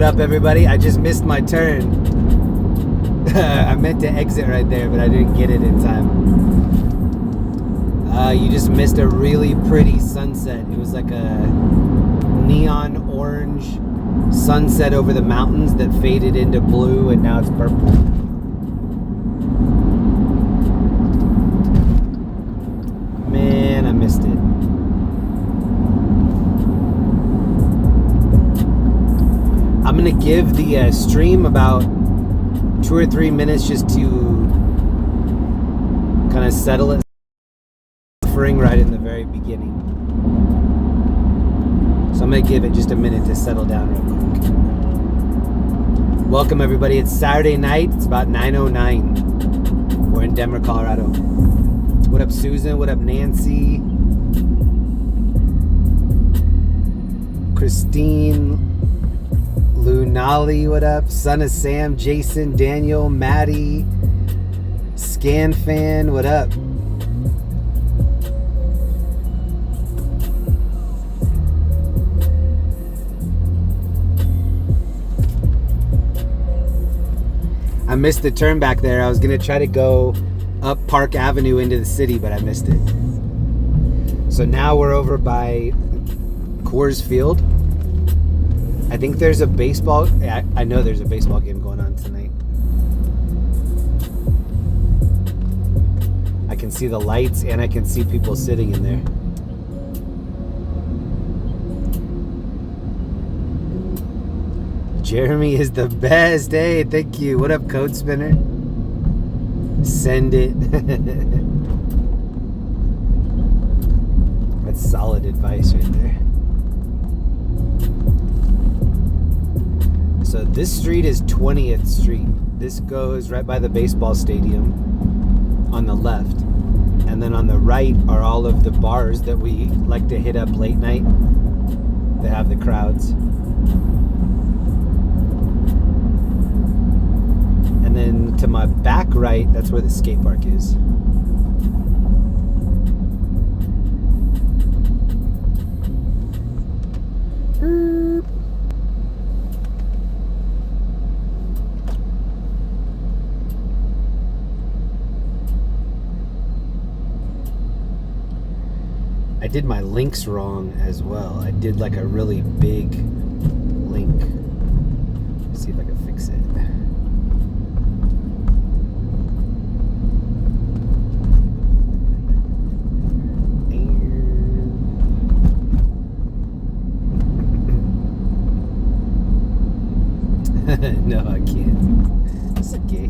What up, everybody? I just missed my turn. I meant to exit right there, but I didn't get it in time. You just missed a really pretty sunset. It was like a neon orange sunset over the mountains that faded into blue, and now it's purple. Man, I missed it. I'm gonna give the stream about 2 or 3 minutes just to kind of settle it. Suffering right in the very beginning, so I'm gonna give it just a minute to settle down real quick. Welcome, everybody. It's Saturday night. It's about 9:09. We're in Denver, Colorado. What up, Susan? What up, Nancy? Christine, Lunali, what up? Son of Sam, Jason, Daniel, Maddie, ScanFan, what up? I missed the turn back there. I was gonna try to go up Park Avenue into the city, but I missed it. So now we're over by Coors Field. I think there's a baseball, I know there's a baseball game going on tonight. I can see the lights and I can see people sitting in there. Jeremy is the best. Hey, thank you. What up, Code Spinner? Send it. That's solid advice right there. So this street is 20th Street. This goes right by the baseball stadium on the left. And then on the right are all of the bars that we like to hit up late night. They have the crowds. And then to my back right, that's where the skate park is. I did my links wrong as well. I did like a really big link. Let's see if I can fix it. No, I can't. It's okay.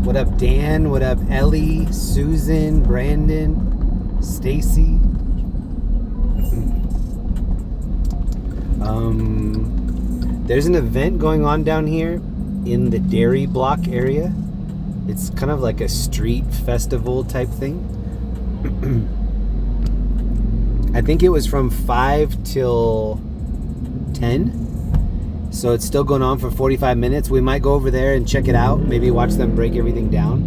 What up, Dan? What up, Ellie, Susan, Brandon, Stacy? There's an event going on down here in the Dairy Block area. It's kind of like a street festival type thing. I think it was from 5 till 10. So it's still going on for 45 minutes. We might go over there and check it out. Maybe watch them break everything down.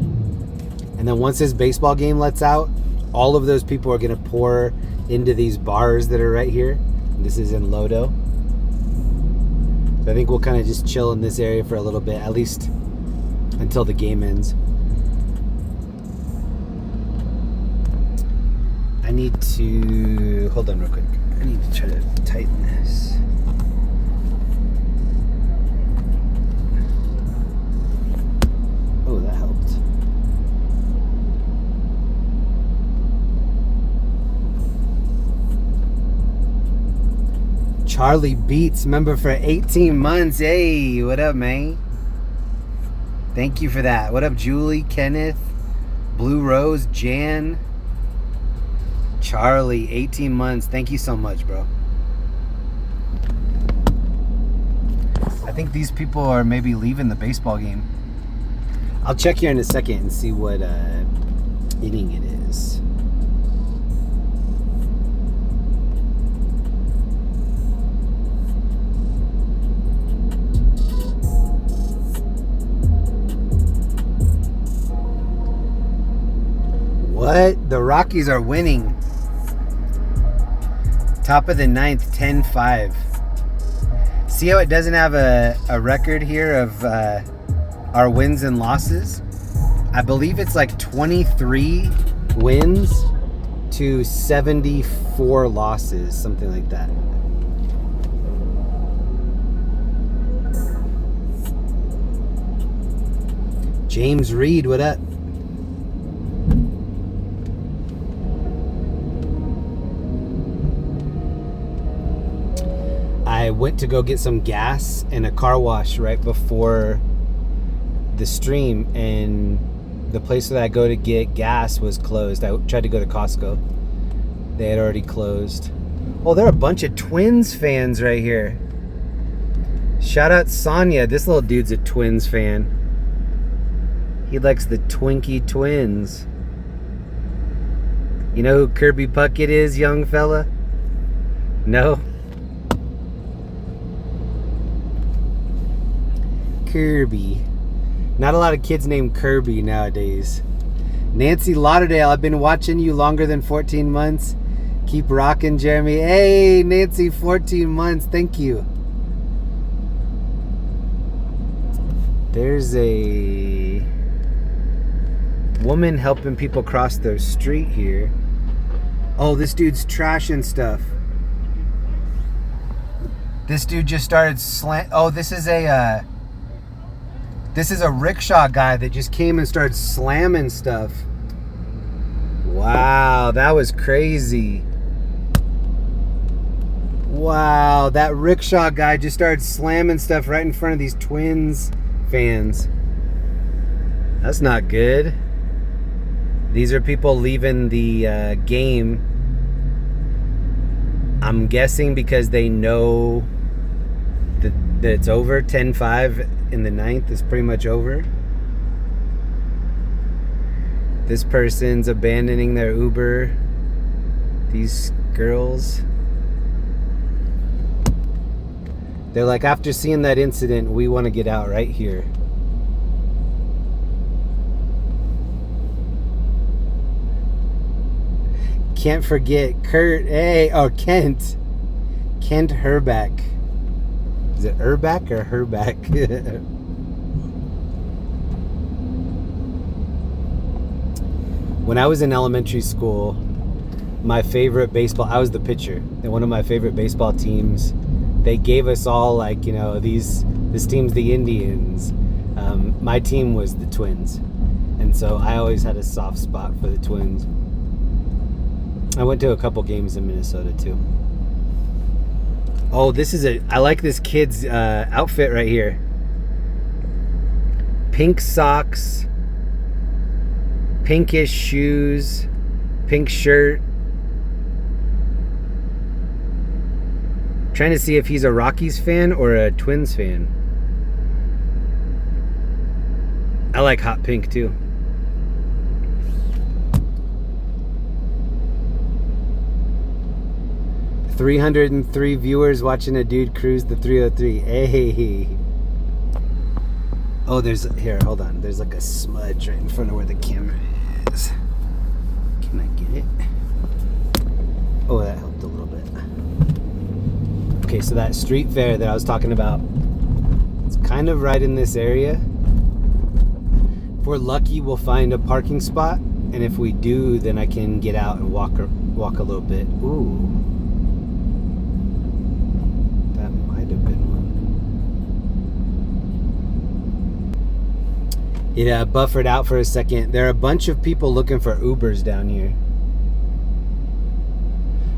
And then once this baseball game lets out, all of those people are going to pour into these bars that are right here. This is in Lodo. So I think we'll kind of just chill in this area for a little bit, at least until the game ends. I need to, hold on real quick. I need to try to tighten this. Oh, that helped. Charlie Beats, member for 18 months. Hey, what up, man? Thank you for that. What up, Julie, Kenneth, Blue Rose, Jan, Charlie, 18 months. Thank you so much, bro. I think these people are maybe leaving the baseball game. I'll check here in a second and see what inning it is. What? The Rockies are winning. Top of the ninth, 10-5. See how it doesn't have a record here of our wins and losses? I believe it's like 23 wins to 74 losses, something like that. James Reed, what up? I went to go get some gas in a car wash right before the stream, and the place that I go to get gas was closed. I tried to go to Costco. They had already closed. Oh, there are a bunch of Twins fans right here. Shout out Sonia. This little dude's a Twins fan. He likes the Twinkie Twins. You know who Kirby Puckett is, young fella? No? Kirby. Not a lot of kids named Kirby nowadays. Nancy Lauderdale, I've been watching you longer than 14 months. Keep rocking, Jeremy. Hey, Nancy, 14 months. Thank you. There's a woman helping people cross their street here. Oh, this dude's trashing stuff. This dude just started oh, this is a rickshaw guy that just came and started slamming stuff. Wow, that was crazy. Wow, that rickshaw guy just started slamming stuff right in front of these Twins fans. That's not good. These are people leaving the game. I'm guessing because they know that it's over. 10-5 in the ninth is pretty much over. This person's abandoning their Uber. These girls. They're like, after seeing that incident, we want to get out right here. Can't forget Kurt. Hey, oh, Kent Herbeck. Is it Herbeck or Herbeck? When I was in elementary school, my favorite baseball, I was the pitcher, and one of my favorite baseball teams, they gave us all, like, you know, this team's the Indians. My team was the Twins, and so I always had a soft spot for the Twins. I went to a couple games in Minnesota too. Oh, I like this kid's outfit right here. Pink socks, pinkish shoes, pink shirt. Trying to see if he's a Rockies fan or a Twins fan. I like hot pink too. $303 viewers watching a dude cruise the 303. Hey. Oh, here, hold on. There's like a smudge right in front of where the camera is. Can I get it? Oh, that helped a little bit. Okay, so that street fair that I was talking about, it's kind of right in this area. If we're lucky, we'll find a parking spot, and if we do, then I can get out and walk a little bit. Ooh. It buffered out for a second. There are a bunch of people looking for Ubers down here.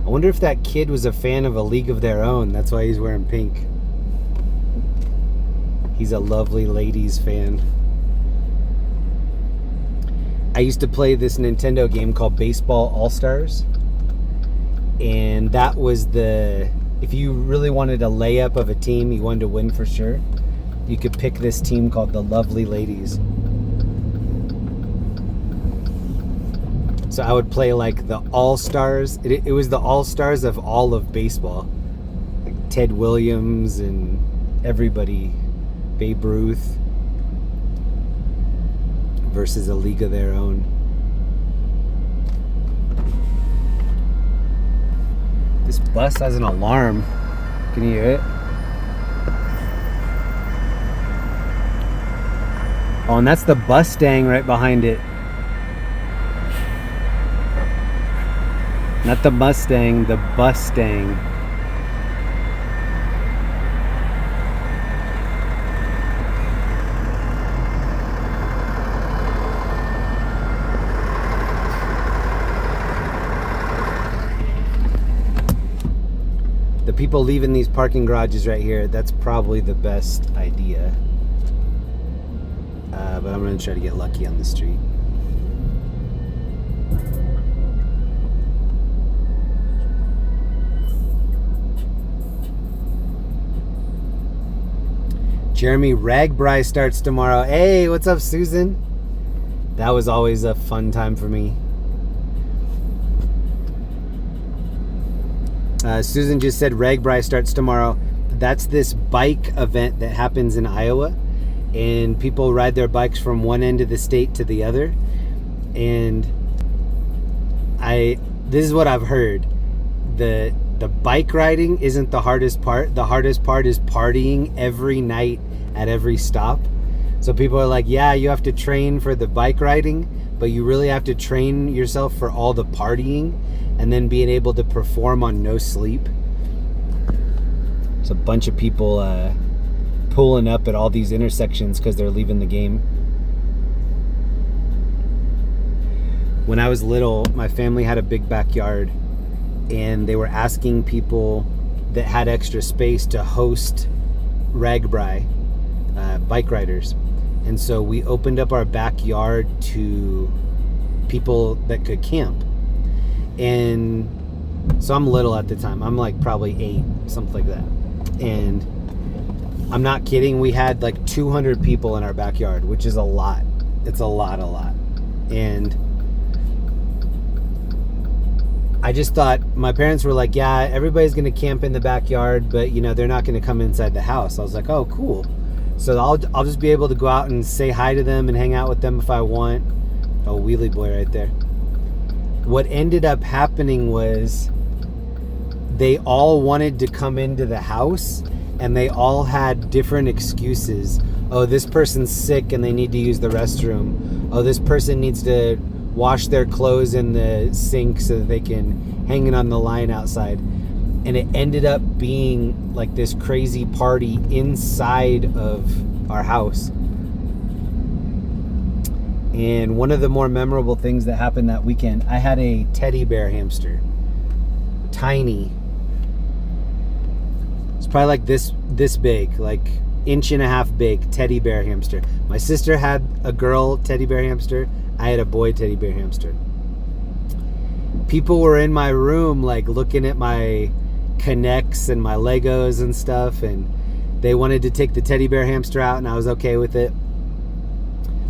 I wonder if that kid was a fan of A League of Their Own. That's why he's wearing pink. He's a Lovely Ladies fan. I used to play this Nintendo game called Baseball All-Stars. And that was if you really wanted a layup of a team, you wanted to win for sure, you could pick this team called the Lovely Ladies. So I would play like the All-Stars. It was the All-Stars of all of baseball. Like Ted Williams and everybody. Babe Ruth versus A League of Their Own. This bus has an alarm. Can you hear it? Oh, and that's the Mustang right behind it. Not the Mustang, the Mustang. The people leaving these parking garages right here, that's probably the best idea. But I'm going to try to get lucky on the street. Jeremy, Ragbri starts tomorrow. Hey, what's up, Susan? That was always a fun time for me. Susan just said Ragbri starts tomorrow. That's this bike event that happens in Iowa, and people ride their bikes from one end of the state to the other. And this is what I've heard. The bike riding isn't the hardest part. The hardest part is partying every night at every stop. So people are like, yeah, you have to train for the bike riding, but you really have to train yourself for all the partying and then being able to perform on no sleep. There's a bunch of people pulling up at all these intersections because they're leaving the game. When I was little, my family had a big backyard, and they were asking people that had extra space to host Ragbri, bike riders. And so we opened up our backyard to people that could camp. And so I'm little at the time. I'm like probably 8, something like that. And I'm not kidding. We had like 200 people in our backyard, which is a lot. It's a lot. And I just thought, my parents were like, yeah, everybody's going to camp in the backyard, but you know, they're not going to come inside the house. I was like, oh, cool. So I'll just be able to go out and say hi to them and hang out with them if I want. Oh, wheelie boy right there. What ended up happening was they all wanted to come into the house, and they all had different excuses. Oh, this person's sick and they need to use the restroom. Oh, this person needs to wash their clothes in the sink so that they can hang it on the line outside. And it ended up being like this crazy party inside of our house. And one of the more memorable things that happened that weekend, I had a teddy bear hamster. Tiny. It's probably like this big, like 1.5 inch big teddy bear hamster. My sister had a girl teddy bear hamster. I had a boy teddy bear hamster. People were in my room like looking at my Connects and my Legos and stuff, and they wanted to take the teddy bear hamster out, and I was okay with it.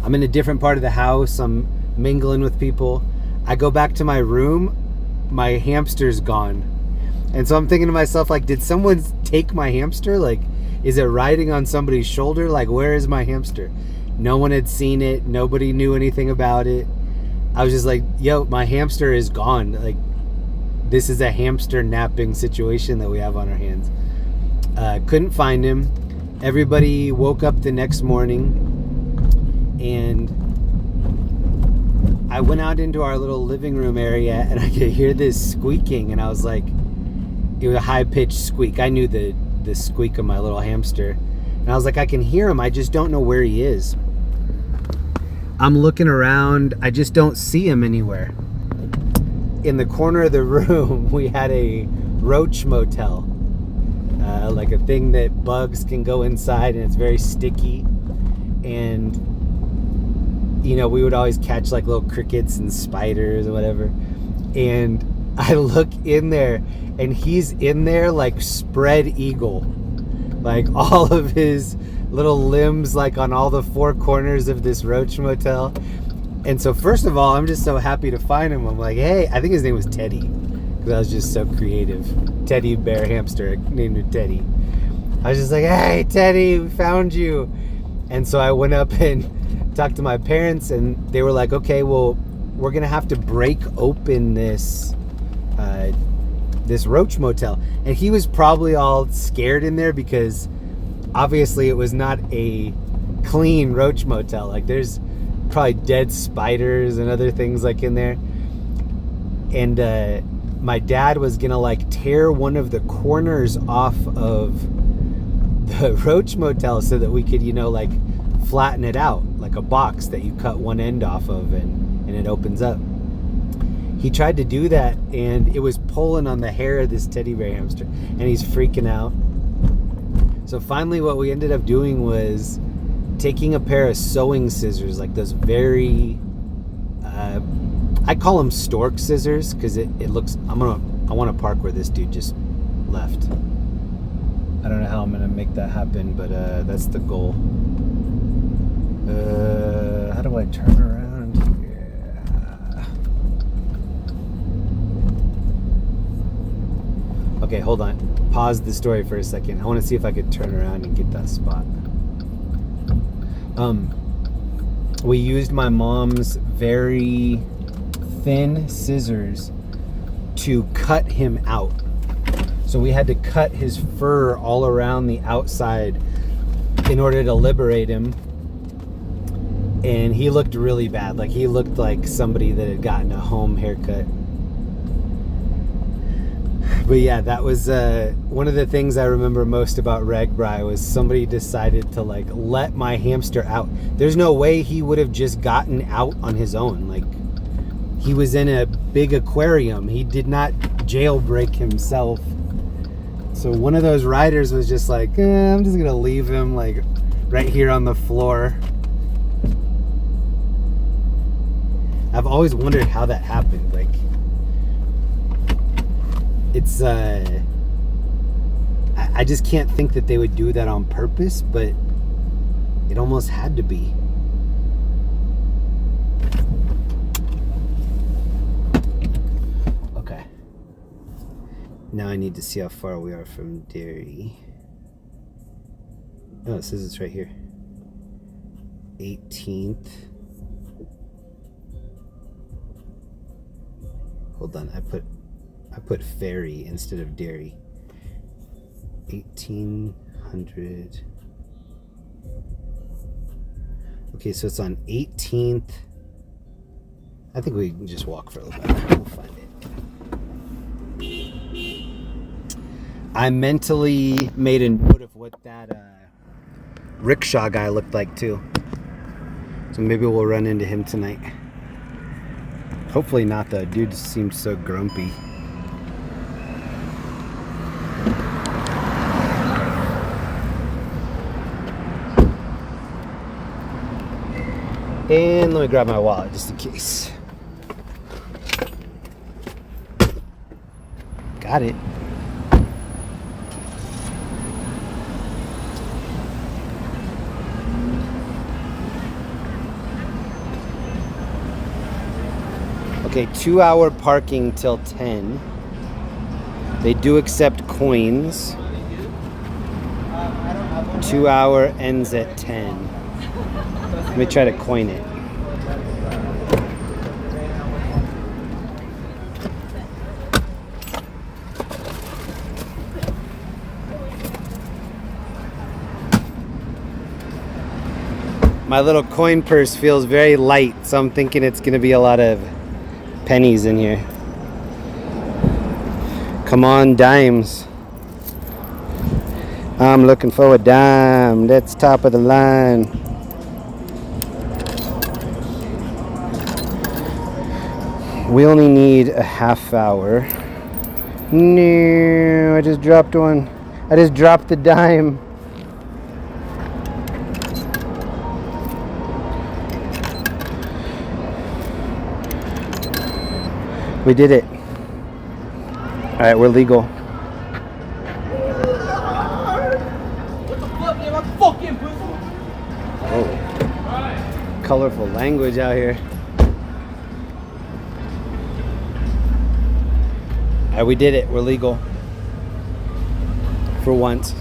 I'm in a different part of the house. I'm mingling with people. I go back to my room. My hamster's gone. And so I'm thinking to myself, like, did someone take my hamster? Like, is it riding on somebody's shoulder? Like, where is my hamster? No one had seen it. Nobody knew anything about it. I was just like, yo, my hamster is gone. Like, this is a hamster napping situation that we have on our hands. Couldn't find him. Everybody woke up the next morning, and I went out into our little living room area, and I could hear this squeaking, and I was like, it was a high-pitched squeak. I knew the squeak of my little hamster. And I was like, I can hear him. I just don't know where he is. I'm looking around. I just don't see him anywhere. In the corner of the room, we had a roach motel. Like a thing that bugs can go inside, and it's very sticky. And, you know, we would always catch like little crickets and spiders or whatever. And I look in there, and he's in there like spread eagle. Like all of his little limbs like on all the 4 corners of this roach motel. And so first of all, I'm just so happy to find him. I'm like, hey, I think his name was Teddy, because I was just so creative. Teddy bear hamster, named him Teddy. I was just like, hey, Teddy, we found you. And so I went up and talked to my parents, and they were like, okay, well, we're going to have to break open this this roach motel, and he was probably all scared in there because obviously it was not a clean roach motel. Like there's probably dead spiders and other things like in there. And my dad was gonna like tear one of the corners off of the roach motel so that we could, you know, like flatten it out like a box that you cut one end off of and it opens up. He tried to do that and it was pulling on the hair of this teddy bear hamster and he's freaking out. So finally what we ended up doing was taking a pair of sewing scissors, like those very I call them stork scissors because it looks, I want to park where this dude just left. I don't know how I'm gonna make that happen, but that's the goal. How do I turn around? Yeah. Okay, hold on. Pause the story for a second. I want to see if I could turn around and get that spot. We used my mom's very thin scissors to cut him out. So we had to cut his fur all around the outside in order to liberate him. And he looked really bad. Like he looked like somebody that had gotten a home haircut. But yeah, that was one of the things I remember most about Ragbri was somebody decided to like let my hamster out. There's no way he would have just gotten out on his own. Like he was in a big aquarium. He did not jailbreak himself. So one of those riders was just like, I'm just gonna leave him like right here on the floor. I've always wondered how that happened. Like it's I just can't think that they would do that on purpose, but it almost had to be. Okay. Now I need to see how far we are from Derry. Oh, it says it's right here. 18th. Hold on, I put ferry instead of Derry. 1800. Okay, so it's on 18th. I think we can just walk for a little bit. We'll find it. I mentally made a note of what that rickshaw guy looked like too. So maybe we'll run into him tonight. Hopefully not, though. Dude seems so grumpy. And let me grab my wallet just in case. Got it. Okay, 2-hour parking till 10. They do accept coins. 2-hour ends at 10. Let me try to coin it. My little coin purse feels very light, so I'm thinking it's gonna be a lot of pennies in here. Come on, dimes. I'm looking for a dime. That's top of the line. We only need a half hour. No, I just dropped one. I just dropped the dime. We did it. All right, we're legal. What the fuck, man? I'm fucking pussy. Oh, colorful language out here. All right, we did it. We're legal. For once.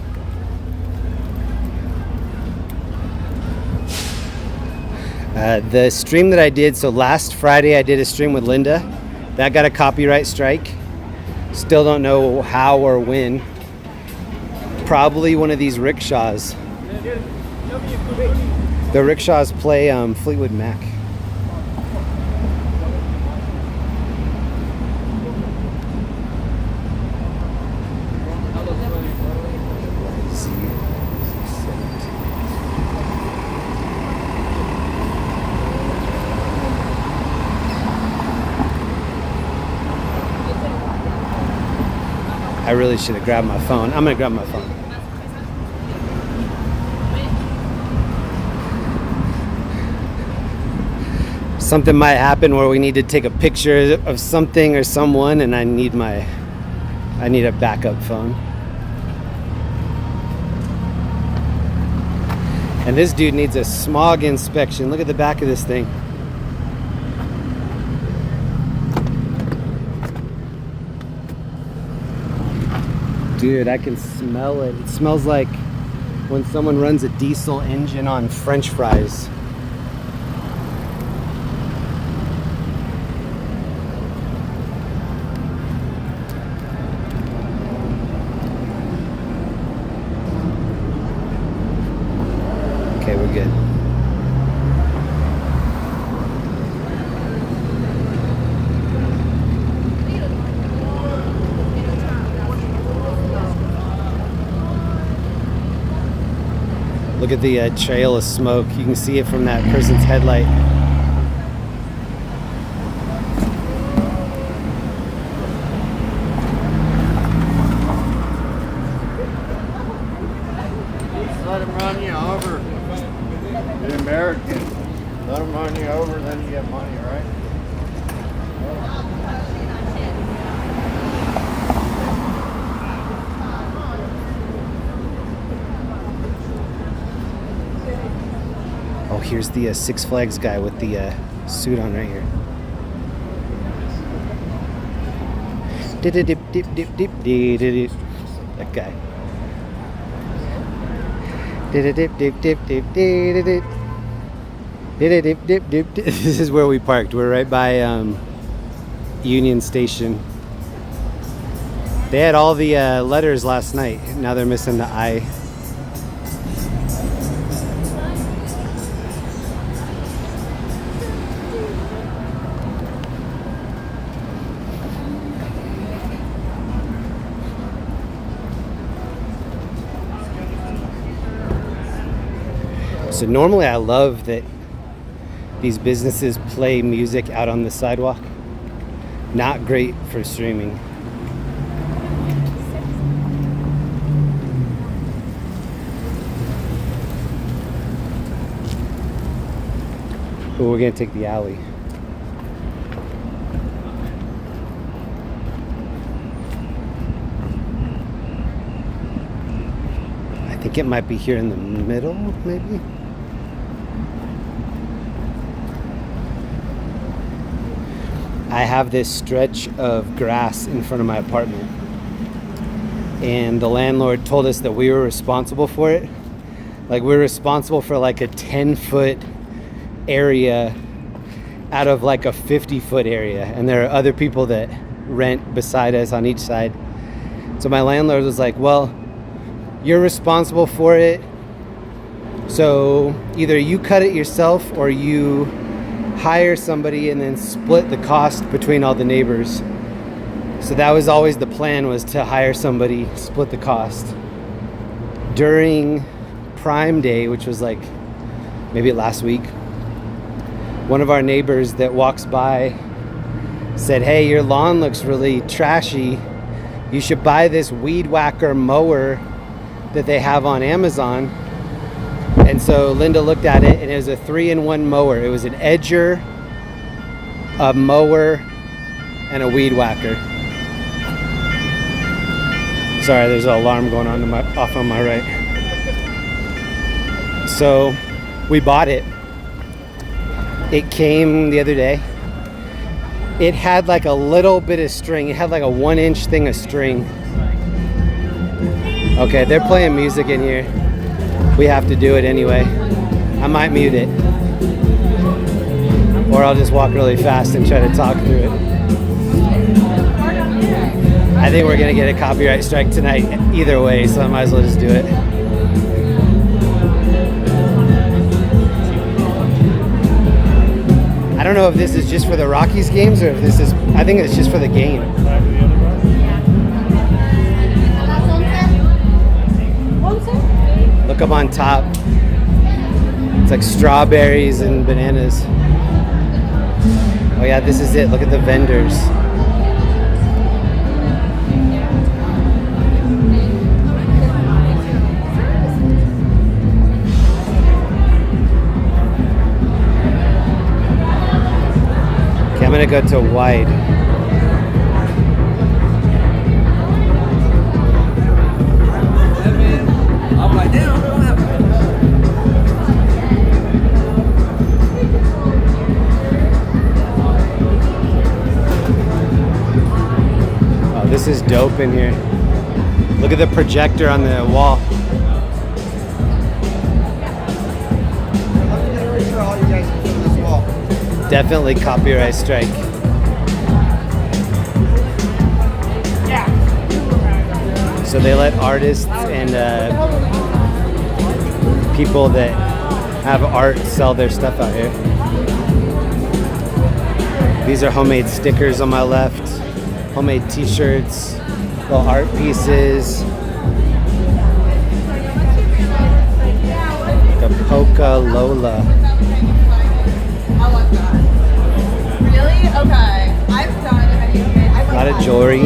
The stream that I did, so last Friday I did a stream with Linda. That got a copyright strike. Still don't know how or when. Probably one of these rickshaws. The rickshaws play Fleetwood Mac. I really should have grabbed my phone. I'm gonna grab my phone. Something might happen where we need to take a picture of something or someone, and I need a backup phone. And this dude needs a smog inspection. Look at the back of this thing. Dude, I can smell it. It smells like when someone runs a diesel engine on French fries. Okay, we're good. Look at the trail of smoke. You can see it from that person's headlight. Let him run you over. The American. Let him run you over, then you get money, right? Oh, here's the Six Flags guy with the suit on right here. That guy. This is where we parked. We're right by Union Station. They had all the letters last night. Now they're missing the I. So normally I love that these businesses play music out on the sidewalk. Not great for streaming. But we're gonna take the alley. I think it might be here in the middle, maybe. I have this stretch of grass in front of my apartment, and the landlord told us that we were responsible for it. Like, we're responsible for like a 10-foot area out of like a 50-foot area, and there are other people that rent beside us on each side. So my landlord was like, well, you're responsible for it, so either you cut it yourself or you hire somebody and then split the cost between all the neighbors. So that was always the plan, was to hire somebody, split the cost. During Prime Day, which was like maybe last week, one of our neighbors that walks by said, hey, your lawn looks really trashy. You should buy this weed whacker mower that they have on Amazon. And so Linda looked at it, and it was a 3-in-1 mower. It was an edger, a mower, and a weed whacker. Sorry, there's an alarm going on off on my right. So we bought it. It came the other day. It had like a little bit of string. It had like a 1-inch thing of string. Okay, they're playing music in here. We have to do it anyway. I might mute it, or I'll just walk really fast and try to talk through it. I think we're gonna get a copyright strike tonight either way, so I might as well just do it. I don't know if this is just for the Rockies games or if this is, I think it's just for the game. Look up on top. It's like strawberries and bananas. Oh yeah, this is it. Look at the vendors. Okay, I'm gonna go to wide. I'm like, damn, what happened? Oh, this is dope in here. Look at the projector on the wall. Definitely copyright strike. So they let artists and people that have art sell their stuff out here. These are homemade stickers on my left, homemade t-shirts, little art pieces. The Polka Lola. Really? Okay. I've done A lot of jewelry,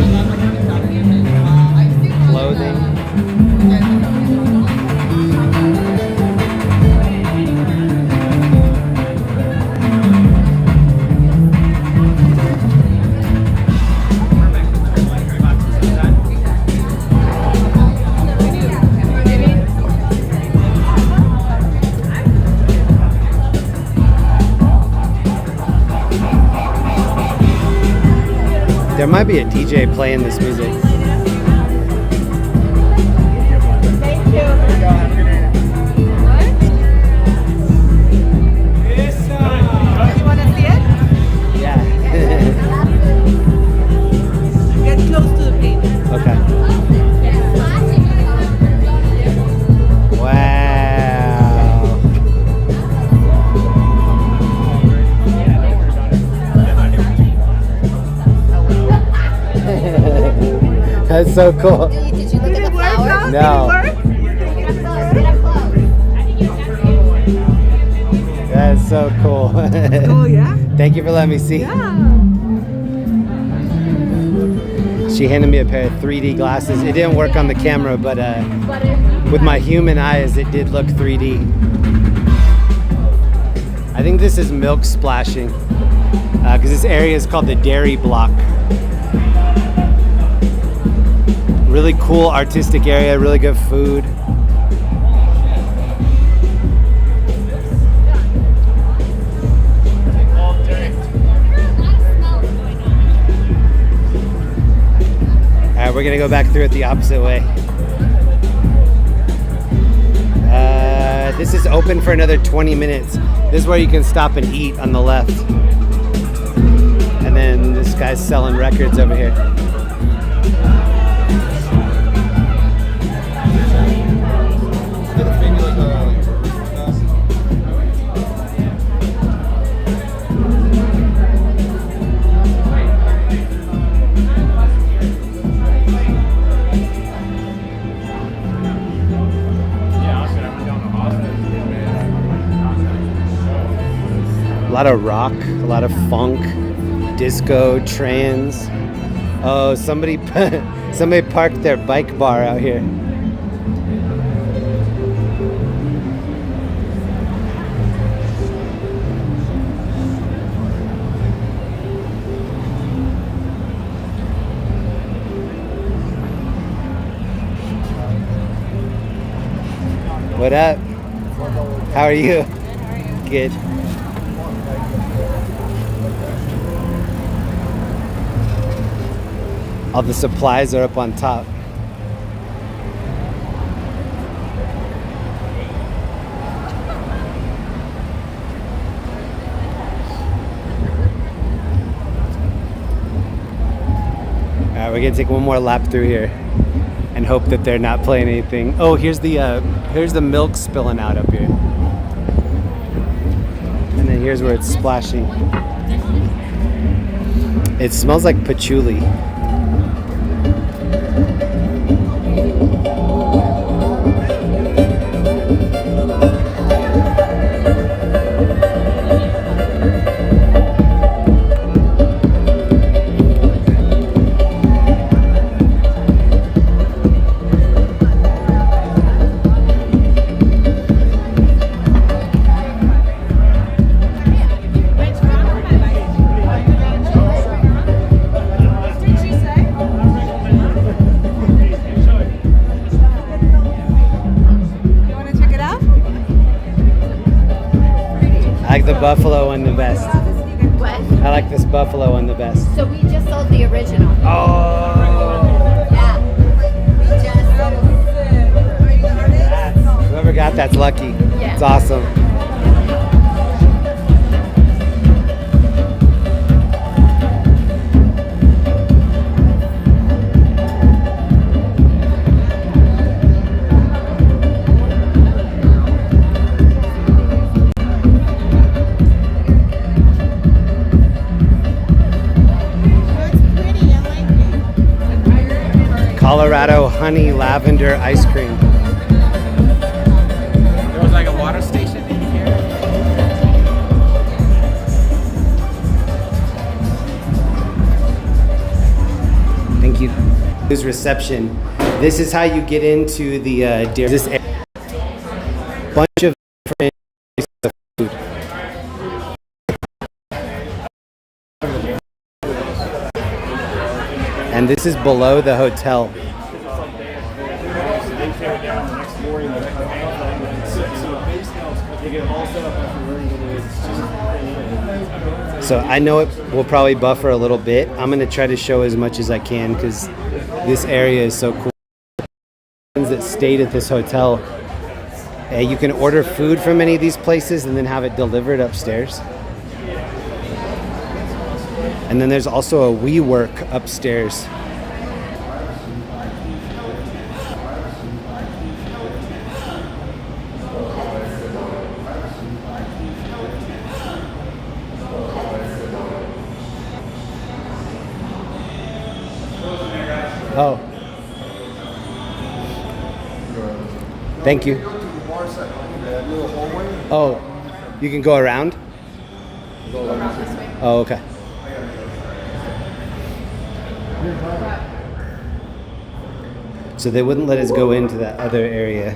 clothing. There might be a DJ playing this music. Thank you. You want to see it? Yeah. Get close to the paint. Okay. Wow. That's so cool. Did you look at the flowers? No. That's so cool. Oh yeah? Thank you for letting me see. Yeah. She handed me a pair of 3D glasses. It didn't work on the camera, but with my human eyes, it did look 3D. I think this is milk splashing because this area is called the Dairy Block. Really cool artistic area, really good food. Alright, we're gonna go back through it the opposite way. This is open for another 20 minutes. This is where you can stop and eat on the left. And then this guy's selling records over here. A lot of rock, a lot of funk, disco, trance. Oh, somebody parked their bike bar out here. What up? How are you? Good. All the supplies are up on top. right, we're gonna take one more lap through here and hope that they're not playing anything. Oh, here's the milk spilling out up here. And then here's where it's splashing. It smells like patchouli. The buffalo one the best. What? I like this buffalo one the best. So we just sold the original. Oh! Yeah. We just sold. Whoever got that's lucky. Yeah. It's awesome. Colorado honey lavender ice cream. There was like a water station in here. Thank you. This reception. This is how you get into the this bunch of different places of food. And this is below the hotel. So I know it will probably buffer a little bit. I'm going to try to show as much as I can because this area is so cool. That stayed at this hotel, you can order food from any of these places and then have it delivered upstairs. And then there's also a WeWork upstairs. Oh. Thank you. Oh, you can go around? Oh, okay. So they wouldn't let us go into that other area.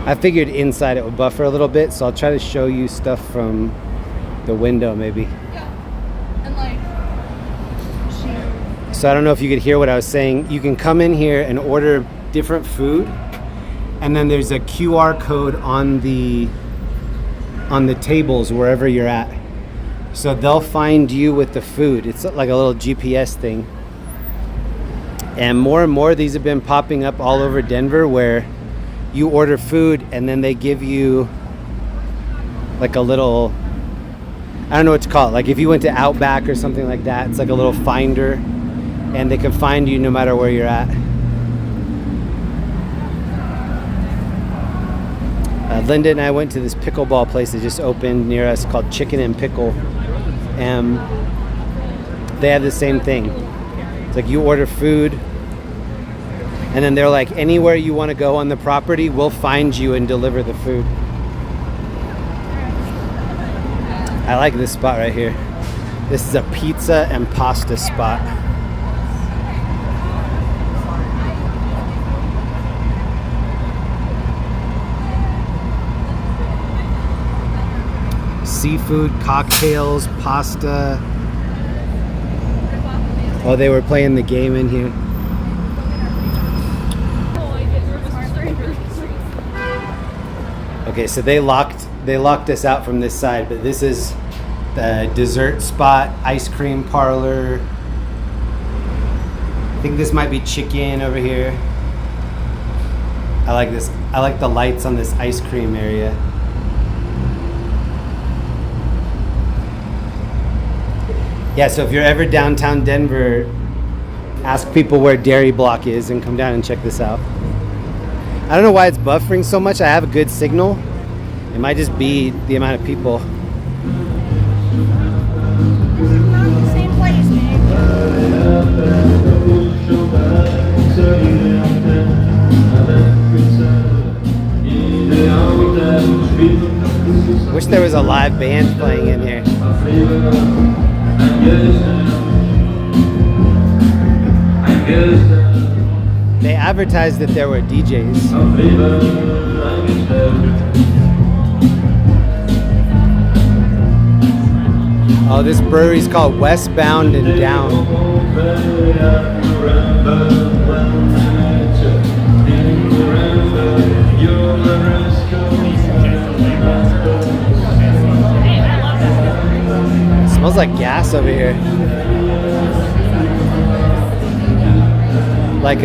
I figured inside it would buffer a little bit, so I'll try to show you stuff from the window maybe. Yeah. And like, So I don't know if you could hear what I was saying. You can come in here and order different food, and then there's a QR code on the tables wherever you're at. So they'll find you with the food. It's like a little GPS thing. And more these have been popping up all over Denver where you order food and then they give you like a little, I don't know what to call it. Like if you went to Outback or something like that, it's like a little finder and they can find you no matter where you're at. Linda and I went to this pickleball place that just opened near us called Chicken and Pickle. And they have the same thing. It's like you order food and then they're like, anywhere you want to go on the property, we'll find you and deliver the food. I like this spot right here. This is a pizza and pasta spot. Seafood, cocktails, pasta. Oh, they were playing the game in here. Okay, so they locked us out from this side, but this is the dessert spot, ice cream parlor. I think this might be chicken over here. I like this. I like the lights on this ice cream area. Yeah, so if you're ever downtown Denver, ask people where Dairy Block is and come down and check this out. I don't know why it's buffering so much. I have a good signal. It might just be the amount of people. Same place, man. Wish there was a live band playing in here. They advertised that there were DJs. Oh, this brewery's called Westbound and Down. Smells like gas over here. Like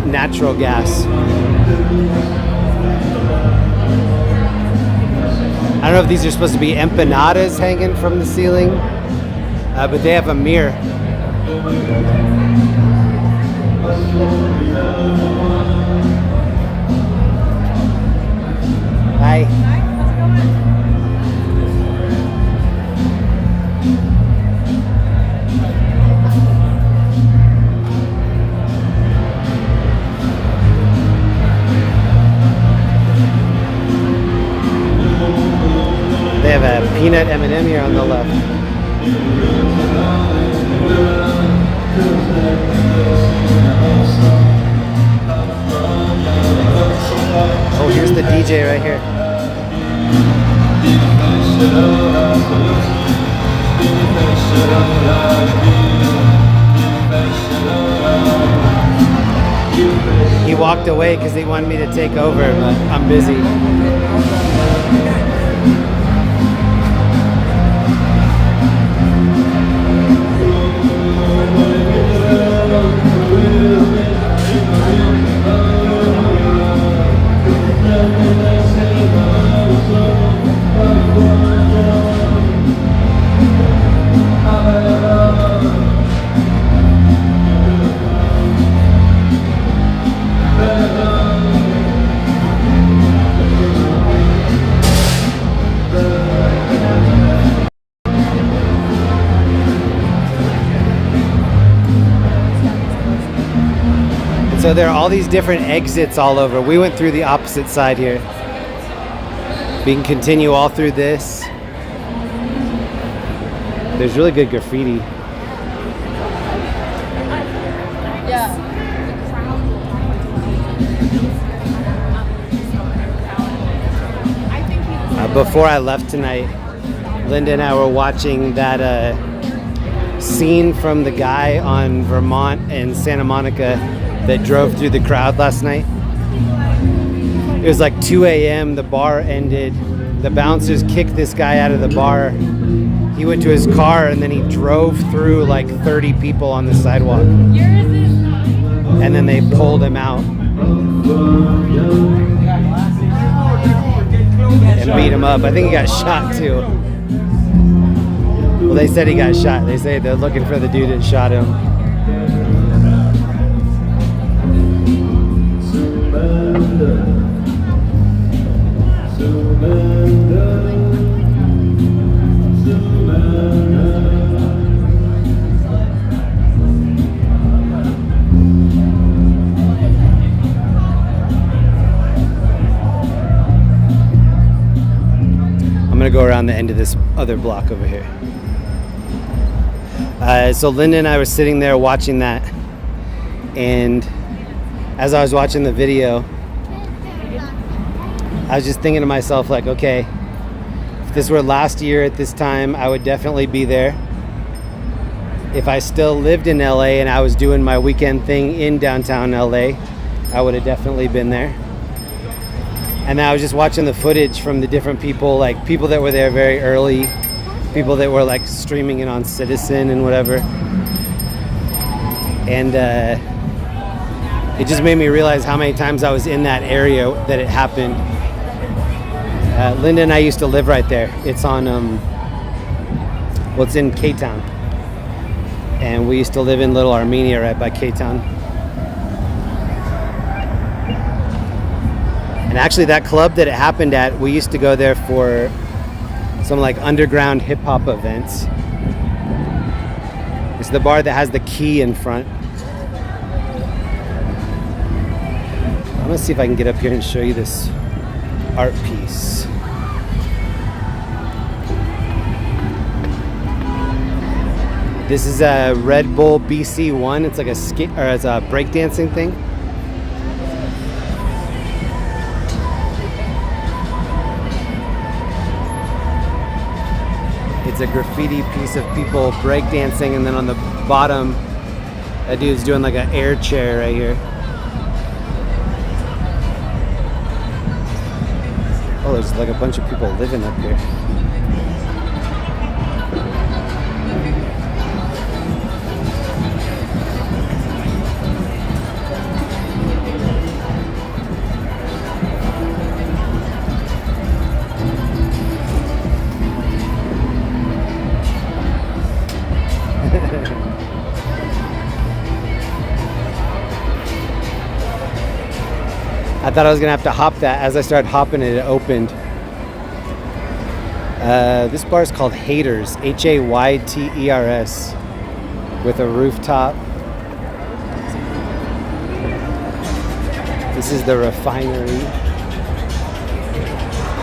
natural gas. I don't know if these are supposed to be empanadas hanging from the ceiling, but they have a mirror. Hi. They have a peanut M&M here on the left. Oh, here's the DJ right here. He walked away because he wanted me to take over, but I'm busy. So there are all these different exits all over. We went through the opposite side here. We can continue all through this. There's really good graffiti. Yeah. Before I left tonight, Linda and I were watching that scene from the guy on Vermont and Santa Monica that drove through the crowd last night. It was like 2 a.m. The bar ended. The bouncers kicked this guy out of the bar. He went to his car and then he drove through like 30 people on the sidewalk. And then they pulled him out and beat him up. I think he got shot too. Well, they said he got shot. They say they're looking for the dude that shot him. I'm gonna go around the end of this other block over here. So Linda and I were sitting there watching that, and as I was watching the video, I was just thinking to myself, like, okay, if this were last year at this time, I would definitely be there. If I still lived in LA and I was doing my weekend thing in downtown LA, I would have definitely been there. And I was just watching the footage from the different people, like people that were there very early, people that were like streaming it on Citizen and whatever. And it just made me realize how many times I was in that area that it happened. Linda and I used to live right there. It's on, well, it's in K-Town. And we used to live in Little Armenia right by K-Town. And actually that club that it happened at, we used to go there for some like underground hip hop events. It's the bar that has the key in front. I'm gonna see if I can get up here and show you this art piece. This is a Red Bull BC1. It's like a skate or it's a breakdancing thing. It's a graffiti piece of people breakdancing, and then on the bottom, that dude's doing like an air chair right here. Oh, there's like a bunch of people living up here. I thought I was gonna have to hop that. As I started hopping it, it opened. This bar is called Haters, Hayters, with a rooftop. This is the refinery.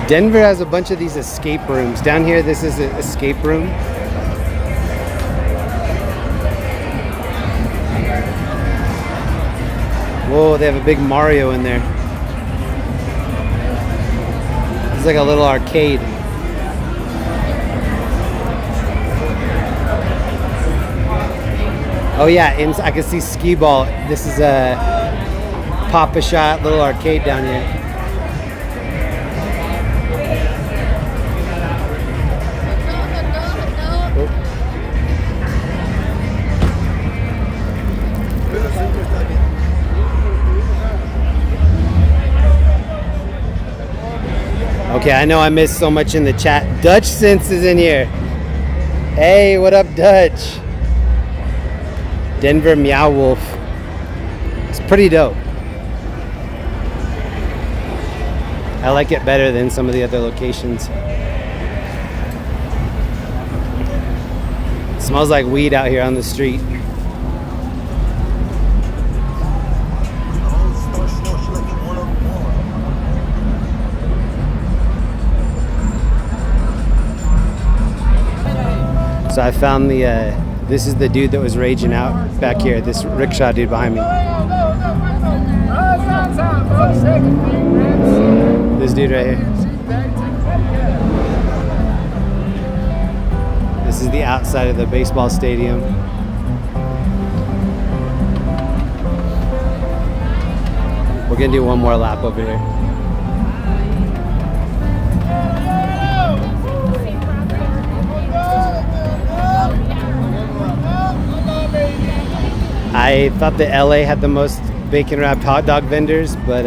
Denver has a bunch of these escape rooms. Down here, this is an escape room. Whoa, they have a big Mario in there. It's like a little arcade. Oh yeah, and I can see skee ball. This is a Pop-A-Shot little arcade down here. Okay, I know I missed so much in the chat. Dutch Sense is in here. Hey, what up, Dutch? Denver Meow Wolf. It's pretty dope. I like it better than some of the other locations. It smells like weed out here on the street. So I found the, this is the dude that was raging out back here, this rickshaw dude behind me. This dude right here. This is the outside of the baseball stadium. We're gonna do one more lap over here. I thought that LA had the most bacon wrapped hot dog vendors, but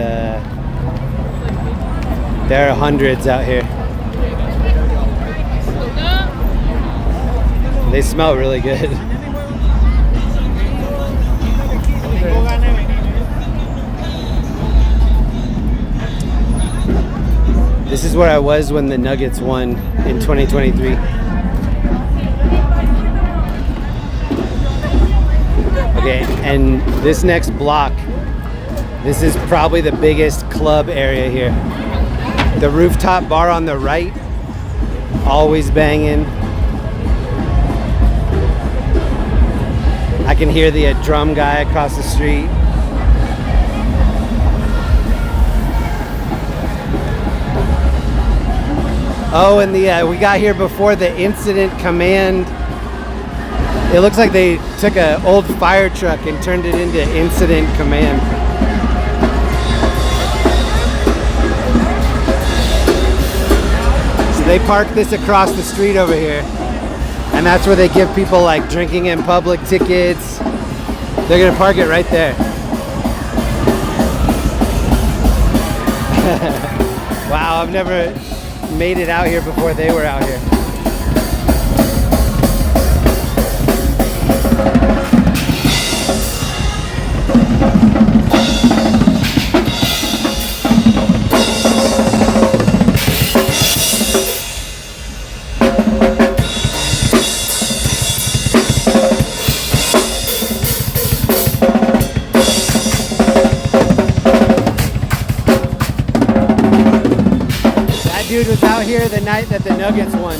there are hundreds out here. They smell really good. This is where I was when the Nuggets won in 2023. Okay, and this next block, this is probably the biggest club area here. The rooftop bar on the right, always banging. I can hear the drum guy across the street. Oh, and we got here before the incident command. It looks like they took an old fire truck and turned it into incident command. So they parked this across the street over here, and that's where they give people like drinking in public tickets. They're gonna park it right there. Wow, I've never made it out here before they were out here. Dude was out here the night that the Nuggets won.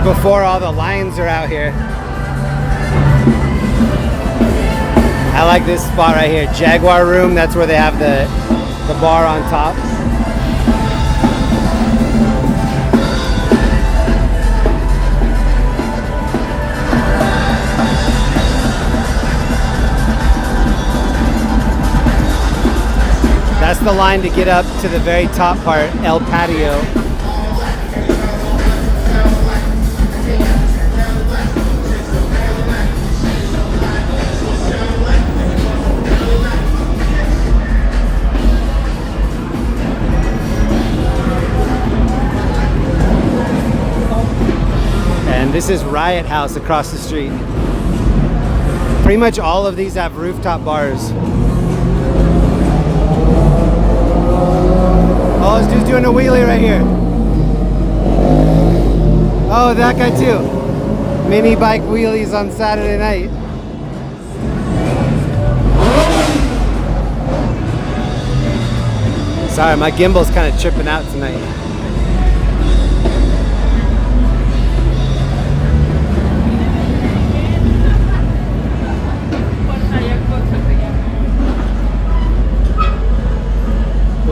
Before all the lions are out here. I like this spot right here, Jaguar Room. That's where they have the bar on top. That's the line to get up to the very top part, El Patio. This is Riot House across the street. Pretty much all of these have rooftop bars. Oh, this dude's doing a wheelie right here. Oh, that guy too. Mini bike wheelies on Saturday night. Sorry, my gimbal's kind of tripping out tonight.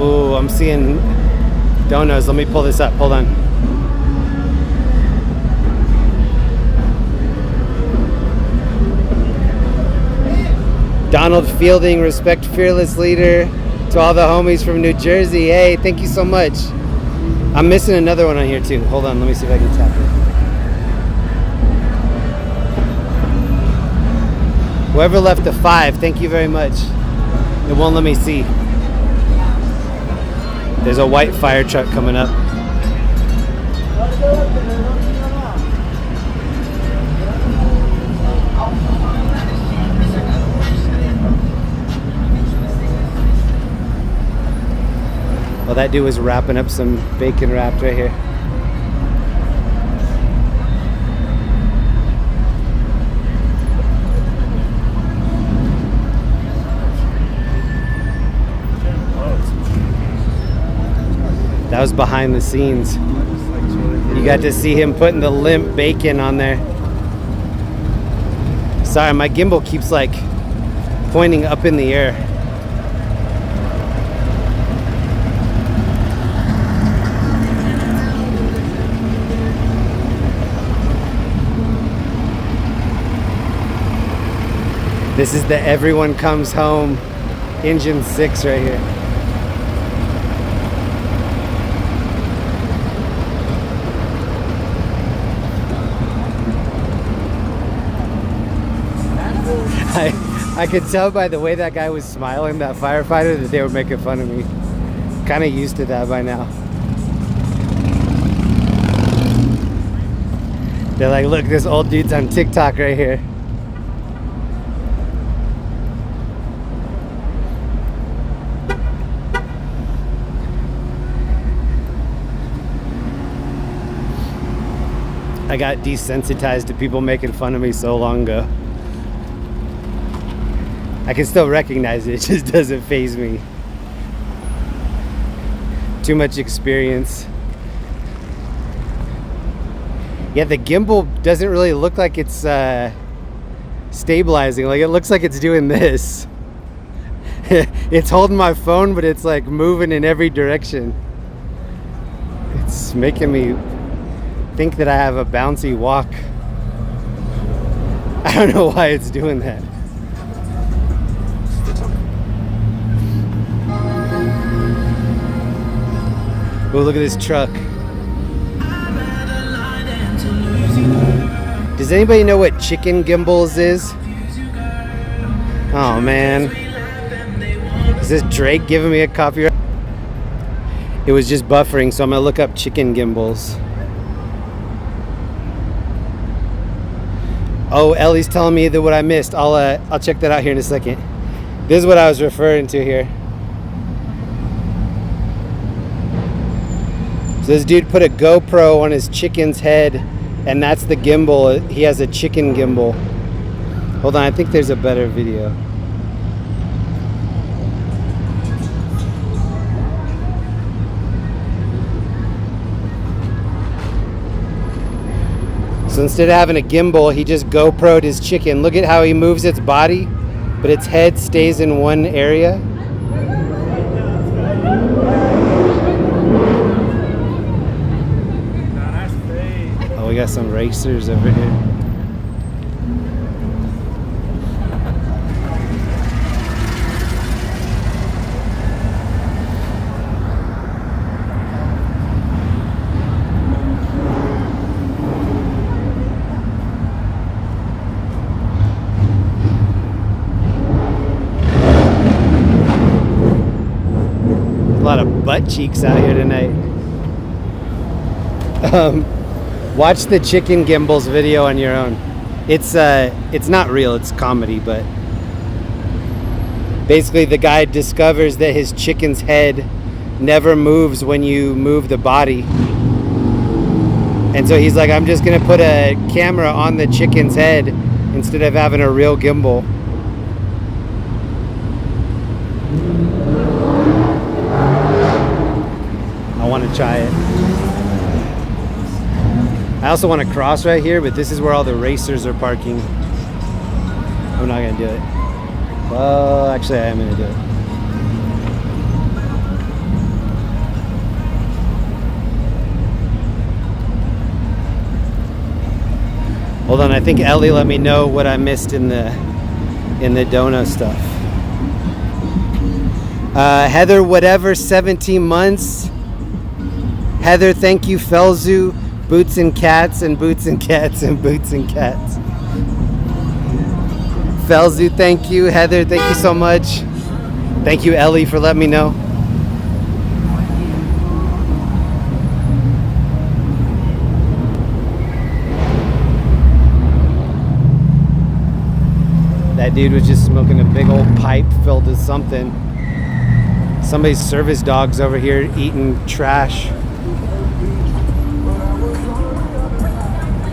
Oh, I'm seeing donuts. Let me pull this up. Hold on. Donald Fielding, respect fearless leader. To all the homies from New Jersey. Hey, thank you so much. I'm missing another one on here too. Hold on, let me see if I can tap it. Whoever left a 5, thank you very much. It won't let me see. There's a white fire truck coming up. Well, that dude was wrapping up some bacon wrapped right here. That was behind the scenes. You got to see him putting the limp bacon on there. Sorry, my gimbal keeps like pointing up in the air. This is the Everyone Comes Home Engine 6 right here. I could tell by the way that guy was smiling, that firefighter, that they were making fun of me. Kind of used to that by now. They're like, look, this old dude's on TikTok right here. I got desensitized to people making fun of me so long ago. I can still recognize it, it just doesn't faze me. Too much experience. Yeah, the gimbal doesn't really look like it's stabilizing. Like, it looks like it's doing this. It's holding my phone, but it's like moving in every direction. It's making me think that I have a bouncy walk. I don't know why it's doing that. Oh, look at this truck. Does anybody know what chicken gimbals is? Oh man. Is this Drake giving me a copyright? It was just buffering, so I'm gonna look up chicken gimbals. Oh, Ellie's telling me that what I missed. I'll check that out here in a second. This is what I was referring to here. So this dude put a GoPro on his chicken's head, and that's the gimbal. He has a chicken gimbal. Hold on, I think there's a better video. So instead of having a gimbal, he just GoPro'd his chicken. Look at how he moves its body, but its head stays in one area. Oh, we got some racers over here. A lot of butt cheeks out here tonight. Watch the chicken gimbals video on your own. It's not real, it's comedy, but basically the guy discovers that his chicken's head never moves when you move the body. And so he's like, I'm just gonna put a camera on the chicken's head instead of having a real gimbal. I want to try it. I also want to cross right here, but this is where all the racers are parking. I'm not going to do it. Well, actually I am going to do it. Hold on, I think Ellie let me know what I missed in the donut stuff. Heather, whatever, 17 months. Heather, thank you. Felzu, boots and cats and boots and cats and boots and cats. Felzu, thank you. Heather, thank you so much. Thank you, Ellie, for letting me know. That dude was just smoking a big old pipe filled with something. Somebody's service dog's over here eating trash.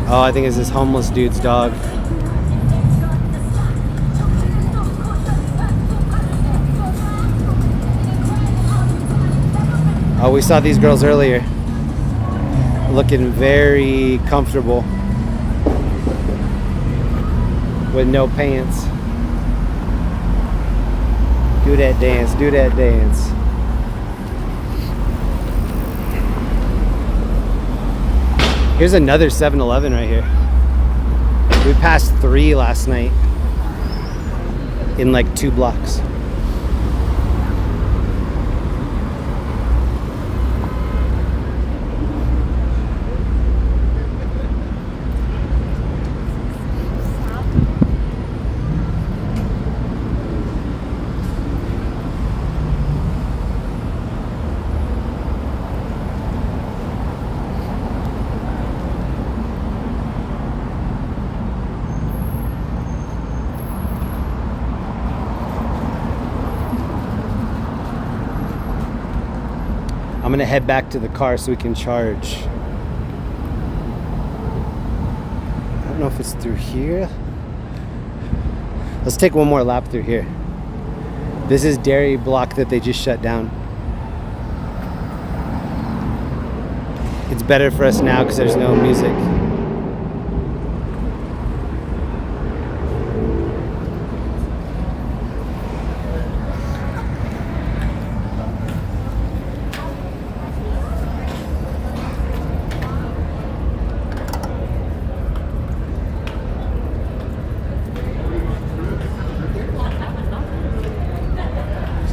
Oh, I think it's this homeless dude's dog. Oh, we saw these girls earlier. Looking very comfortable. With no pants. Do that dance, do that dance. Here's another 7-Eleven right here. We passed 3 last night in like 2 blocks. I'm gonna head back to the car so we can charge. I don't know if it's through here. Let's take one more lap through here. This is Dairy Block that they just shut down. It's better for us now because there's no music.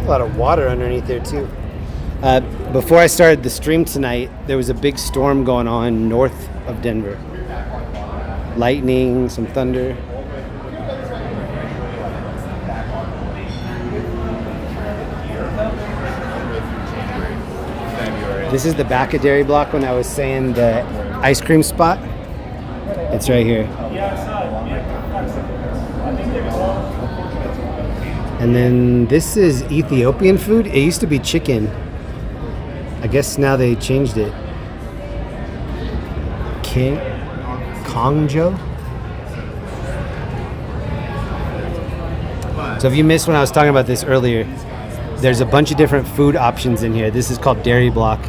A lot of water underneath there too. Before I started the stream tonight, there was a big storm going on north of Denver. Lightning, some thunder. This is the back of Dairy Block when I was saying the ice cream spot. It's right here. And then this is Ethiopian food. It used to be chicken. I guess now they changed it. Kongjo? So if you missed when I was talking about this earlier, there's a bunch of different food options in here. This is called Dairy Block.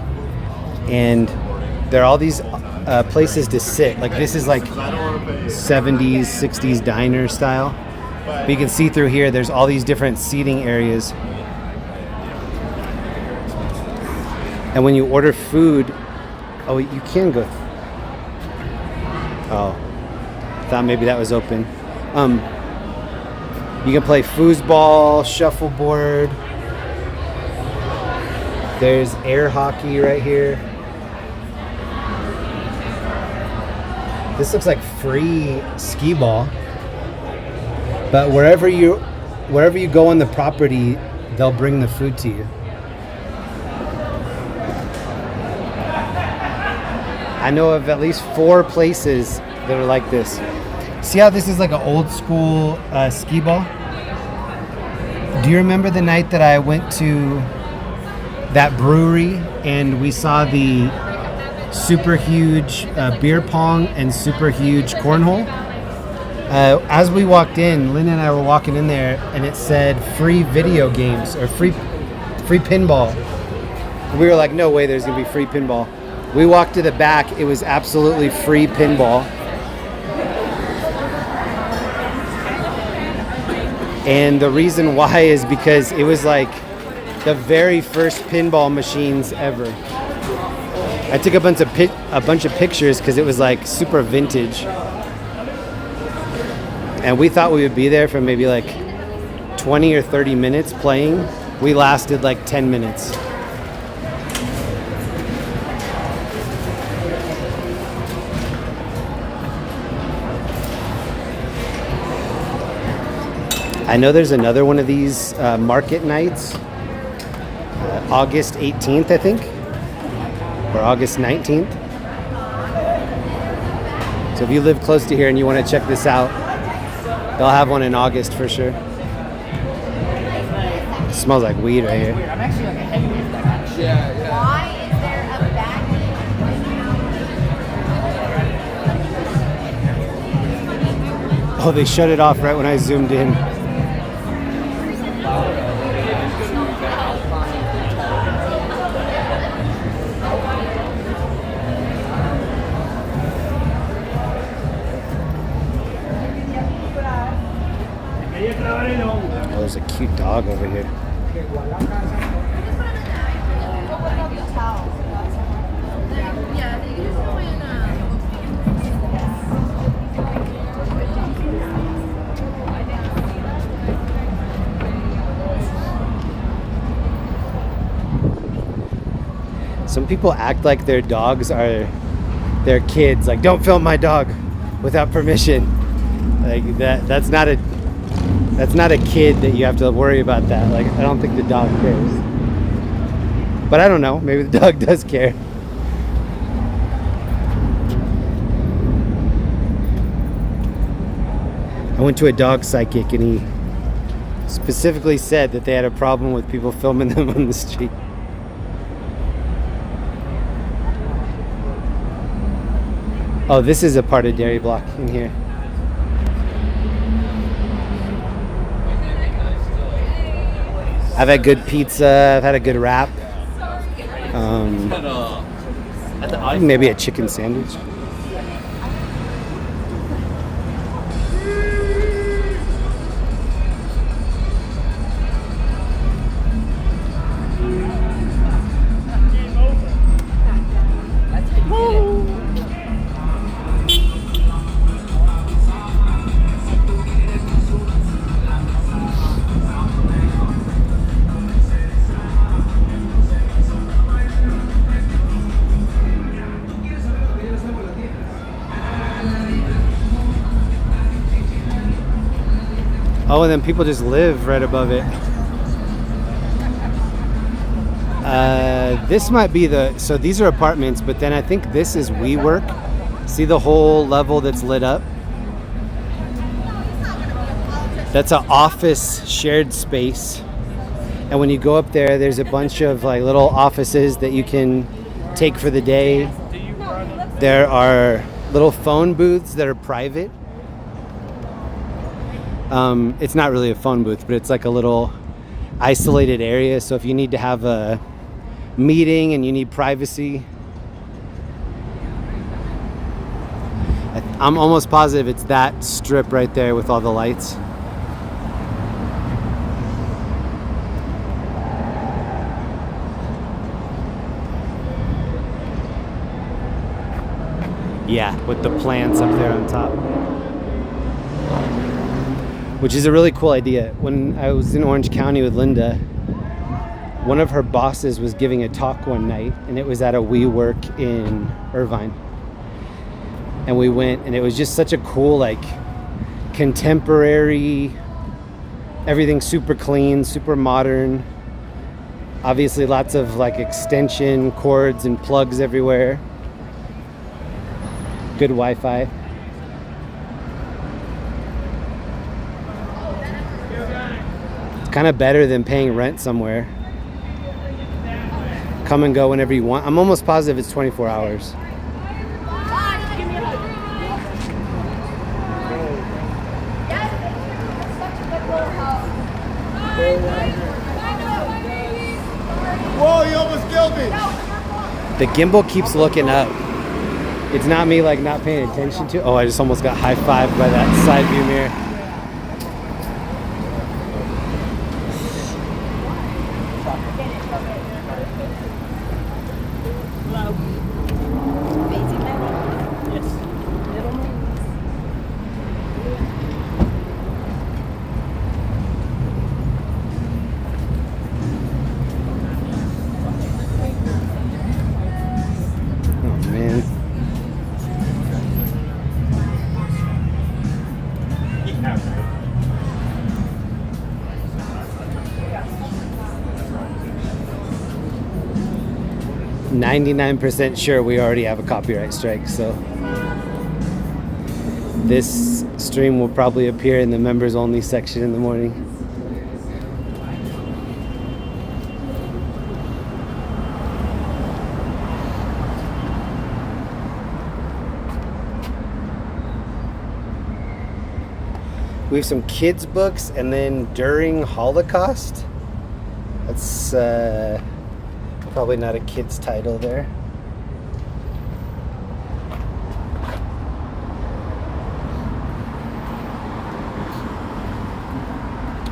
And there are all these places to sit. Like this is like 70s, 60s diner style. But you can see through here, there's all these different seating areas. And when you order food, oh, you can go. Oh, thought maybe that was open. You can play foosball, shuffleboard. There's air hockey right here. This looks like free skee ball. But wherever you go on the property, they'll bring the food to you. I know of at least 4 places that are like this. See how this is like an old school skee ball? Do you remember the night that I went to that brewery and we saw the super huge beer pong and super huge cornhole? As we walked in, Lynn and I were walking in there and it said free video games or free pinball. We were like, no way there's gonna be free pinball. We walked to the back, it was absolutely free pinball. And the reason why is because it was like the very first pinball machines ever. I took a bunch of pictures because it was like super vintage. And we thought we would be there for maybe like 20 or 30 minutes playing. We lasted like 10 minutes. I know there's another one of these market nights, August 18th, I think, or August 19th. So if you live close to here and you want to check this out, they'll have one in August for sure. It smells like weed right here. I'm actually like a heavyweight that kind of shit. Why is there a bag? Oh, they shut it off right when I zoomed in. Oh, there's a cute dog over here. Some people act like their dogs are their kids. Like, don't film my dog without permission. Like that's not a kid that you have to worry about that. Like, I don't think the dog cares. But I don't know. Maybe the dog does care. I went to a dog psychic and he specifically said that they had a problem with people filming them on the street. Oh, this is a part of Dairy Block in here. I've had good pizza. I've had a good wrap. Maybe a chicken sandwich. Oh, and then people just live right above it. This might be so these are apartments, but then I think this is WeWork. See the whole level that's lit up? That's an office shared space. And when you go up there, there's a bunch of like little offices that you can take for the day. There are little phone booths that are private. It's not really a phone booth, but it's like a little isolated area. So if you need to have a meeting and you need privacy, I'm almost positive it's that strip right there with all the lights. Yeah, with the plants up there on top. Which is a really cool idea. When I was in Orange County with Linda, one of her bosses was giving a talk one night, and it was at a WeWork in Irvine. And we went, and it was just such a cool, like, contemporary, everything super clean, super modern. Obviously lots of like extension cords and plugs everywhere. Good Wi-Fi. It's kind of better than paying rent somewhere. Come and go whenever you want. I'm almost positive it's 24 hours. Whoa, you almost killed me! The gimbal keeps looking up. It's not me like not paying attention to. Oh, I just almost got high-fived by that side view mirror. Oh man. %sure we already have a copyright strike, so this stream will probably appear in the members only section in the morning. We have some kids books, and then during Holocaust. That's probably not a kid's title there.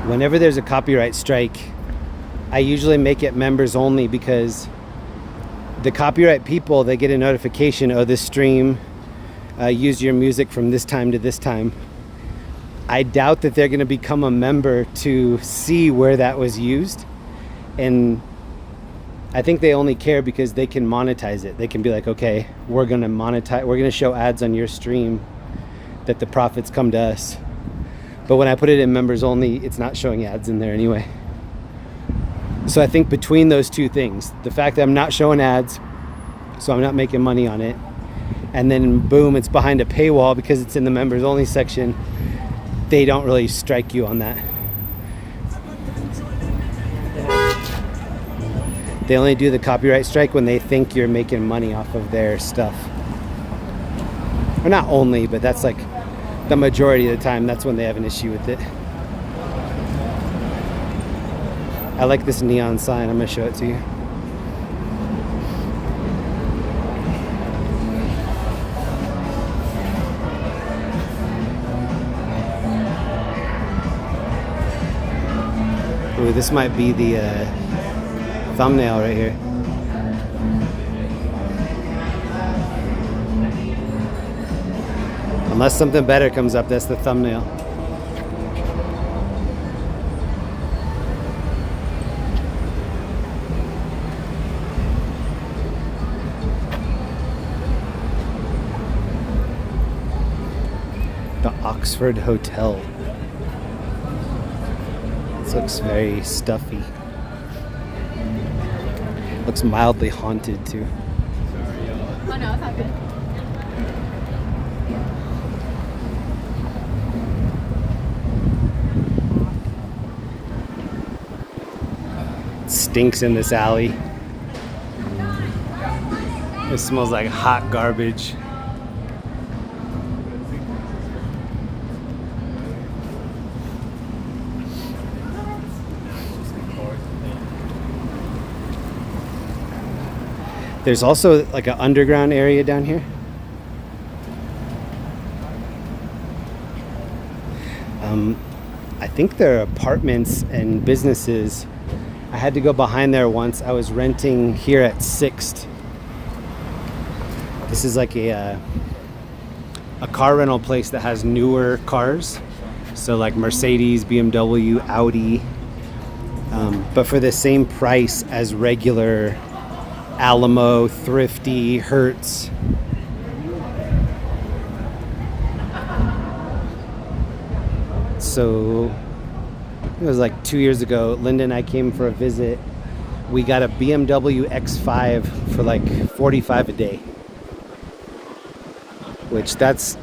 Whenever there's a copyright strike, I usually make it members only, because the copyright people, they get a notification, oh, this stream used your music from this time to this time. I doubt that they're going to become a member to see where that was used. And I think they only care because they can monetize it. They can be like, okay, we're going to monetize, we're going to show ads on your stream that the profits come to us. But when I put it in members only, it's not showing ads in there anyway. So I think between those two things, the fact that I'm not showing ads, so I'm not making money on it, and then boom, it's behind a paywall because it's in the members only section, they don't really strike you on that. They only do the copyright strike when they think you're making money off of their stuff. Or not only, but that's like the majority of the time, that's when they have an issue with it. I like this neon sign. I'm going to show it to you. Ooh, this might be the thumbnail right here. Unless something better comes up, that's the thumbnail. The Oxford Hotel. This looks very stuffy. Looks mildly haunted too. Oh no, it's not good. It stinks in this alley. It smells like hot garbage. There's also like an underground area down here. I think there are apartments and businesses. I had to go behind there once. I was renting here at 6th. This is like a car rental place that has newer cars. So like Mercedes, BMW, Audi. But for the same price as regular Alamo, Thrifty, Hertz. So it was like 2 years ago. Linda and I came for a visit. We got a BMW X5 for like $45 a day, which that's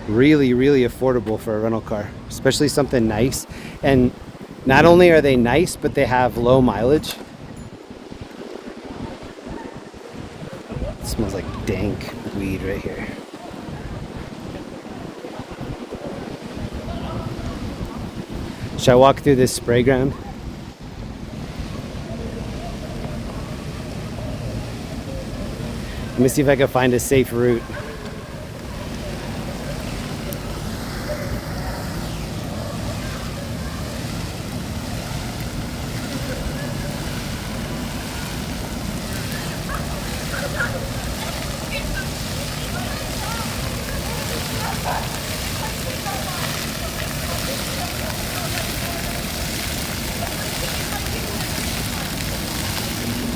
really, really affordable for a rental car, especially something nice. And not only are they nice, but they have low mileage. It smells like dank weed right here. Should I walk through this spray ground? Let me see if I can find a safe route.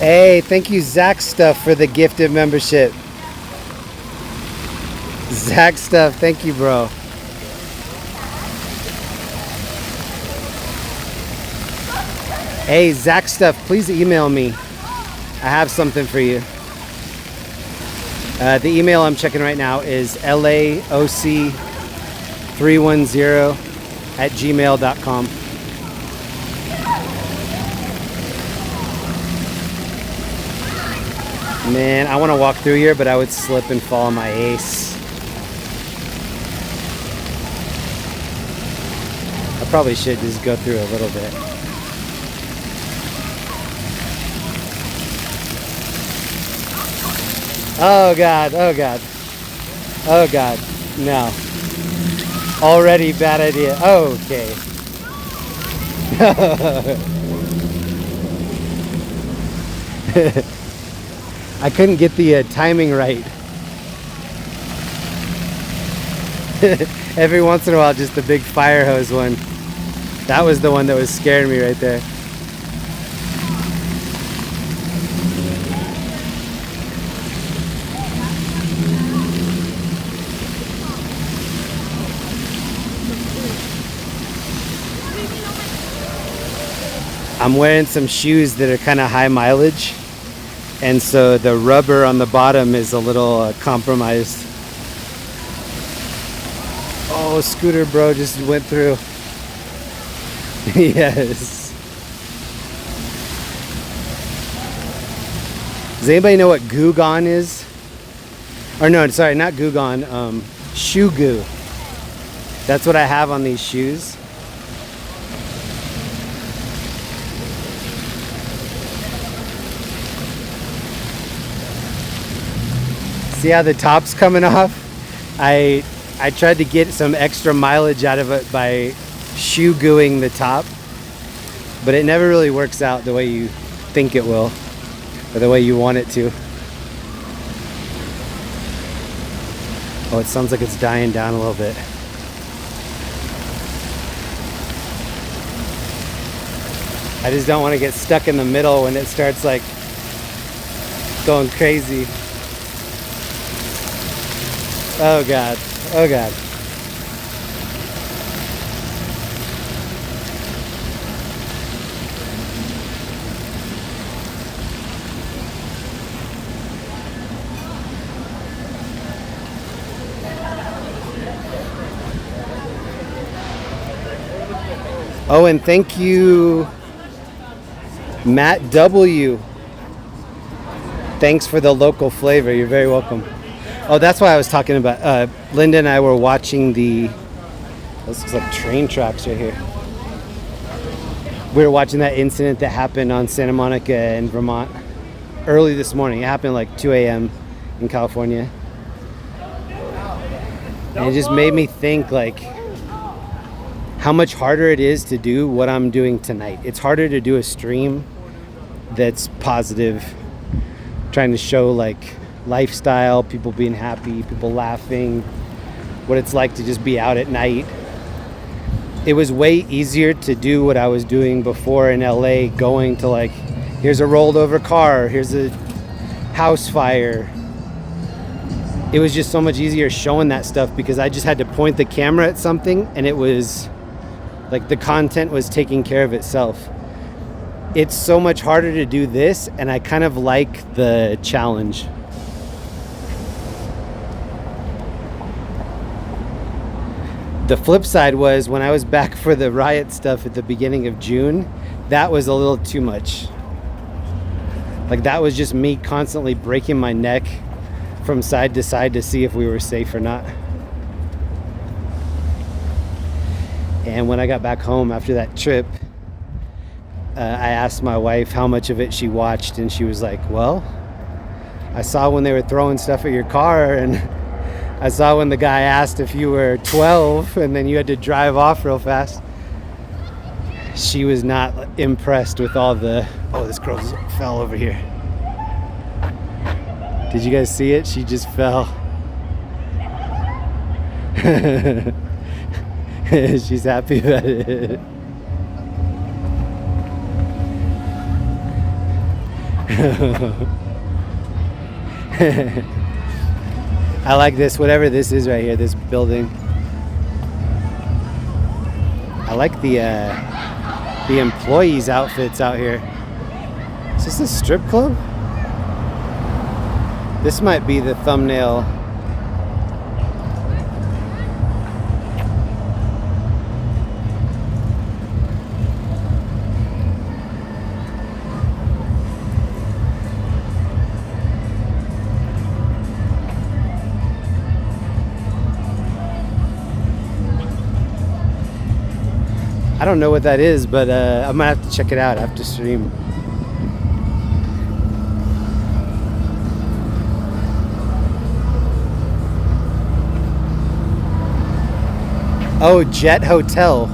Hey, thank you, Zach Stuff, for the gifted membership. Zach Stuff, thank you, bro. Hey, Zach Stuff, please email me. I have something for you. The email I'm checking right now is laoc310@gmail.com. Man, I want to walk through here, but I would slip and fall on my ace. I probably should just go through a little bit. Oh God, oh God. Oh God, no. Already bad idea. Okay. I couldn't get the timing right. Every once in a while, just the big fire hose one. That was the one that was scaring me right there. I'm wearing some shoes that are kind of high mileage. And so the rubber on the bottom is a little compromised. Oh, scooter bro just went through. Yes. Does anybody know what Goo Gone is? Or no, sorry, not Goo Gone, shoe goo. That's what I have on these shoes. See how the top's coming off? I tried to get some extra mileage out of it by shoe gooing the top, but it never really works out the way you think it will, or the way you want it to. Oh, it sounds like it's dying down a little bit. I just don't want to get stuck in the middle when it starts like going crazy. Oh God, oh God. Oh, and thank you, Matt W. Thanks for the local flavor. You're very welcome. Oh, that's why I was talking about. Linda and I were watching this looks like train tracks right here. We were watching that incident that happened on Santa Monica in Vermont early this morning. It happened like 2 a.m. in California. And it just made me think like how much harder it is to do what I'm doing tonight. It's harder to do a stream that's positive, trying to show like lifestyle, people being happy, people laughing, what it's like to just be out at night. It was way easier to do what I was doing before in LA, going to like, here's a rolled over car, here's a house fire. It was just so much easier showing that stuff because I just had to point the camera at something and it was like the content was taking care of itself. It's so much harder to do this, and I kind of like the challenge. The flip side was when I was back for the riot stuff at the beginning of June, that was a little too much. Like that was just me constantly breaking my neck from side to side to see if we were safe or not. And when I got back home after that trip, I asked my wife how much of it she watched, and she was like, well, I saw when they were throwing stuff at your car, and I saw when the guy asked if you were 12 and then you had to drive off real fast. She was not impressed with all the... Oh, this girl fell over here. Did you guys see it? She just fell. She's happy about it. I like this, whatever this is right here, this building. I like the employees' outfits out here. Is this a strip club? This might be the thumbnail. I don't know what that is, but I might have to check it out after stream. Oh, Jet Hotel.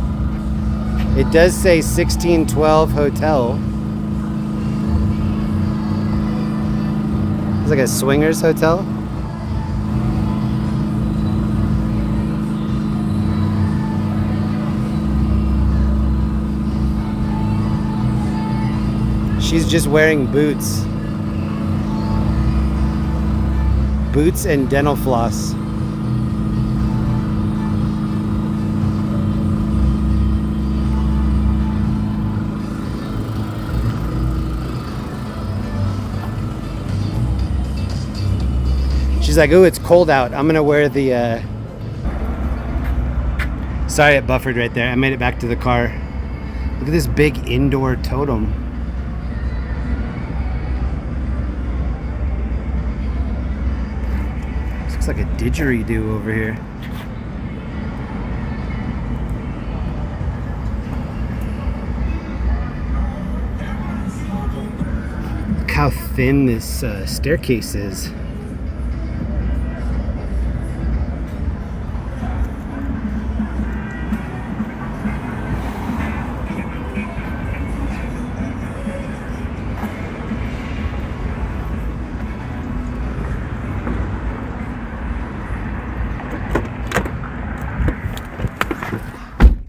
It does say 1612 Hotel. It's like a swingers hotel. She's just wearing boots. Boots and dental floss. She's like, "Ooh, it's cold out. I'm gonna wear the..." Sorry, it buffered right there. I made it back to the car. Look at this big indoor totem. Looks like a didgeridoo over here. Look how thin this staircase is.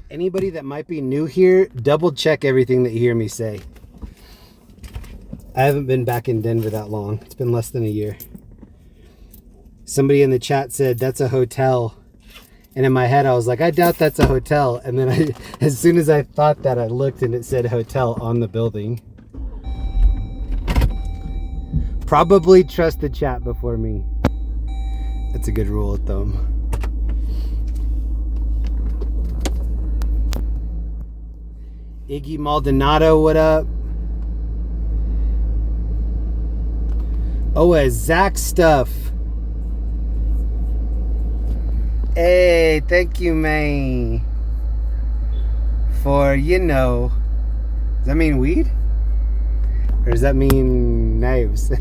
Anybody that might be new here, double check everything that you hear me say. I haven't been back in Denver that long. It's been less than a year. Somebody in the chat said, that's a hotel. And in my head, I was like, I doubt that's a hotel. And then as soon as I thought that, I looked and it said hotel on the building. Probably trust the chat before me. That's a good rule of thumb. Iggy Maldonado, what up? Oh, Zach stuff. Hey, thank you, man. For, does that mean weed? Or does that mean knives?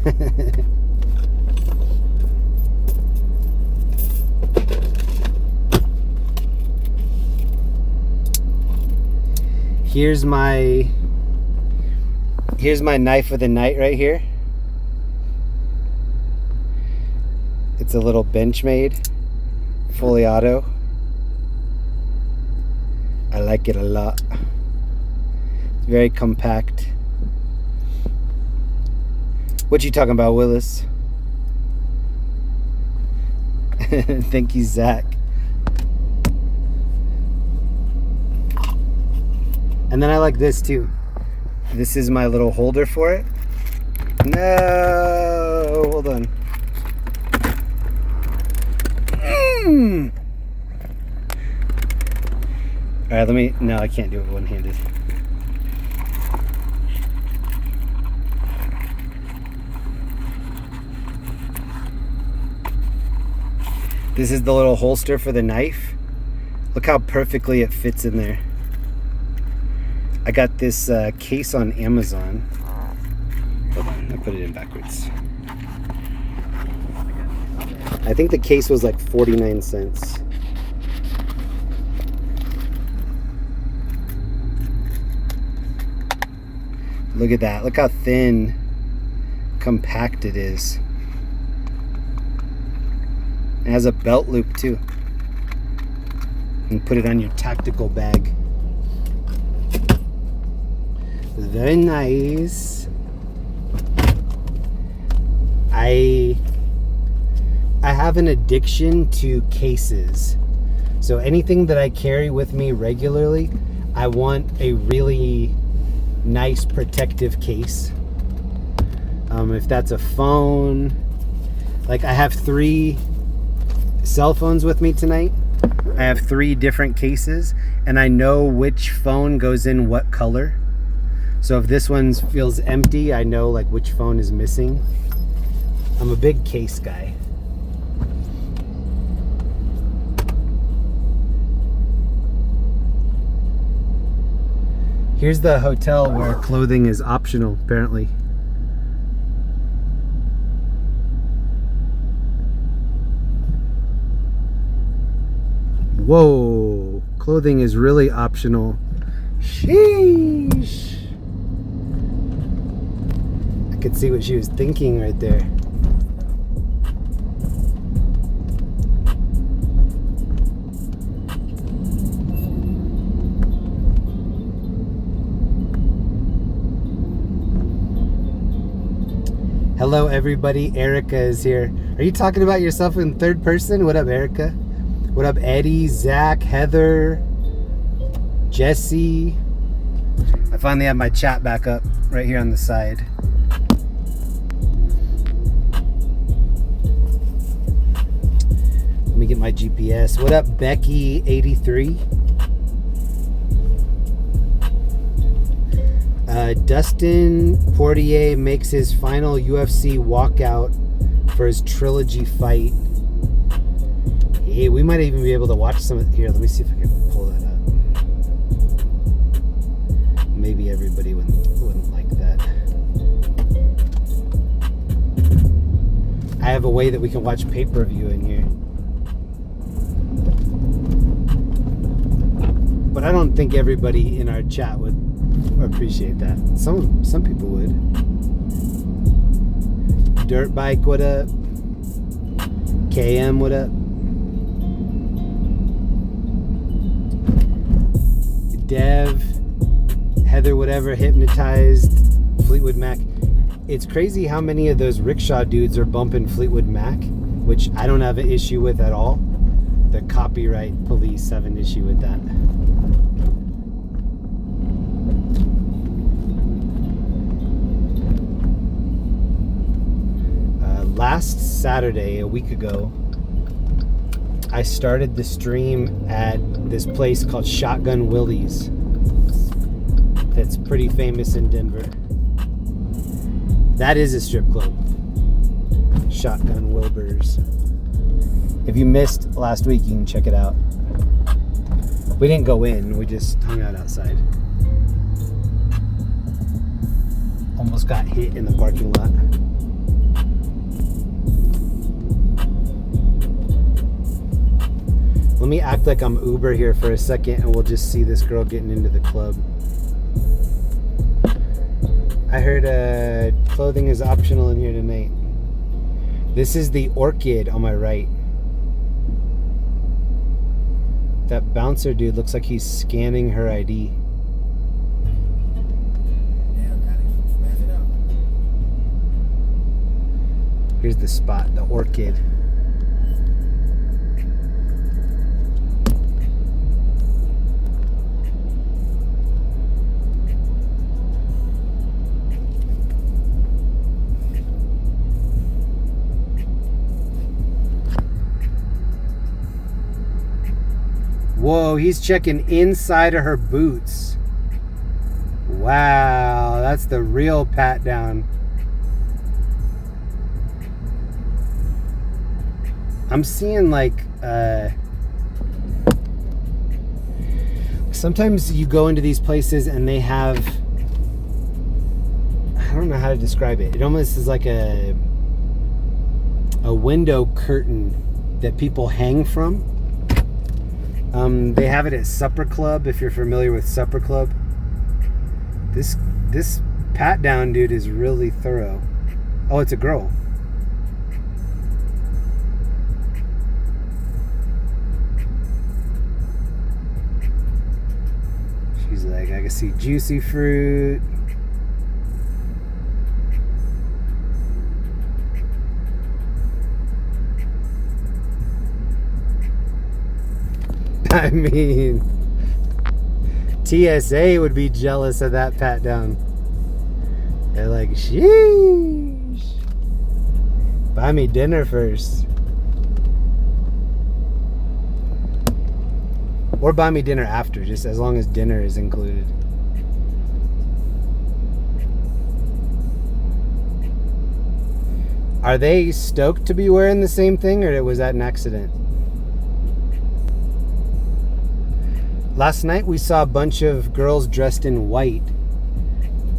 Here's my knife of the night right here. It's a little Benchmade, fully auto. I like it a lot. It's very compact. What you talking about, Willis? Thank you, Zach. And then I like this too. This is my little holder for it. No, hold on. All right, no, I can't do it one-handed. This is the little holster for the knife. Look how perfectly it fits in there. I got this case on Amazon. Hold on, I put it in backwards. I think the case was like 49 cents. Look at that. Look how thin, compact it is. It has a belt loop too. And put it on your tactical bag. Very nice. I have an addiction to cases. So anything that I carry with me regularly, I want a really nice protective case. If that's a phone, like I have 3 cell phones with me tonight. I have 3 different cases and I know which phone goes in what color. So if this one feels empty, I know like which phone is missing. I'm a big case guy. Here's the hotel where clothing is optional, apparently. Whoa, clothing is really optional. Sheesh. I could see what she was thinking right there. Hello everybody, Erica is here. Are you talking about yourself in third person? What up, Erica? What up, Eddie, Zach, Heather, Jesse? I finally have my chat back up right here on the side. Let me get my GPS. What up, Becky83? Dustin Poirier makes his final UFC walkout for his trilogy fight. Hey, we might even be able to watch some of here. Let me see if I can pull that up. Maybe everybody wouldn't like that. I have a way that we can watch pay-per-view in here. But I don't think everybody in our chat would appreciate that. Some people would. Dirt Bike, what up? KM, what up? Dev, Heather, whatever, Hypnotized, Fleetwood Mac. It's crazy how many of those Rickshaw dudes are bumping Fleetwood Mac, which I don't have an issue with at all. The copyright police have an issue with that. Last Saturday, a week ago, I started the stream at this place called Shotgun Willie's. that's pretty famous in Denver. That is a strip club. Shotgun Wilbur's. If you missed last week, you can check it out. We didn't go in, we just hung out outside. Almost got hit in the parking lot. Let me act like I'm Uber here for a second and we'll just see this girl getting into the club. I heard clothing is optional in here tonight. This is the Orchid on my right. That bouncer dude looks like he's scanning her ID. Here's the spot, the Orchid. Whoa, he's checking inside of her boots. Wow, that's the real pat down. I'm seeing like, sometimes you go into these places and they have, I don't know how to describe it. It almost is like a window curtain that people hang from. They have it at Supper Club, if you're familiar with Supper Club. This pat down dude is really thorough. Oh, it's a girl. She's like, I can see juicy fruit. I mean, TSA would be jealous of that pat down. They're like, sheesh. Buy me dinner first. Or buy me dinner after, just as long as dinner is included. Are they stoked to be wearing the same thing, or was that an accident? Last night we saw a bunch of girls dressed in white,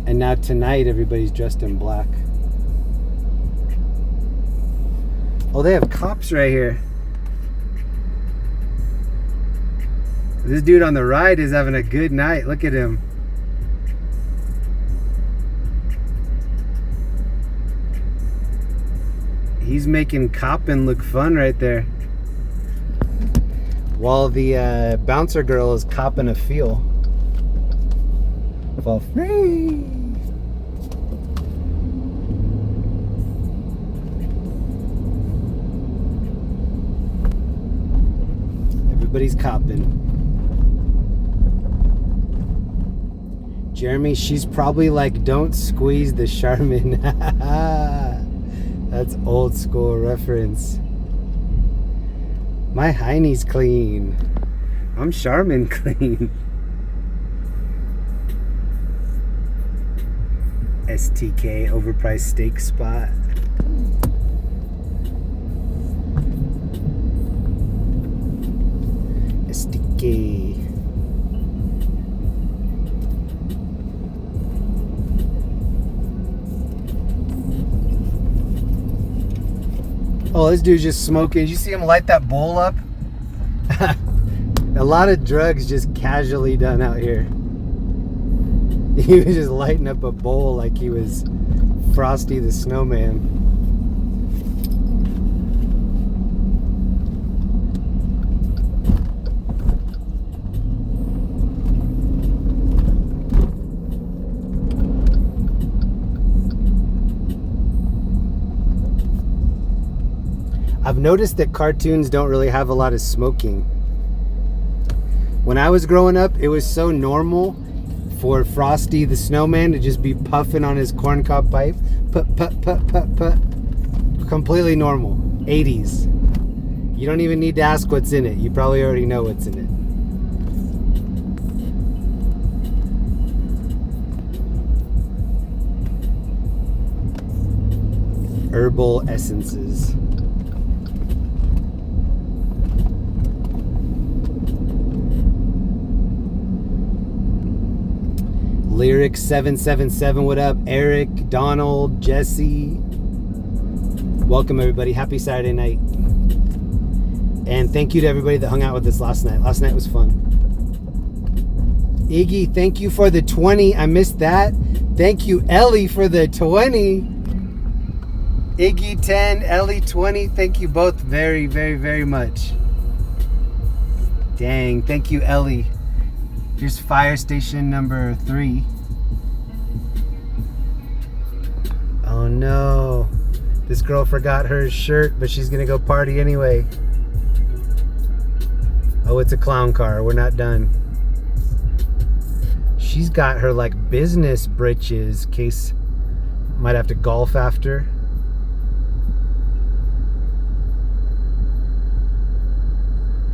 and now tonight everybody's dressed in black. Oh, they have cops right here. This dude on the right is having a good night. Look at him. He's making copping look fun right there. While the bouncer girl is copping a feel. For free. Everybody's copping. Jeremy, she's probably like, don't squeeze the Charmin. That's old school reference. My hiney's clean. I'm Charmin clean. STK overpriced steak spot. STK. Oh, this dude's just smoking. Did you see him light that bowl up? A lot of drugs just casually done out here. He was just lighting up a bowl like he was Frosty the Snowman. I've noticed that cartoons don't really have a lot of smoking. When I was growing up, it was so normal for Frosty the Snowman to just be puffing on his corncob pipe. Put, put, put, put, put. Completely normal. 80s. You don't even need to ask what's in it. You probably already know what's in it. herbal essences. Lyric 777, what up? Eric, Donald, Jesse. Welcome everybody. Happy Saturday night. And thank you to everybody that hung out with us last night. Last night was fun. Iggy, thank you for the 20. I missed that. Thank you, Ellie, for the 20. Iggy 10, Ellie 20. Thank you both very, very, very much. Dang, thank you, Ellie. Here's fire station number 3. Oh no. This girl forgot her shirt, but she's gonna go party anyway. Oh, it's a clown car. We're not done. She's got her like business britches. Case might have to golf after.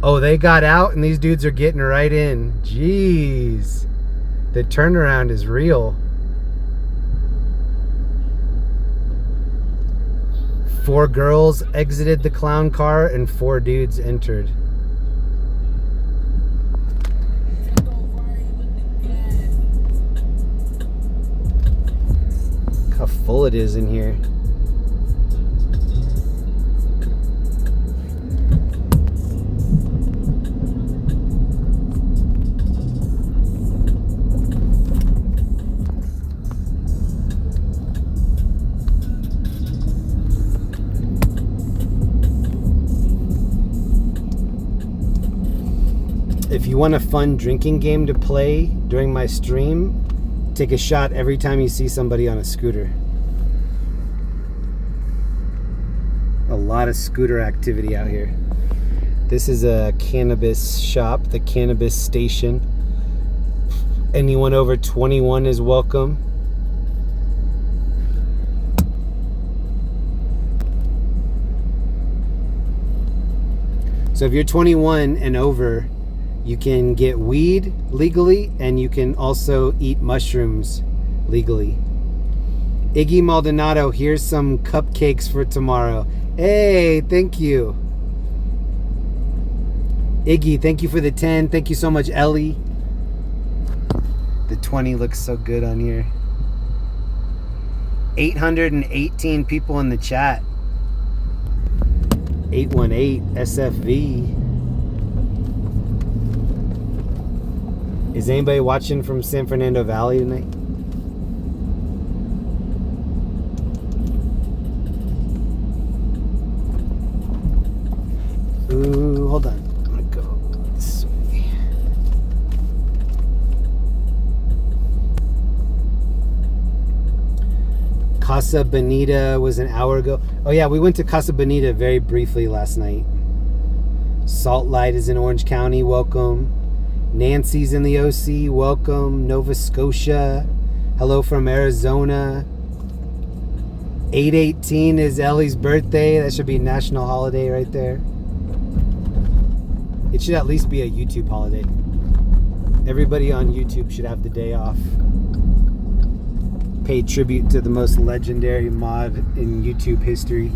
Oh, they got out and these dudes are getting right in. Jeez. The turnaround is real. 4 girls exited the clown car and 4 dudes entered. Look how full it is in here. If you want a fun drinking game to play during my stream, take a shot every time you see somebody on a scooter. A lot of scooter activity out here. This is a cannabis shop, the cannabis station. Anyone over 21 is welcome. So if you're 21 and over, you can get weed legally, and you can also eat mushrooms legally. Iggy Maldonado, here's some cupcakes for tomorrow. Hey, thank you. Iggy, thank you for the 10. Thank you so much, Ellie. The 20 looks so good on here. 818 people in the chat. 818 SFV. Is anybody watching from San Fernando Valley tonight? Ooh, hold on. I'm gonna go this way. Casa Bonita was an hour ago. Oh yeah, we went to Casa Bonita very briefly last night. Salt Light is in Orange County. Welcome. Nancy's in the OC, welcome. Nova Scotia, hello from Arizona. 8/18 is Ellie's birthday. That should be a national holiday right there. It should at least be a YouTube holiday. Everybody on YouTube should have the day off. Pay tribute to the most legendary mod in YouTube history.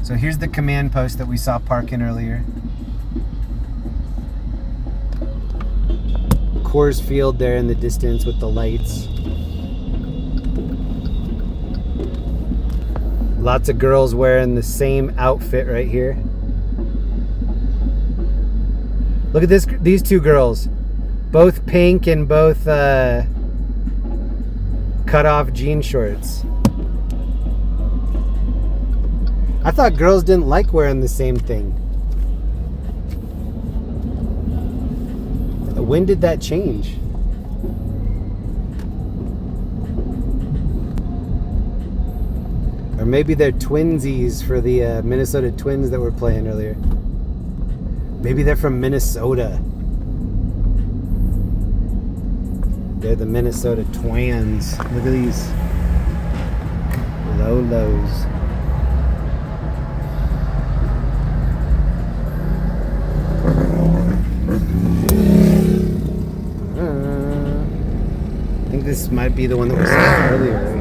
So here's the command post that we saw parking earlier. Coors Field there in the distance with the lights. Lots of girls wearing the same outfit right here. Look at this, these 2 girls. Both pink and both cut off jean shorts. I thought girls didn't like wearing the same thing. When did that change? Or maybe they're twinsies for the Minnesota Twins that were playing earlier. Maybe they're from Minnesota. They're the Minnesota Twins. Look at these Lolos. I think this might be the one that we saw earlier.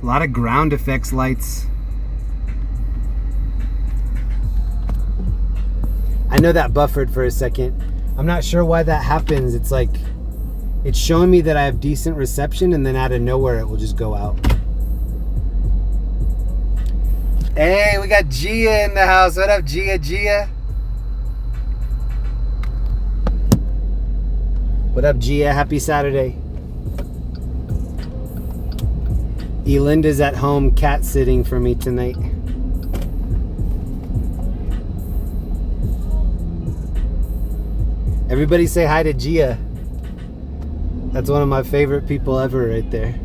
A lot of ground effects lights. I know that buffered for a second. I'm not sure why that happens. It's like, it's showing me that I have decent reception, and then out of nowhere it will just go out. Hey, we got Gia in the house. What up, Gia? What up, Gia? Happy Saturday. Elinda's at home cat sitting for me tonight. Everybody say hi to Gia. That's one of my favorite people ever right there.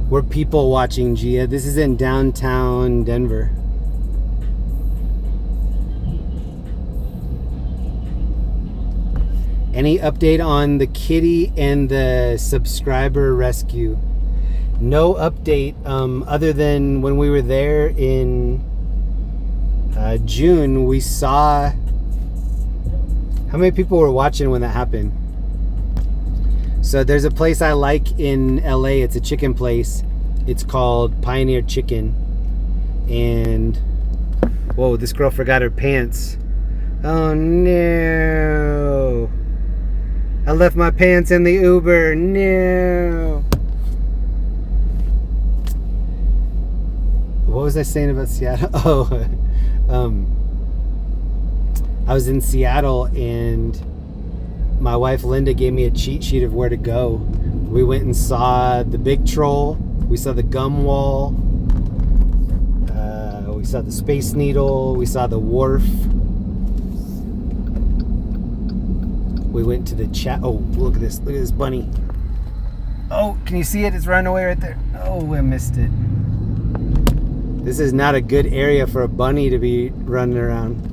We're people watching, Gia. This is in downtown Denver. Any update on the kitty and the subscriber rescue? No update, other than when we were there in June, we saw... How many people were watching when that happened? So there's a place I like in LA. It's a chicken place. It's called Pioneer Chicken. And whoa, this girl forgot her pants. Oh no. I left my pants in the Uber. No. What was I saying about Seattle? Oh, I was in Seattle and my wife Linda gave me a cheat sheet of where to go. We went and saw the Big Troll. We saw the Gum Wall. We saw the Space Needle. We saw the Wharf. We went to the chat. Oh, look at this. Look at this bunny. Oh, can you see it? It's running away right there. Oh, I missed it. This is not a good area for a bunny to be running around.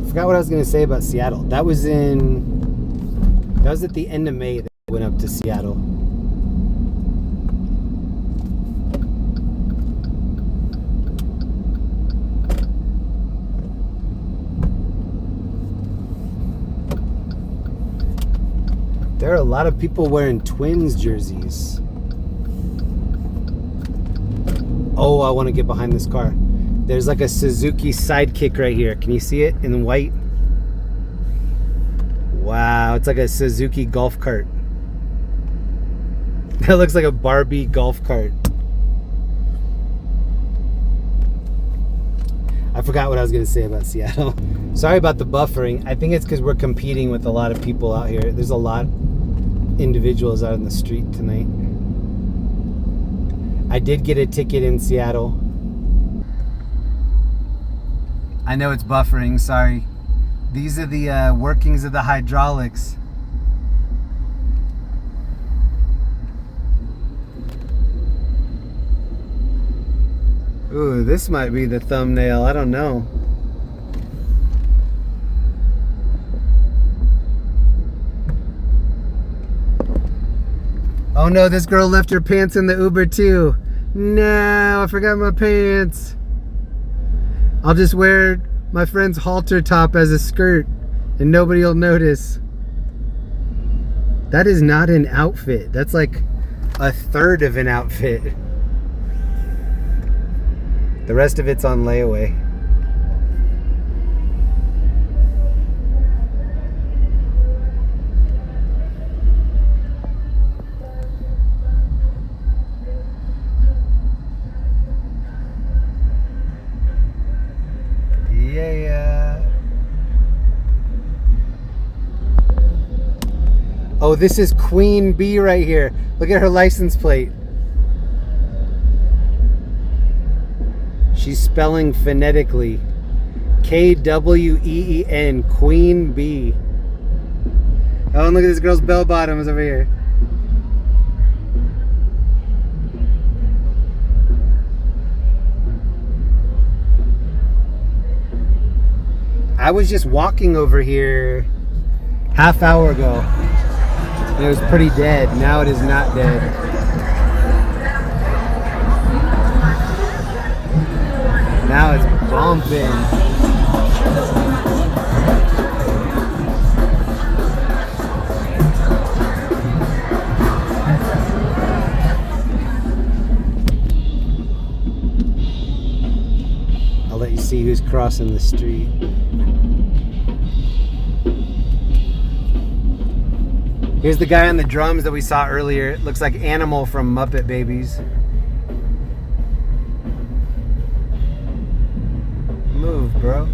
Forgot what I was going to say about Seattle. That was at the end of May that I went up to Seattle. There are a lot of people wearing Twins jerseys. Oh, I want to get behind this car. There's like a Suzuki Sidekick right here. Can you see it in white? Wow, it's like a Suzuki golf cart. That looks like a Barbie golf cart. I forgot what I was going to say about Seattle. Sorry about the buffering. I think it's because we're competing with a lot of people out here. There's a lot of individuals out in the street tonight. I did get a ticket in Seattle. I know it's buffering, sorry. These are the workings of the hydraulics. Ooh, this might be the thumbnail, I don't know. Oh no, this girl left her pants in the Uber too. No, I forgot my pants. I'll just wear my friend's halter top as a skirt and nobody will notice. That is not an outfit. That's like a third of an outfit. The rest of it's on layaway. Yeah. Oh, this is Queen Bee right here. Look at her license plate. She's spelling phonetically. Kween, Queen Bee. Oh, and look at this girl's bell bottoms over here. I was just walking over here half hour ago. It was pretty dead. Now it is not dead. Now it's bumping. I'll let you see who's crossing the street. Here's the guy on the drums that we saw earlier. It looks like Animal from Muppet Babies. Move, bro.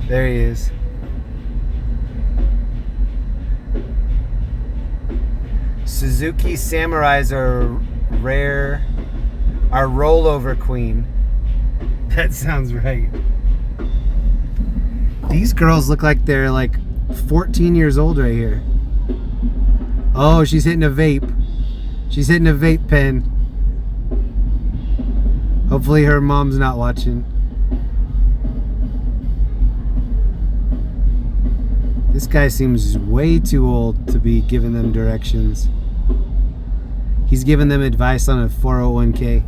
There he is. Suzuki Samurais are rare. Our rollover queen. That sounds right. These girls look like they're like 14 years old right here. Oh, she's hitting a vape. She's hitting a vape pen. Hopefully her mom's not watching. This guy seems way too old to be giving them directions. He's giving them advice on a 401k.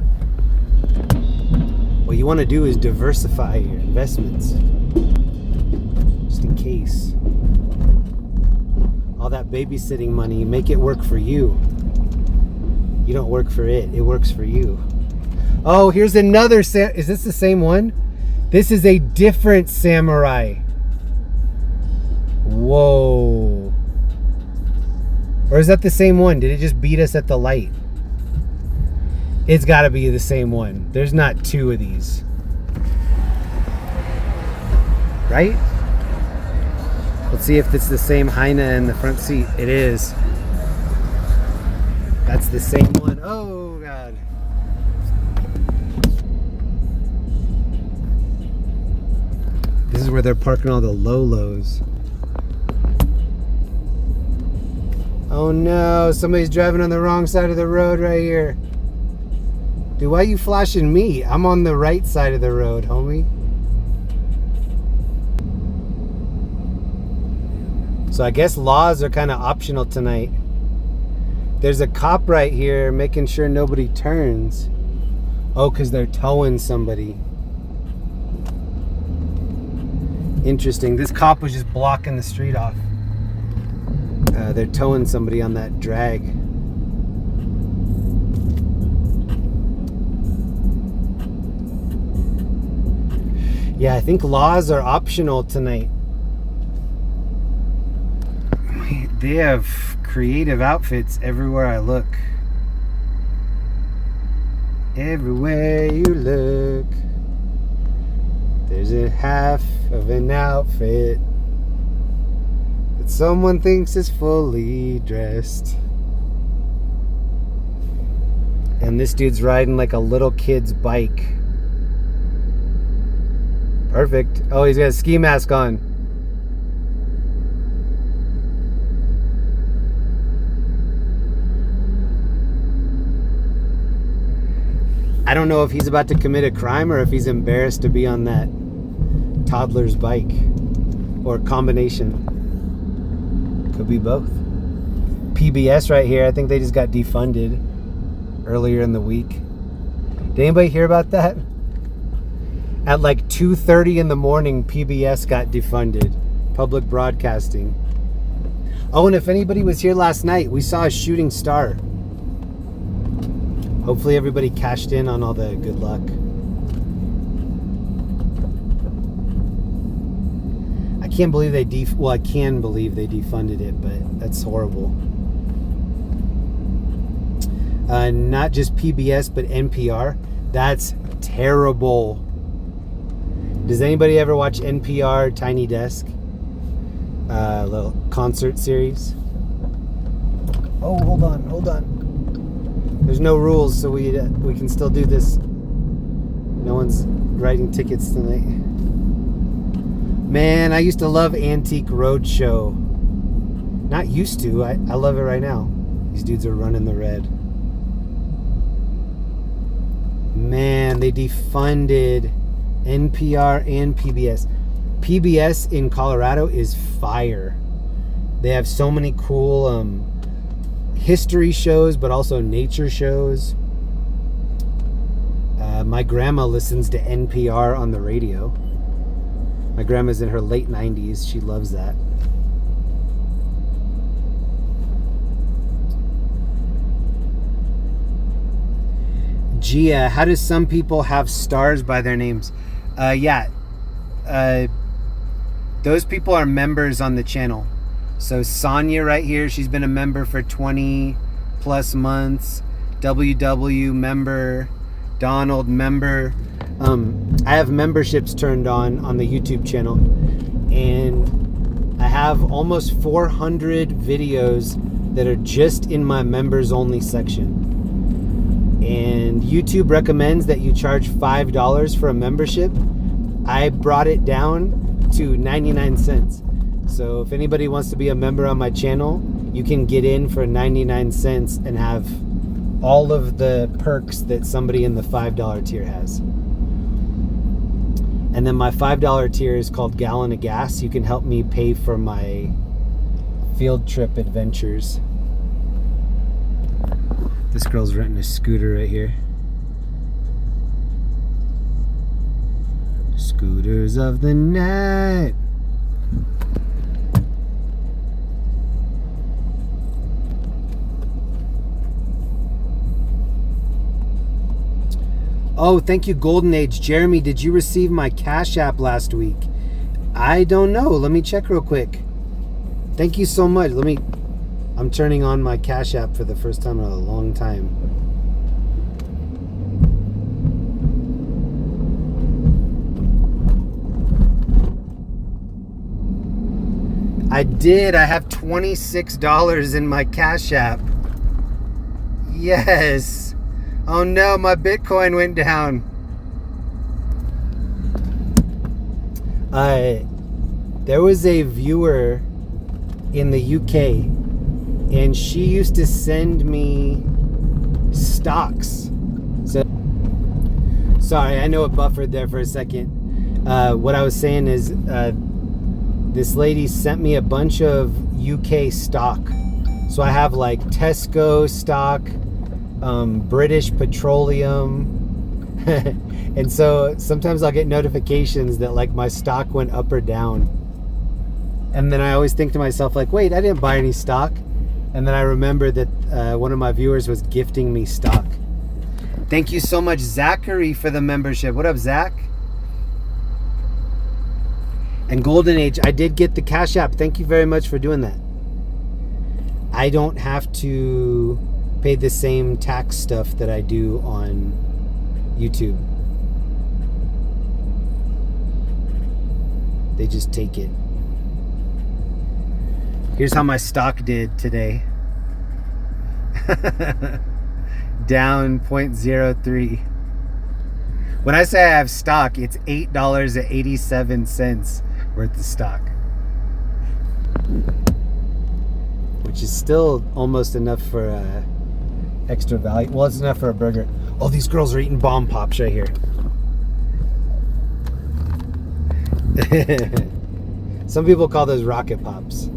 What you want to do is diversify your investments. Just in case. All that babysitting money, make it work for you. You don't work for it, it works for you. Oh, here's another is this the same one? This is a different samurai. Whoa. Or is that the same one? Did it just beat us at the light? It's got to be the same one. There's not two of these. Right? Let's see if it's the same hyena in the front seat. It is. That's the same one. Oh, God. This is where they're parking all the Lolos. Oh, no. Somebody's driving on the wrong side of the road right here. Dude, why are you flashing me? I'm on the right side of the road, homie. So I guess laws are kind of optional tonight. There's a cop right here making sure nobody turns. Oh, because they're towing somebody. Interesting. This cop was just blocking the street off. They're towing somebody on that drag. Yeah, I think laws are optional tonight. They have creative outfits everywhere I look. Everywhere you look, there's a half of an outfit that someone thinks is fully dressed. And this dude's riding like a little kid's bike. Perfect. Oh, he's got a ski mask on. I don't know if he's about to commit a crime or if he's embarrassed to be on that toddler's bike, or a combination. Could be both. PBS right here. I think they just got defunded earlier in the week. Did anybody hear about that? At like 2:30 in the morning, PBS got defunded. Public Broadcasting. Oh, and if anybody was here last night, we saw a shooting star. Hopefully everybody cashed in on all the good luck. I can't believe they I can believe they defunded it, but that's horrible. Not just PBS, but NPR. That's terrible. Does anybody ever watch NPR Tiny Desk? Little concert series. Oh, hold on. There's no rules, so we can still do this. No one's writing tickets tonight. Man, I used to love Antique Roadshow. Not used to. I love it right now. These dudes are running the red. Man, they defunded NPR and PBS. PBS in Colorado is fire. They have so many cool history shows, but also nature shows. My grandma listens to NPR on the radio. My grandma's in her late 90s. She loves that. Gia, how do some people have stars by their names? Those people are members on the channel. So Sonia right here, she's been a member for 20 plus months. WW member. Donald member. I have memberships turned on the YouTube channel, and I have almost 400 videos that are just in my members only section. And YouTube recommends that you charge $5 for a membership. I brought it down to 99 cents. So if anybody wants to be a member on my channel, you can get in for 99 cents and have all of the perks that somebody in the $5 tier has. And then my $5 tier is called Gallon of Gas. You can help me pay for my field trip adventures. This girl's renting a scooter right here. Scooters of the night. Oh, thank you, Golden Age. Jeremy, did you receive my Cash App last week? I don't know. Let me check real quick. Thank you so much. I'm turning on my Cash App for the first time in a long time. I did. I have $26 in my Cash App. Yes. Oh no, my Bitcoin went down. There was a viewer in the UK, and she used to send me stocks. So, sorry, I know it buffered there for a second. What I was saying is, this lady sent me a bunch of UK stock. So I have like Tesco stock, British Petroleum, and so sometimes I'll get notifications that like my stock went up or down, and then I always think to myself like, wait, I didn't buy any stock, and then I remember that one of my viewers was gifting me stock. Thank you so much, Zachary, for the membership. What up, Zach? And Golden Age, I did get the Cash App. Thank you very much for doing that. I don't have to pay the same tax stuff that I do on YouTube. They just take it. Here's how my stock did today. Down 0.03. When I say I have stock, it's $8.87 worth of stock, which is still almost enough for extra value. Well, it's enough for a burger. Oh, these girls are eating bomb pops right here. Some people call those rocket pops.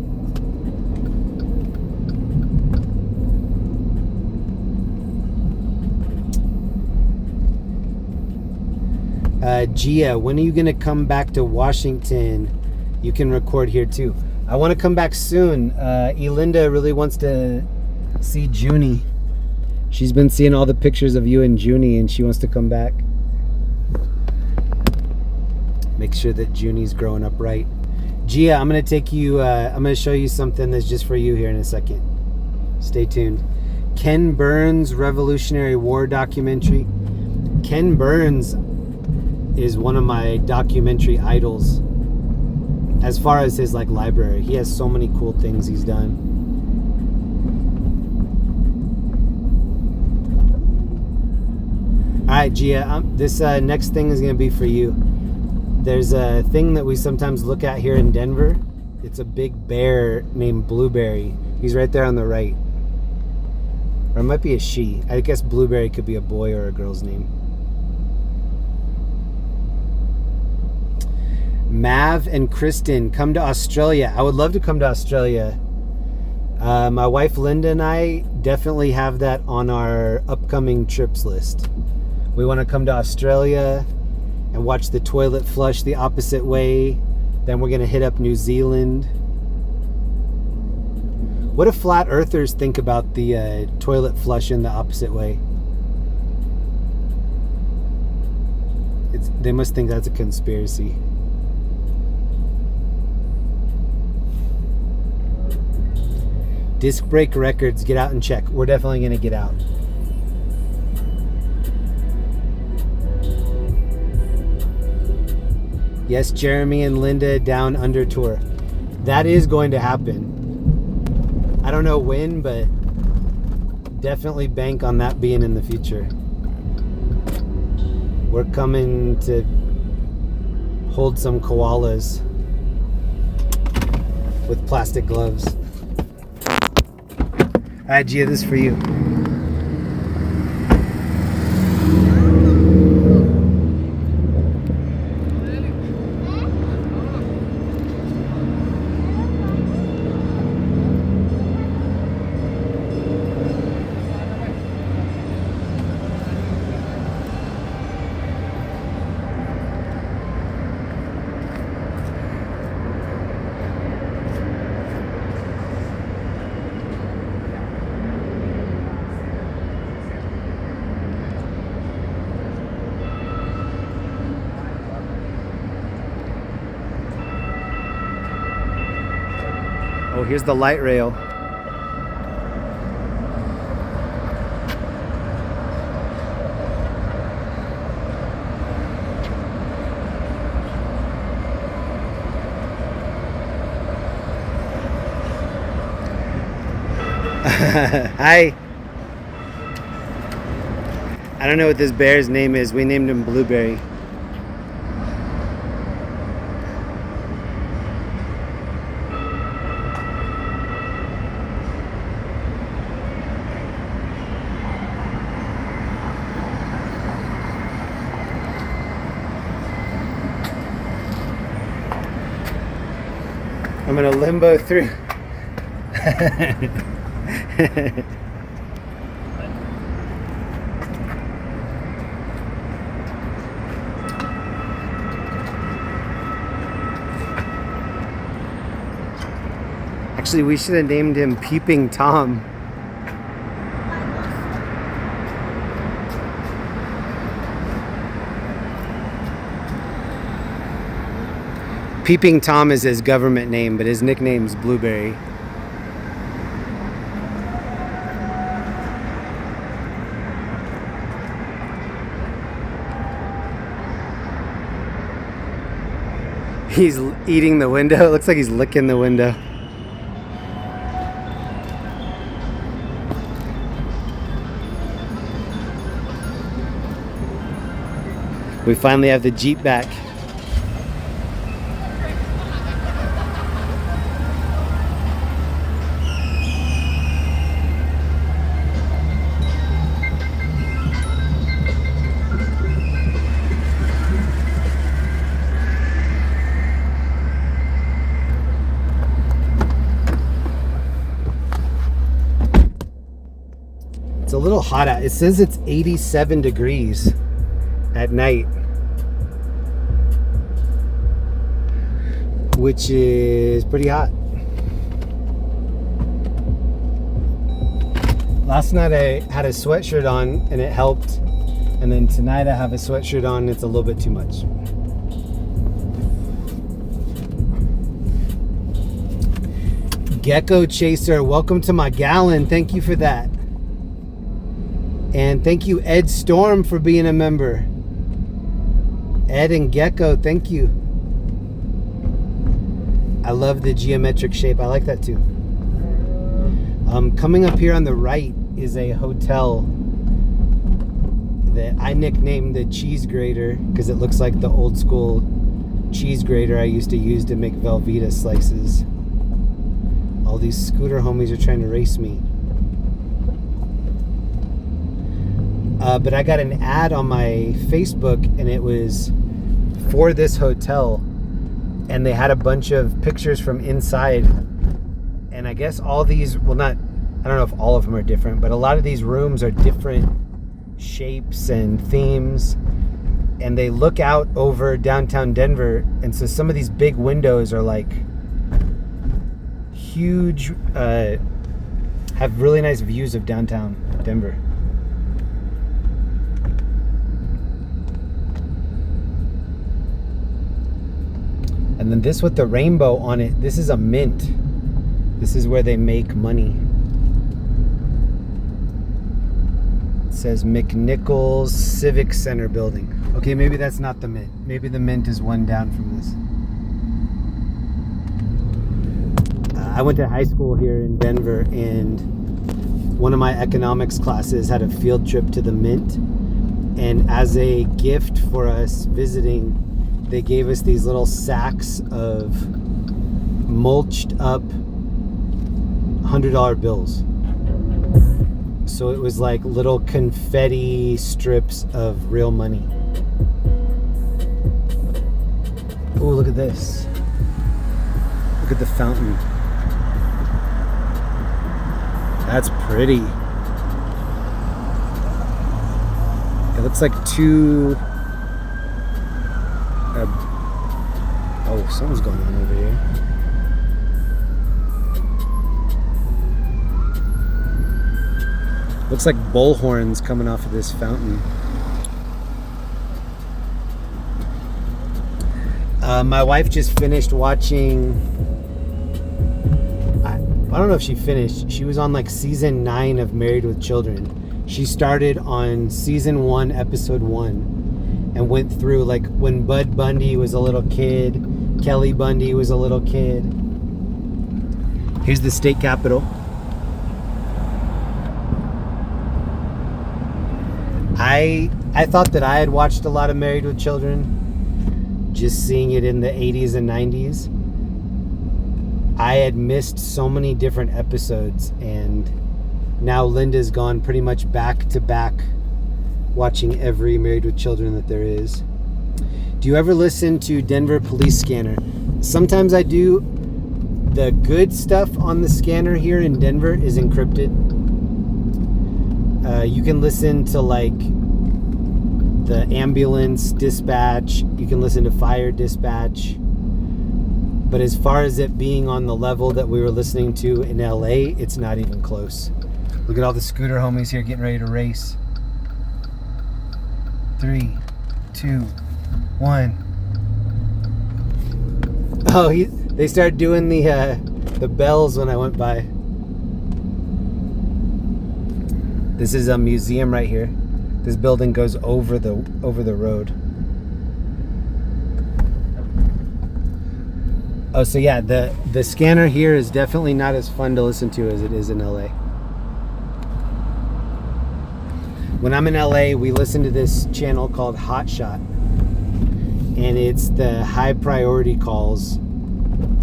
Gia, when are you going to come back to Washington? You can record here too. I want to come back soon. Elinda really wants to see Junie. She's been seeing all the pictures of you and Junie, and she wants to come back. Make sure that Junie's growing up right. Gia, I'm going to take you, I'm going to show you something that's just for you here in a second. Stay tuned. Ken Burns Revolutionary War documentary. Ken Burns is one of my documentary idols as far as his like library. He has so many cool things he's done. All right, Gia, this next thing is going to be for you. There's a thing that we sometimes look at here in Denver. It's a big bear named Blueberry. He's right there on the right. Or it might be a she. I guess Blueberry could be a boy or a girl's name. Mav and Kristen, come to Australia. I would love to come to Australia. My wife Linda and I definitely have that on our upcoming trips list. We want to come to Australia and watch the toilet flush the opposite way. Then we're going to hit up New Zealand. What do flat earthers think about the toilet flush in the opposite way? They must think that's a conspiracy. Disc Break Records, get out and check. We're definitely going to get out. Yes, Jeremy and Linda down under tour. That is going to happen. I don't know when, but definitely bank on that being in the future. We're coming to hold some koalas with plastic gloves. All right, Gia, this is for you. Oh, here's the light rail. Hi. I don't know what this bear's name is. We named him Blueberry. I'm gonna limbo through. Actually, we should have named him Peeping Tom. Peeping Tom is his government name, but his nickname's Blueberry. He's eating the window. It looks like he's licking the window. We finally have the Jeep back. It's a little hot out. It says it's 87 degrees at night, which is pretty hot. Last night I had a sweatshirt on and it helped, and then tonight I have a sweatshirt on and it's a little bit too much. Gecko Chaser, welcome to my gallon. Thank you for that. And thank you, Ed Storm, for being a member. Ed and Gecko, thank you. I love the geometric shape. I like that too. Coming up here on the right is a hotel that I nicknamed the cheese grater because it looks like the old school cheese grater I used to use to make Velveeta slices. All these scooter homies are trying to race me. But I got an ad on my Facebook and it was for this hotel. and they had a bunch of pictures from inside. And I guess all these, well, not, I don't know if all of them are different, but a lot of these rooms are different shapes and themes. And they look out over downtown Denver. And so some of these big windows are like huge, have really nice views of downtown Denver. And then this with the rainbow on it, this is a mint. This is where they make money. It says McNichols Civic Center building. Okay, maybe that's not the mint. Maybe the mint is one down from this. I went to high school here in Denver, and one of my economics classes had a field trip to the mint. And as a gift for us visiting, they gave us these little sacks of mulched up $100 bills. So it was like little confetti strips of real money. Oh, look at this. Look at the fountain. That's pretty. It looks like two... oh, something's going on over here. Looks like bullhorns coming off of this fountain. My wife just finished watching... I don't know if she finished. She was on like season 9 of Married with Children. She started on season 1, episode 1, and went through like when Bud Bundy was a little kid, Kelly Bundy was a little kid. Here's the state capitol. I thought that I had watched a lot of Married with Children, just seeing it in the 80s and 90s. I had missed so many different episodes, and now Linda's gone pretty much back to back watching every Married with Children that there is. Do you ever listen to Denver Police Scanner? Sometimes I do. The good stuff on the scanner here in Denver is encrypted. You can listen to like the ambulance dispatch. You can listen to fire dispatch. But as far as it being on the level that we were listening to in LA, it's not even close. Look at all the scooter homies here getting ready to race. 3, 2, 1. Oh, they started doing the bells when I went by. This is a museum right here. This building goes over the road. Oh, so yeah, the scanner here is definitely not as fun to listen to as it is in LA. When I'm in LA, we listen to this channel called Hot Shot, and it's the high priority calls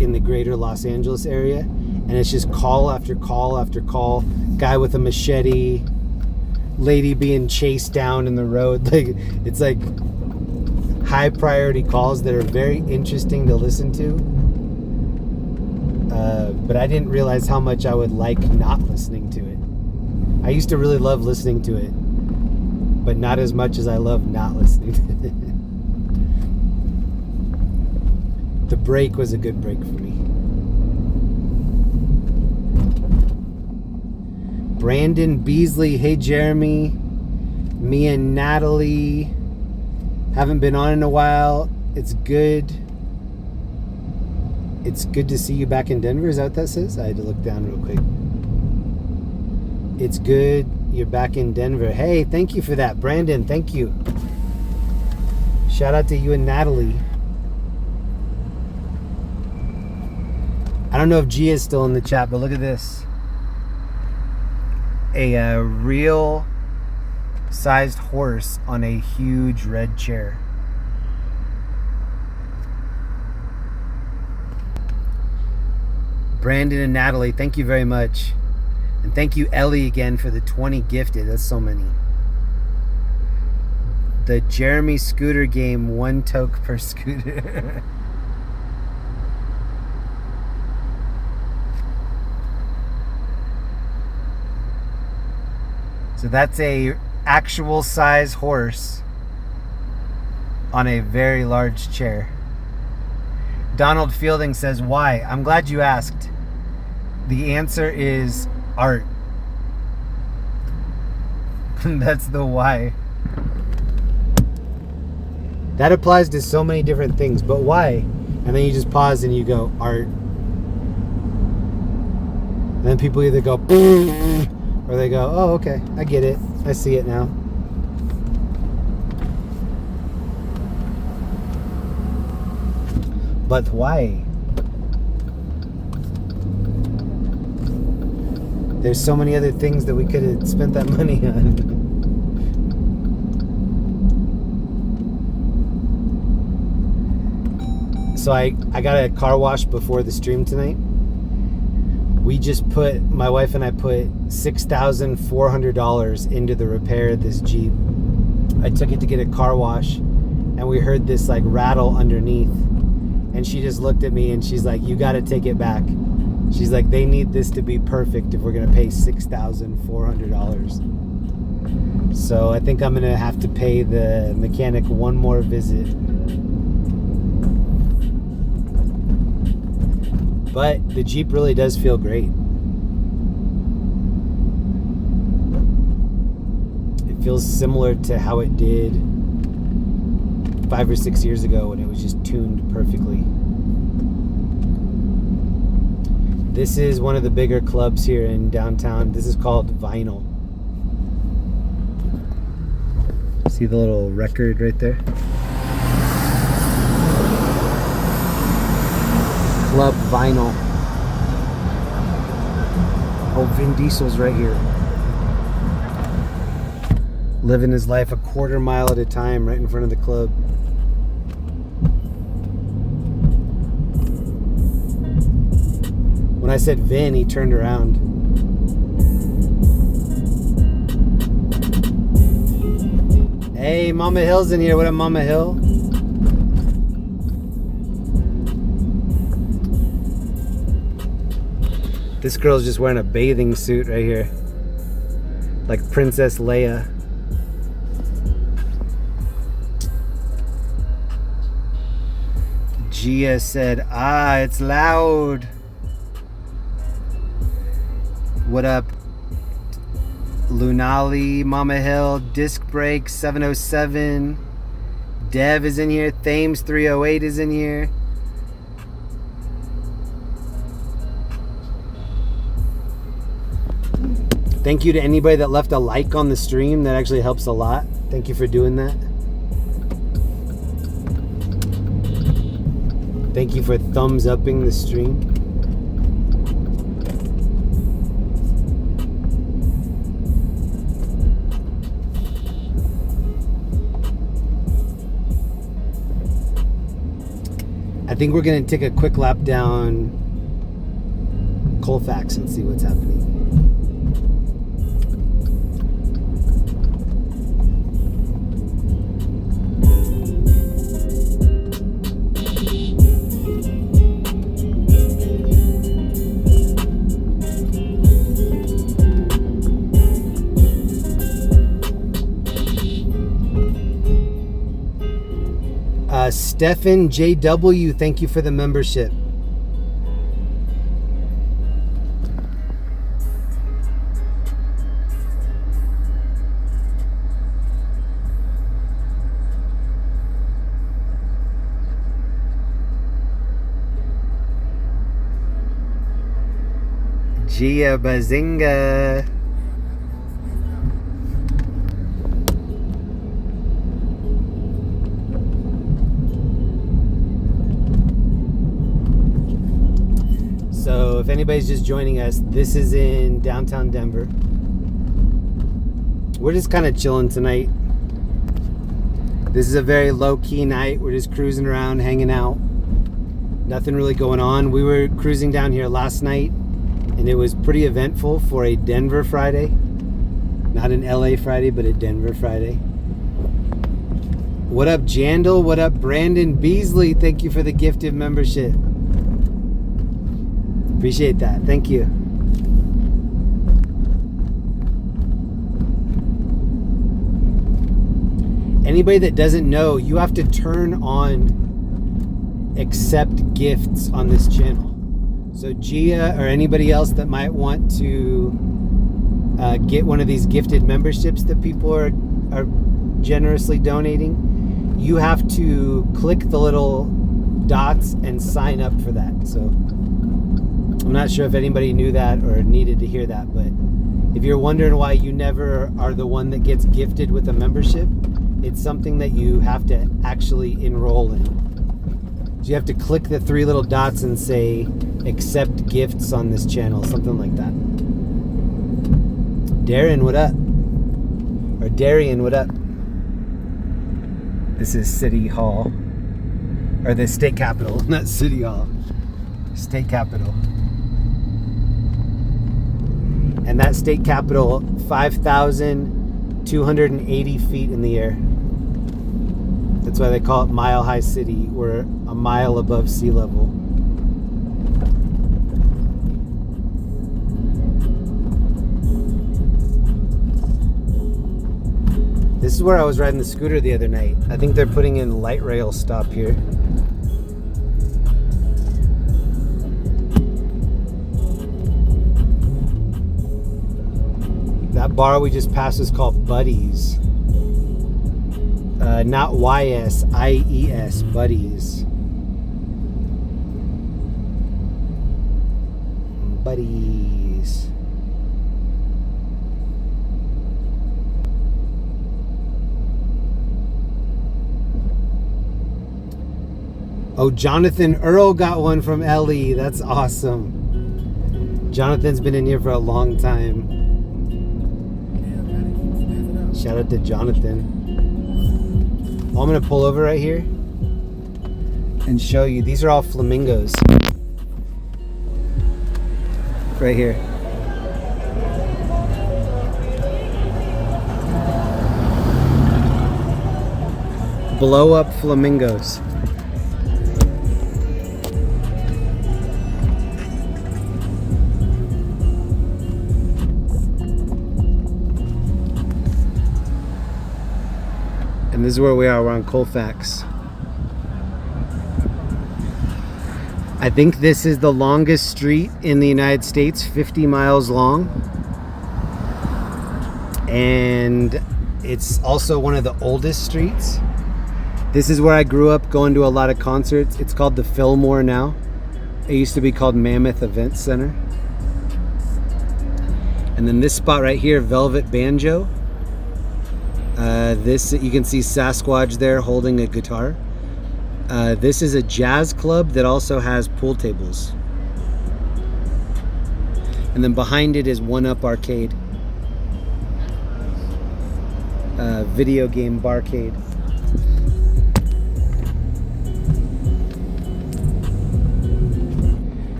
in the greater Los Angeles area, and it's just call after call after call. Guy with a machete, lady being chased down in the road. Like, it's like high priority calls that are very interesting to listen to. But I didn't realize how much I would like not listening to it. I used to really love listening to it, but not as much as I love not listening to it. The break was a good break for me. Brandon Beasley, hey Jeremy. Me and Natalie haven't been on in a while. It's good. It's good to see you back in Denver. Is that what that says? I had to look down real quick. It's good you're back in Denver. Hey, thank you for that, Brandon. Thank you. Shout out to you and Natalie. I don't know if Gia is still in the chat, but look at this. A real sized horse on a huge red chair. Brandon and Natalie, thank you very much. And thank you, Ellie, again for the 20 gifted. That's so many. The Jeremy scooter game, 1 toke per scooter. So that's a actual size horse on a very large chair. Donald Fielding says, why? I'm glad you asked. The answer is art. That's the why. That applies to so many different things, but why? And then you just pause and you go, art. And then people either go, or they go, oh, okay, I get it. I see it now. But why? There's so many other things that we could have spent that money on. So I got a car wash before the stream tonight. We just my wife and I put $6,400 into the repair of this Jeep. I took it to get a car wash and we heard this like rattle underneath. And she just looked at me and she's like, you got to take it back. She's like, they need this to be perfect if we're going to pay $6,400. So I think I'm going to have to pay the mechanic one more visit. But the Jeep really does feel great. It feels similar to how it did 5 or 6 years ago when it was just tuned perfectly. This is one of the bigger clubs here in downtown. This is called Vinyl. See the little record right there? Club Vinyl. Oh, Vin Diesel's right here. Living his life a quarter mile at a time right in front of the club. When I said Vin, he turned around. Hey, Mama Hill's in here. What up, Mama Hill? This girl's just wearing a bathing suit right here. Like Princess Leia. Gia said, it's loud. What up? Lunali, Mama Hill, Disc Break 707. Dev is in here. Thames 308 is in here. Thank you to anybody that left a like on the stream. That actually helps a lot. Thank you for doing that. Thank you for thumbs upping the stream. I think we're going to take a quick lap down KFax and see what's happening. Stefan JW, thank you for the membership. Gia Bazinga. So if anybody's just joining us, this is in downtown Denver. We're just kind of chilling tonight. This is a very low-key night. We're just cruising around, hanging out. Nothing really going on. We were cruising down here last night, and it was pretty eventful for a Denver Friday. Not an LA Friday, but a Denver Friday. What up, Jandal? What up, Brandon Beasley? Thank you for the gifted membership. Appreciate that. Thank you. Anybody that doesn't know, you have to turn on accept gifts on this channel. So Gia or anybody else that might want to get one of these gifted memberships that people are generously donating, you have to click the little dots and sign up for that. So I'm not sure if anybody knew that or needed to hear that, but if you're wondering why you never are the one that gets gifted with a membership, it's something that you have to actually enroll in. So you have to click the 3 little dots and say accept gifts on this channel, something like that. Darren, what up? Or Darian, what up? This is City Hall. Or the State Capitol, not City Hall. State Capitol. And that State Capitol, 5,280 feet in the air. That's why they call it Mile High City. We're a mile above sea level. This is where I was riding the scooter the other night. I think they're putting in light rail stop here. That bar we just passed is called Buddies. Not Y-S-I-E-S, Buddies. Buddies. Oh, Jonathan Earl got one from Ellie. That's awesome. Jonathan's been in here for a long time. Shout out to Jonathan. Well, I'm going to pull over right here and show you. These are all flamingos. Right here. Blow up flamingos. And this is where we are. We're on KFax. I think this is the longest street in the United States, 50 miles long. And it's also one of the oldest streets. This is where I grew up going to a lot of concerts. It's called the Fillmore now. It used to be called Mammoth Event Center. And then this spot right here, Velvet Banjo. This, you can see Sasquatch there holding a guitar. This is a jazz club that also has pool tables. And then behind it is One Up Arcade. Video game barcade.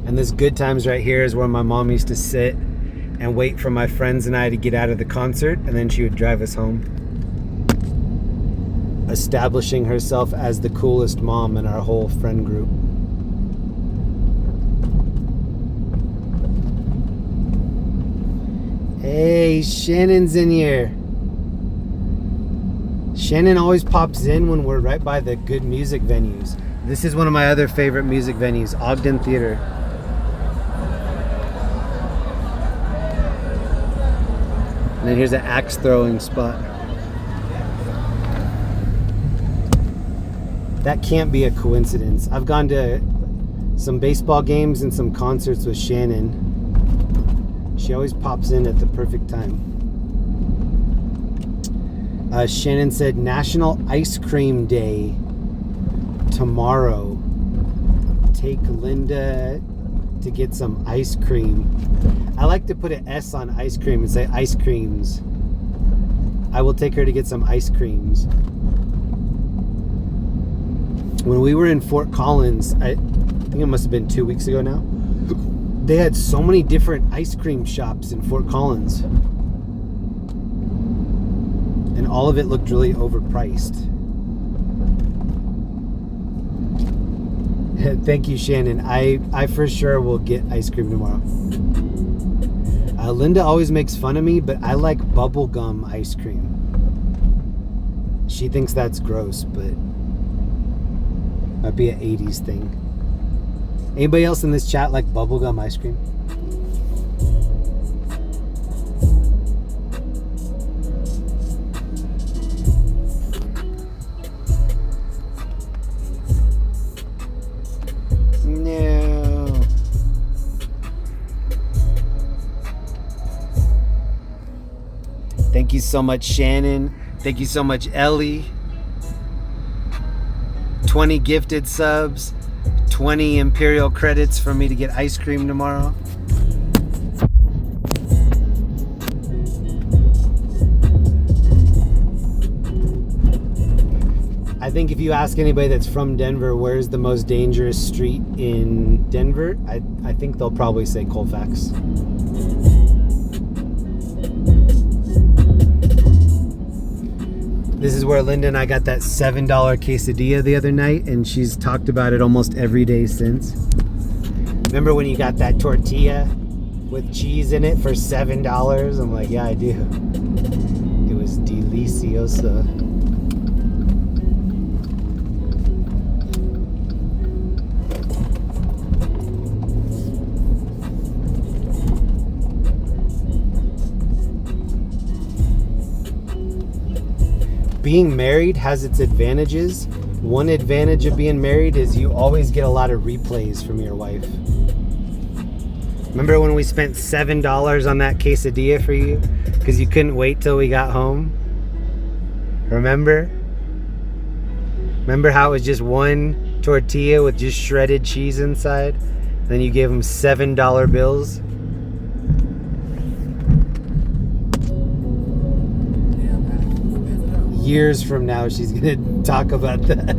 And this Good Times right here is where my mom used to sit and wait for my friends and I to get out of the concert, and then she would drive us home. Establishing herself as the coolest mom in our whole friend group. Hey, Shannon's in here. Shannon always pops in when we're right by the good music venues. This is one of my other favorite music venues, Ogden Theater. And then here's an axe throwing spot. That can't be a coincidence. I've gone to some baseball games and some concerts with Shannon. She always pops in at the perfect time. Shannon said National Ice Cream Day tomorrow. Take Linda to get some ice cream. I like to put an S on ice cream and say ice creams. I will take her to get some ice creams. When we were in Fort Collins, I think it must have been 2 weeks ago now, they had so many different ice cream shops in Fort Collins. And all of it looked really overpriced. Thank you, Shannon. I for sure will get ice cream tomorrow. Linda always makes fun of me, but I like bubblegum ice cream. She thinks that's gross, but might be an 80s thing. Anybody else in this chat like bubblegum ice cream? No. Thank you so much, Shannon. Thank you so much, Ellie. 20 gifted subs, 20 Imperial credits for me to get ice cream tomorrow. I think if you ask anybody that's from Denver, where's the most dangerous street in Denver, I think they'll probably say Colfax. This is where Linda and I got that $7 quesadilla the other night, and she's talked about it almost every day since. Remember when you got that tortilla with cheese in it for $7? I'm like, yeah, I do. It was delicioso. Being married has its advantages. One advantage of being married is you always get a lot of replays from your wife. Remember when we spent $7 on that quesadilla for you because you couldn't wait till we got home? Remember? Remember how it was just one tortilla with just shredded cheese inside? Then you gave them $7 bills? Years from now, she's gonna talk about that.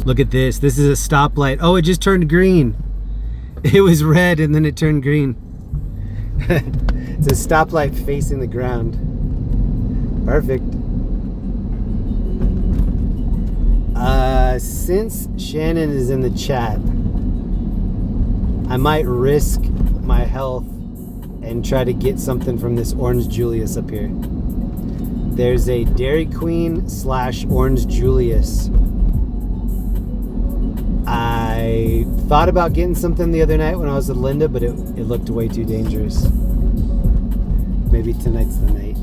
Look at this. This is a stoplight. Oh, it just turned green. It was red and then it turned green. It's a stoplight facing the ground. Perfect. Since Shannon is in the chat, I might risk my health and try to get something from this Orange Julius up here. There's a Dairy Queen / Orange Julius. I thought about getting something the other night when I was with Linda, but it looked way too dangerous. Maybe tonight's the night.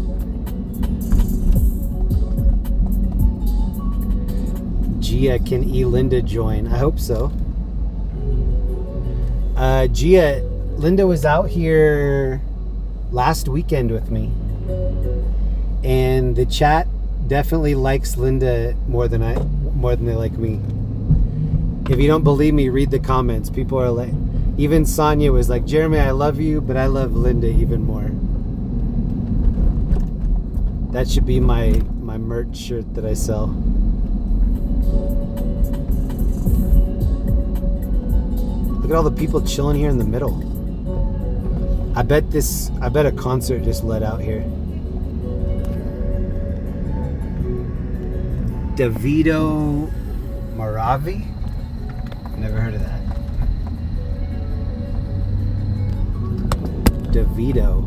Gia, can Linda join? I hope so. Gia, Linda was out here last weekend with me, and the chat definitely likes Linda more than they like me. If you don't believe me, read the comments. People are like, even Sonia was like, Jeremy, I love you, but I love Linda even more. That should be my merch shirt that I sell. Look at all the people chilling here in the middle. I bet a concert just let out here. DeVito Moravi? Never heard of that. DeVito.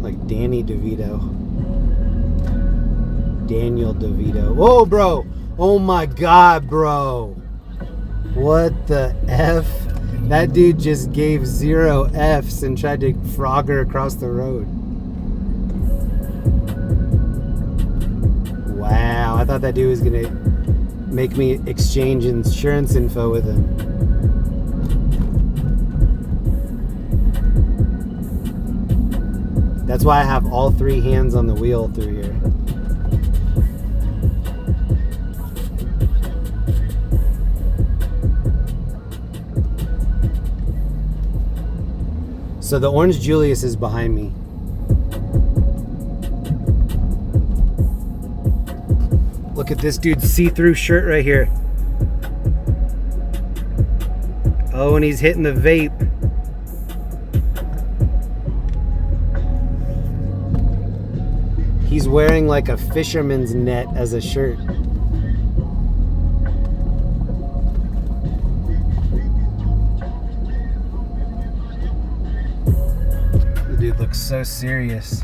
Like Danny DeVito. Daniel DeVito. Whoa, bro! Oh my God, bro! What the F? That dude just gave 0 Fs and tried to frog her across the road. Wow, I thought that dude was gonna make me exchange insurance info with him. That's why I have all 3 hands on the wheel through here. So the Orange Julius is behind me. Look at this dude's see-through shirt right here. Oh, and he's hitting the vape. He's wearing like a fisherman's net as a shirt. dude looks so serious.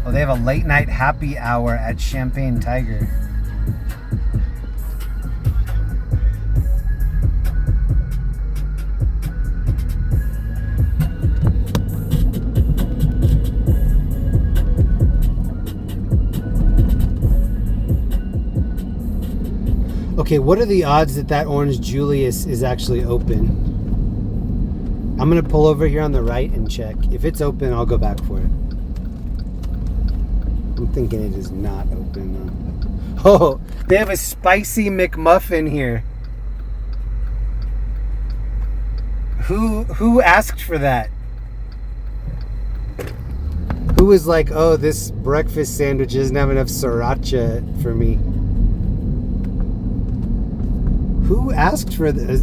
Oh, they have a late night happy hour at Champagne Tiger. Okay, what are the odds that that Orange Julius is actually open? I'm gonna pull over here on the right and check. If it's open, I'll go back for it. I'm thinking it is not open though. Oh, they have a spicy McMuffin here. Who asked for that? Who was like, oh, this breakfast sandwich doesn't have enough sriracha for me? Who asked for the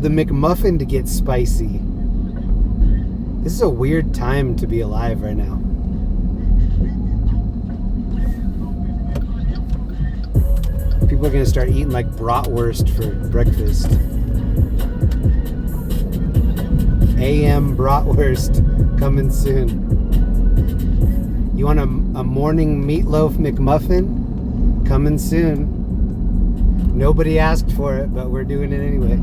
McMuffin to get spicy? This is a weird time to be alive right now. People are gonna start eating like bratwurst for breakfast. AM bratwurst coming soon. You want a morning meatloaf McMuffin? Coming soon. Nobody asked for it, but we're doing it anyway.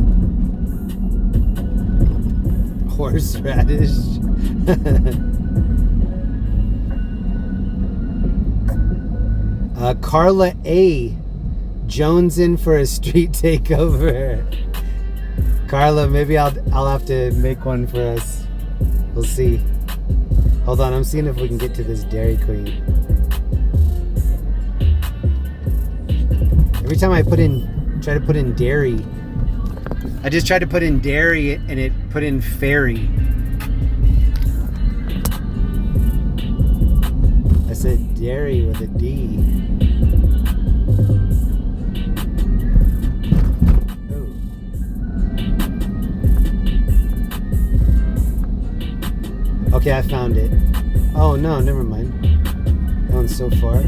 Horseradish. Carla A. Jones in for a street takeover. Carla, maybe I'll have to make one for us. We'll see. Hold on, I'm seeing if we can get to this Dairy Queen. Every time I try to put in dairy, I just tried to put in dairy and it put in fairy. I said dairy with a D. Oh. Okay, I found it. Oh no, never mind. Going so far.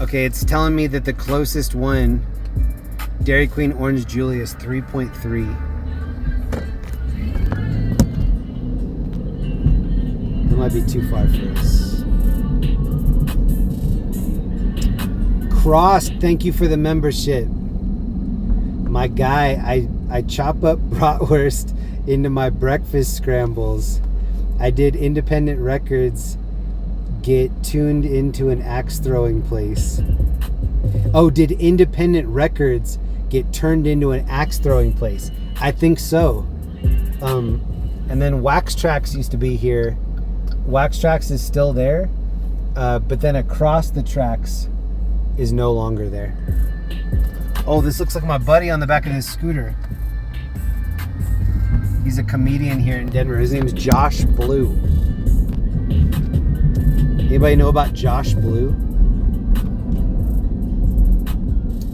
Okay, it's telling me that the closest one, Dairy Queen Orange Julius, 3.3. That might be too far for us. Cross, thank you for the membership. My guy, I chop up bratwurst into my breakfast scrambles. I did independent records get tuned into an axe throwing place. Oh, did independent records get turned into an axe throwing place? I think so. And then Wax Tracks used to be here. Wax Tracks is still there, but then across the tracks is no longer there. Oh, this looks like my buddy on the back of his scooter. He's a comedian here in Denver. His name's Josh Blue. Anybody know about Josh Blue?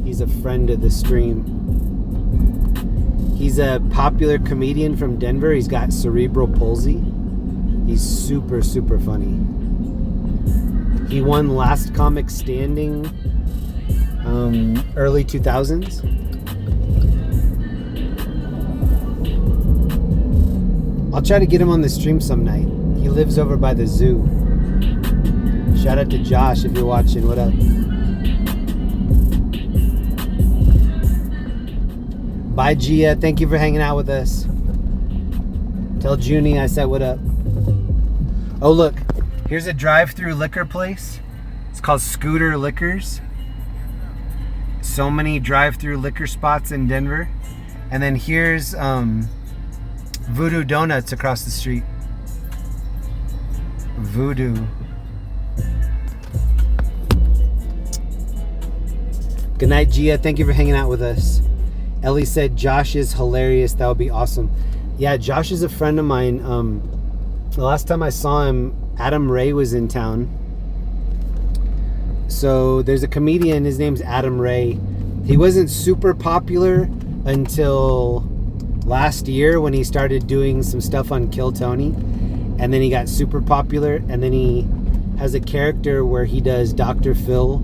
He's a friend of the stream. He's a popular comedian from Denver. He's got cerebral palsy. He's super, super funny. He won Last Comic Standing early 2000s. I'll try to get him on the stream some night. He lives over by the zoo. Shout out to Josh if you're watching. What up? Bye, Gia. Thank you for hanging out with us. Tell Junie I said what up. Oh, look. Here's a drive-through liquor place. It's called Scooter Liquors. So many drive-through liquor spots in Denver. And then here's Voodoo Donuts across the street. Voodoo. Good night, Gia. Thank you for hanging out with us. Ellie said Josh is hilarious. That would be awesome. Yeah, Josh is a friend of mine. The last time I saw him, Adam Ray was in town. So there's a comedian. His name's Adam Ray. He wasn't super popular until last year when he started doing some stuff on Kill Tony. and then he got super popular, and then he has a character where he does Dr. Phil.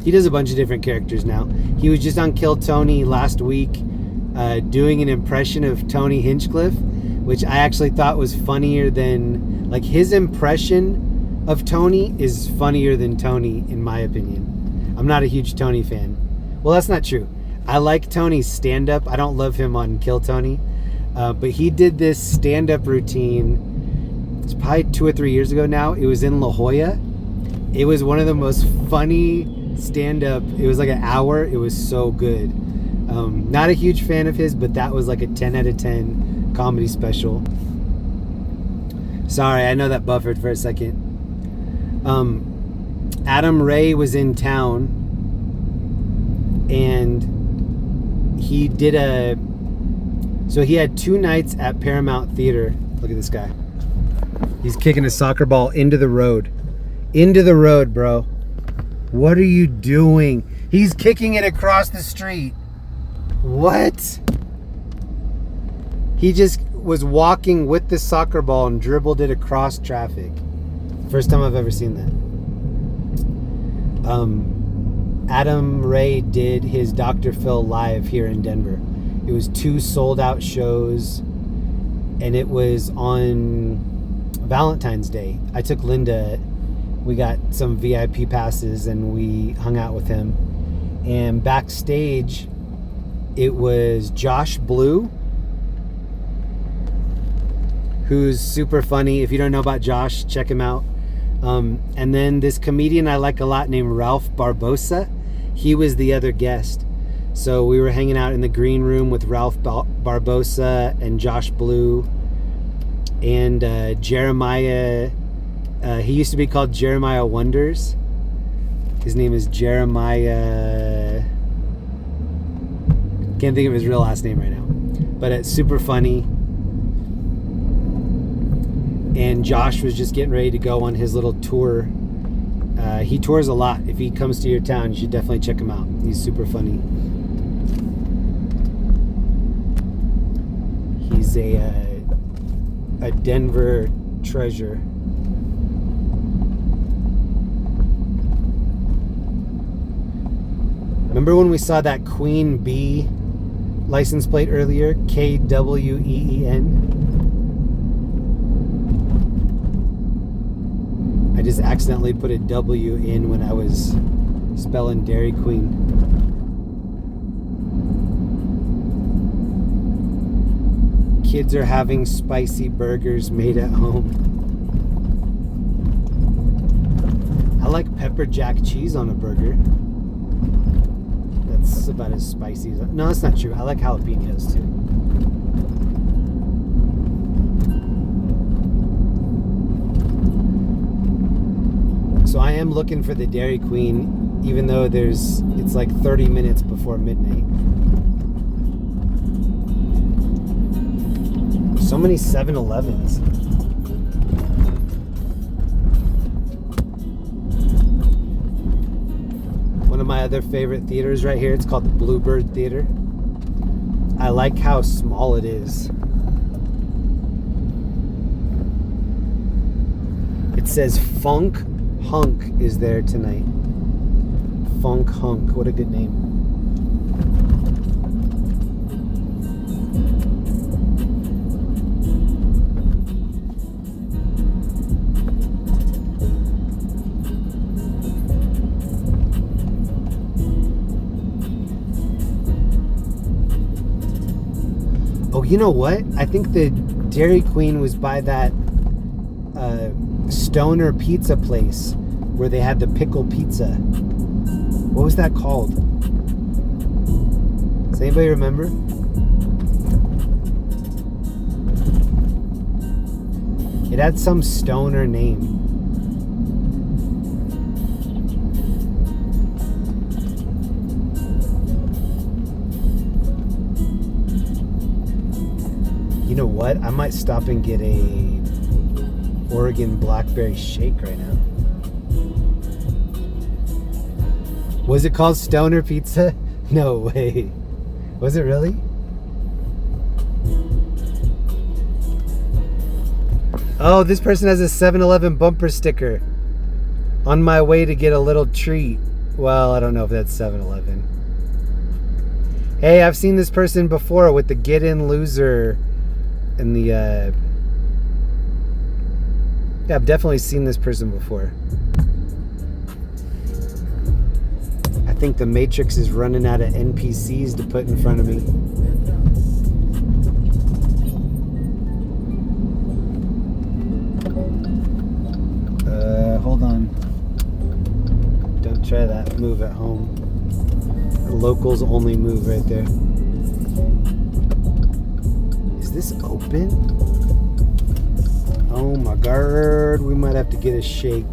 He does a bunch of different characters now. He was just on Kill Tony last week doing an impression of Tony Hinchcliffe, which I actually thought was funnier than, like, his impression of Tony is funnier than Tony, in my opinion. I'm not a huge Tony fan. Well, that's not true. I like Tony's stand-up. I don't love him on Kill Tony. But he did this stand-up routine, it's probably 2 or 3 years ago now. It was in La Jolla. It was one of the most funny stand-up. It was like an hour. It was so good. Not a huge fan of his, but that was like a 10 out of 10 comedy special. Sorry, I know that buffered for a second. Adam Ray was in town, and he did so he had 2 nights at Paramount Theater. Look at this guy. He's kicking a soccer ball into the road. Into the road, bro. What are you doing? He's kicking it across the street. What? He just was walking with the soccer ball and dribbled it across traffic. First time I've ever seen that. Adam Ray did his Dr. Phil live here in Denver. It was 2 sold out shows, and it was on Valentine's Day. I took Linda. We got some VIP passes and we hung out with him. And backstage, it was Josh Blue, who's super funny. If you don't know about Josh, check him out. And then this comedian I like a lot named Ralph Barbosa. He was the other guest. So we were hanging out in the green room with Ralph Barbosa and Josh Blue and Jeremiah. He used to be called Jeremiah Wonders. His name is Jeremiah. Can't think of his real last name right now. But it's super funny. And Josh was just getting ready to go on his little tour. He tours a lot. If he comes to your town, you should definitely check him out. He's super funny. He's a Denver treasure. Remember when we saw that Queen Bee license plate earlier? KWEEN. I just accidentally put a W in when I was spelling Dairy Queen. Kids are having spicy burgers made at home. I like pepper jack cheese on a burger. That's about as spicy as... No, that's not true. I like jalapenos too. So I am looking for the Dairy Queen, even though it's like 30 minutes before midnight. So many 7-Elevens. One of my other favorite theaters right here, it's called the Bluebird Theater. I like how small it is. It says Funk Hunk is there tonight. Funk Hunk, what a good name. Oh, you know what? I think the Dairy Queen was by that Stoner pizza place where they had the pickle pizza. What was that called? Does anybody remember? It had some stoner name. You know what? I might stop and get a Oregon blackberry shake right now. Was it called Stoner Pizza? No way. Was it really? Oh, this person has a 7-Eleven bumper sticker. On my way to get a little treat. Well, I don't know if that's 7-Eleven. Hey, I've seen this person before with the get in loser and the yeah, I've definitely seen this person before. I think the Matrix is running out of NPCs to put in front of me. Hold on. Don't try that move at home. The locals only move right there. Is this open? Oh my god, we might have to get a shake.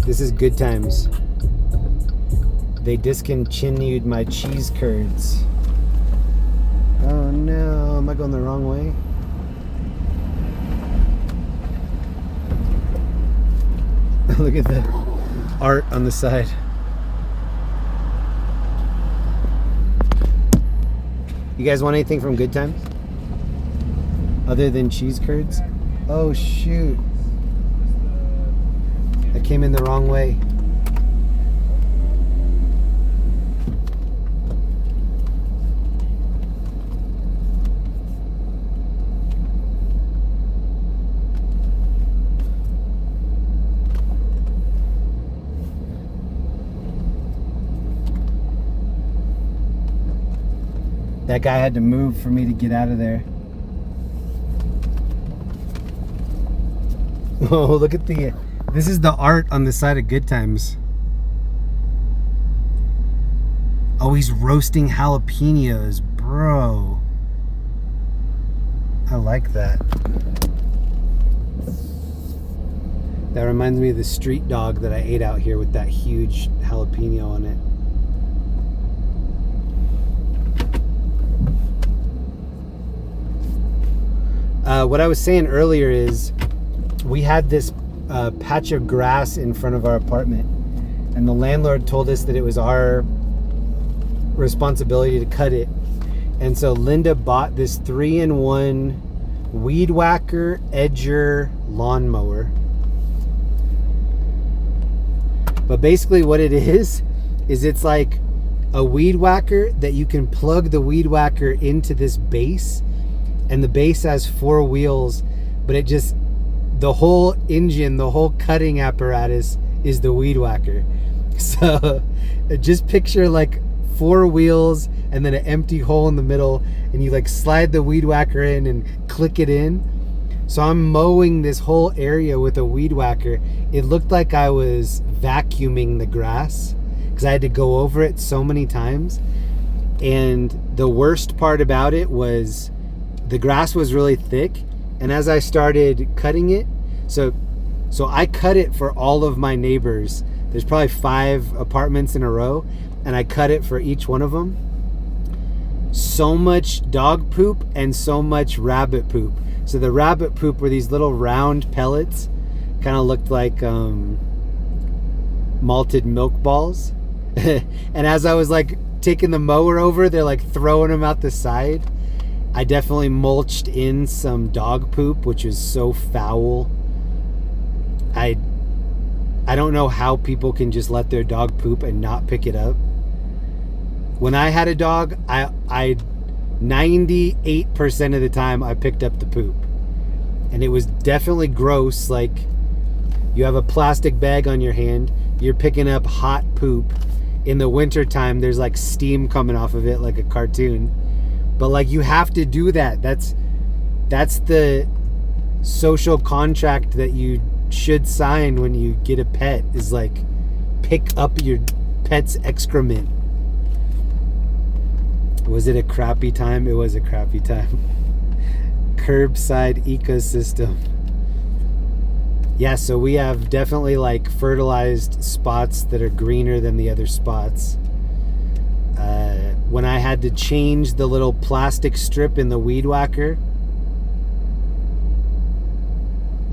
This is good times. They discontinued my cheese curds. Oh no, am I going the wrong way? Look at the art on the side. You guys want anything from Good Times? Other than cheese curds? Oh shoot. I came in the wrong way. That guy had to move for me to get out of there. Oh, look at the... This is the art on the side of Good Times. Oh, he's roasting jalapenos. Bro. I like that. That reminds me of the street dog that I ate out here with that huge jalapeno on it. What I was saying earlier is we had this patch of grass in front of our apartment, and the landlord told us that it was our responsibility to cut it. And so Linda bought this 3-in-1 weed whacker edger lawnmower. But basically what it is it's like a weed whacker that you can plug the weed whacker into this base, and the base has 4 wheels, but it just, the whole engine, the whole cutting apparatus is the weed whacker. So just picture like 4 wheels and then an empty hole in the middle, and you like slide the weed whacker in and click it in. So I'm mowing this whole area with a weed whacker. It looked like I was vacuuming the grass because I had to go over it so many times. And the worst part about it was the grass was really thick, and as I started cutting it, so I cut it for all of my neighbors. There's probably 5 apartments in a row, and I cut it for each one of them. So much dog poop and so much rabbit poop. So the rabbit poop were these little round pellets, kind of looked like malted milk balls. And as I was like taking the mower over, they're like throwing them out the side. I definitely mulched in some dog poop, which is so foul. I don't know how people can just let their dog poop and not pick it up. When I had a dog, I 98% of the time I picked up the poop. And it was definitely gross. Like, you have a plastic bag on your hand, you're picking up hot poop. In the winter time, there's like steam coming off of it like a cartoon. But like, you have to do that. That's the social contract that you should sign when you get a pet, is like pick up your pet's excrement. Was it a crappy time? It was a crappy time. Curbside ecosystem. Yeah, so we have definitely like fertilized spots that are greener than the other spots. When I had to change the little plastic strip in the weed whacker,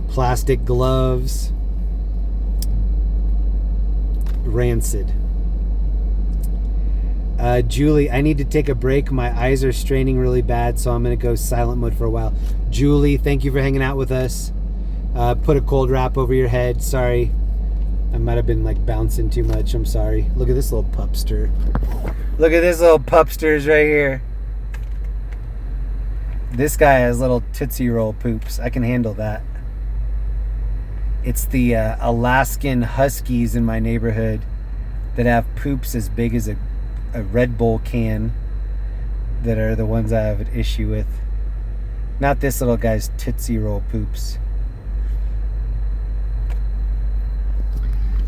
plastic gloves, rancid. Julie, I need to take a break. My eyes are straining really bad, so I'm going to go silent mode for a while. Julie, thank you for hanging out with us. Put a cold wrap over your head. Sorry. I might have been like bouncing too much. I'm sorry. Look at this little pupster. Look at this little pupsters right here. This guy has little Tootsie Roll poops. I can handle that. It's the Alaskan Huskies in my neighborhood that have poops as big as a Red Bull can that are the ones I have an issue with. Not this little guy's Tootsie Roll poops.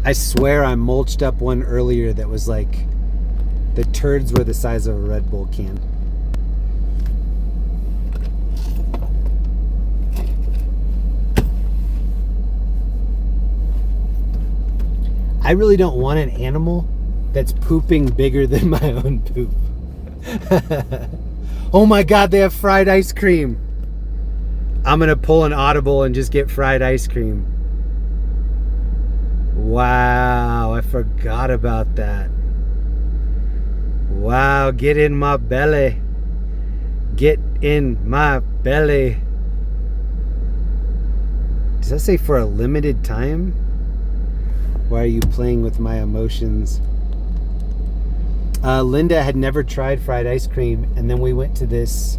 I swear I mulched up one earlier that was like, the turds were the size of a Red Bull can. I really don't want an animal that's pooping bigger than my own poop. Oh my God, they have fried ice cream. I'm gonna pull an audible and just get fried ice cream. Wow, I forgot about that. Wow, get in my belly. Get in my belly. Does that say for a limited time? Why are you playing with my emotions? Linda had never tried fried ice cream, and then we went to this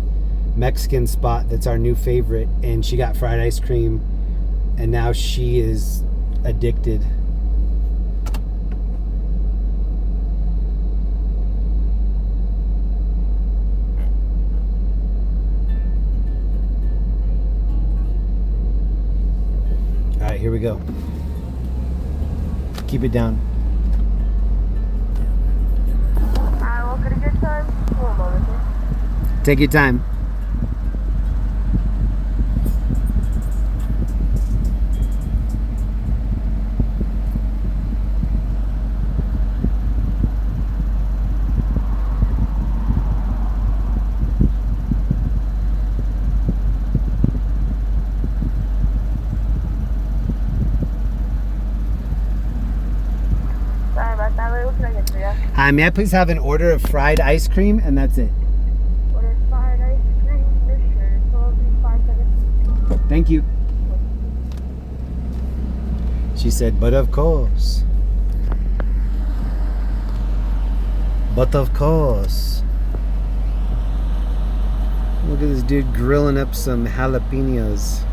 Mexican spot that's our new favorite, and she got fried ice cream, and now she is addicted. All right, here we go. Keep it down. Well, could a good time? One moment, please. Take your time. Sorry about that. What can I get for you? Hi, may I please have an order of fried ice cream, and that's it. Order fried ice cream. Sure. So it'll be 5 seconds. Thank you. She said, but of course. But of course. Look at this dude grilling up some jalapenos.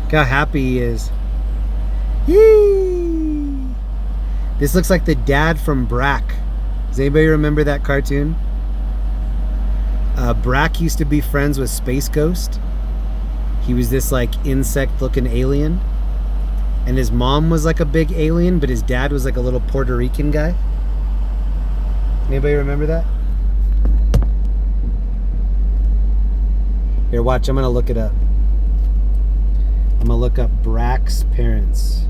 Look how happy he is. Yee! This looks like the dad from Brack. Does anybody remember that cartoon? Brack used to be friends with Space Ghost. He was this like insect looking alien. And his mom was like a big alien, but his dad was like a little Puerto Rican guy. Anybody remember that? Here, watch, I'm gonna look it up. I'm gonna look up Brack's parents.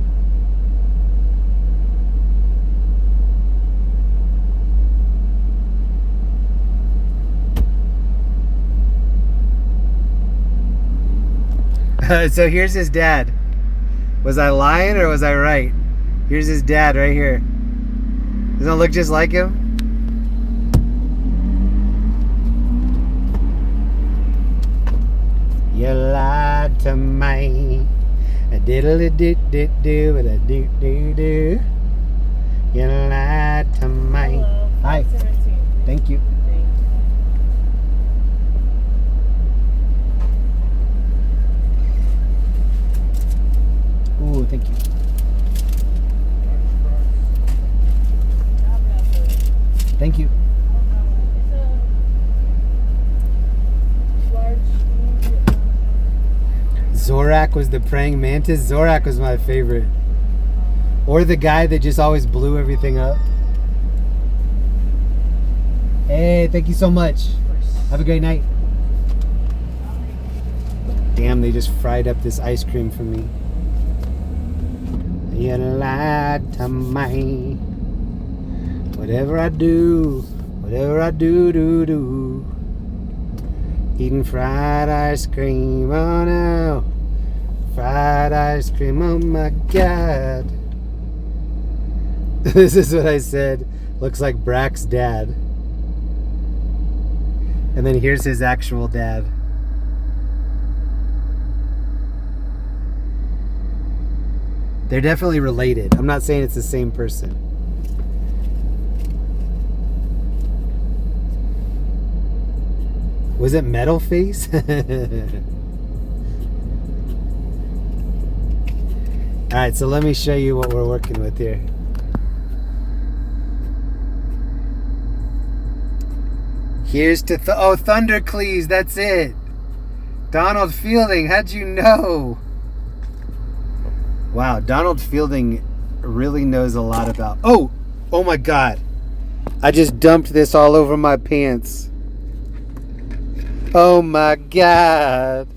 So here's his dad. Was I lying or was I right? Here's his dad right here. Doesn't it look just like him? You lied to me. A diddly-doo-doo-doo, and a doo-doo-doo. You lied to me. Hello. Hi. 17. Thank you. Ooh, thank you. Thank you. Zorak was the praying mantis. Zorak was my favorite. Or the guy that just always blew everything up. Hey, thank you so much. Have a great night. Damn, they just fried up this ice cream for me. You lied to me. Whatever I do, do. Eating fried ice cream, oh no. Fried ice cream, oh my God. This is what I said. Looks like Brack's dad. And then here's his actual dad. They're definitely related. I'm not saying it's the same person. Was it Metal Face? Alright, so let me show you what we're working with here. Here's to Thundercleese, that's it. Donald Fielding, how'd you know? Wow, Donald Fielding really knows a lot about... Oh my God. I just dumped this all over my pants. Oh my God.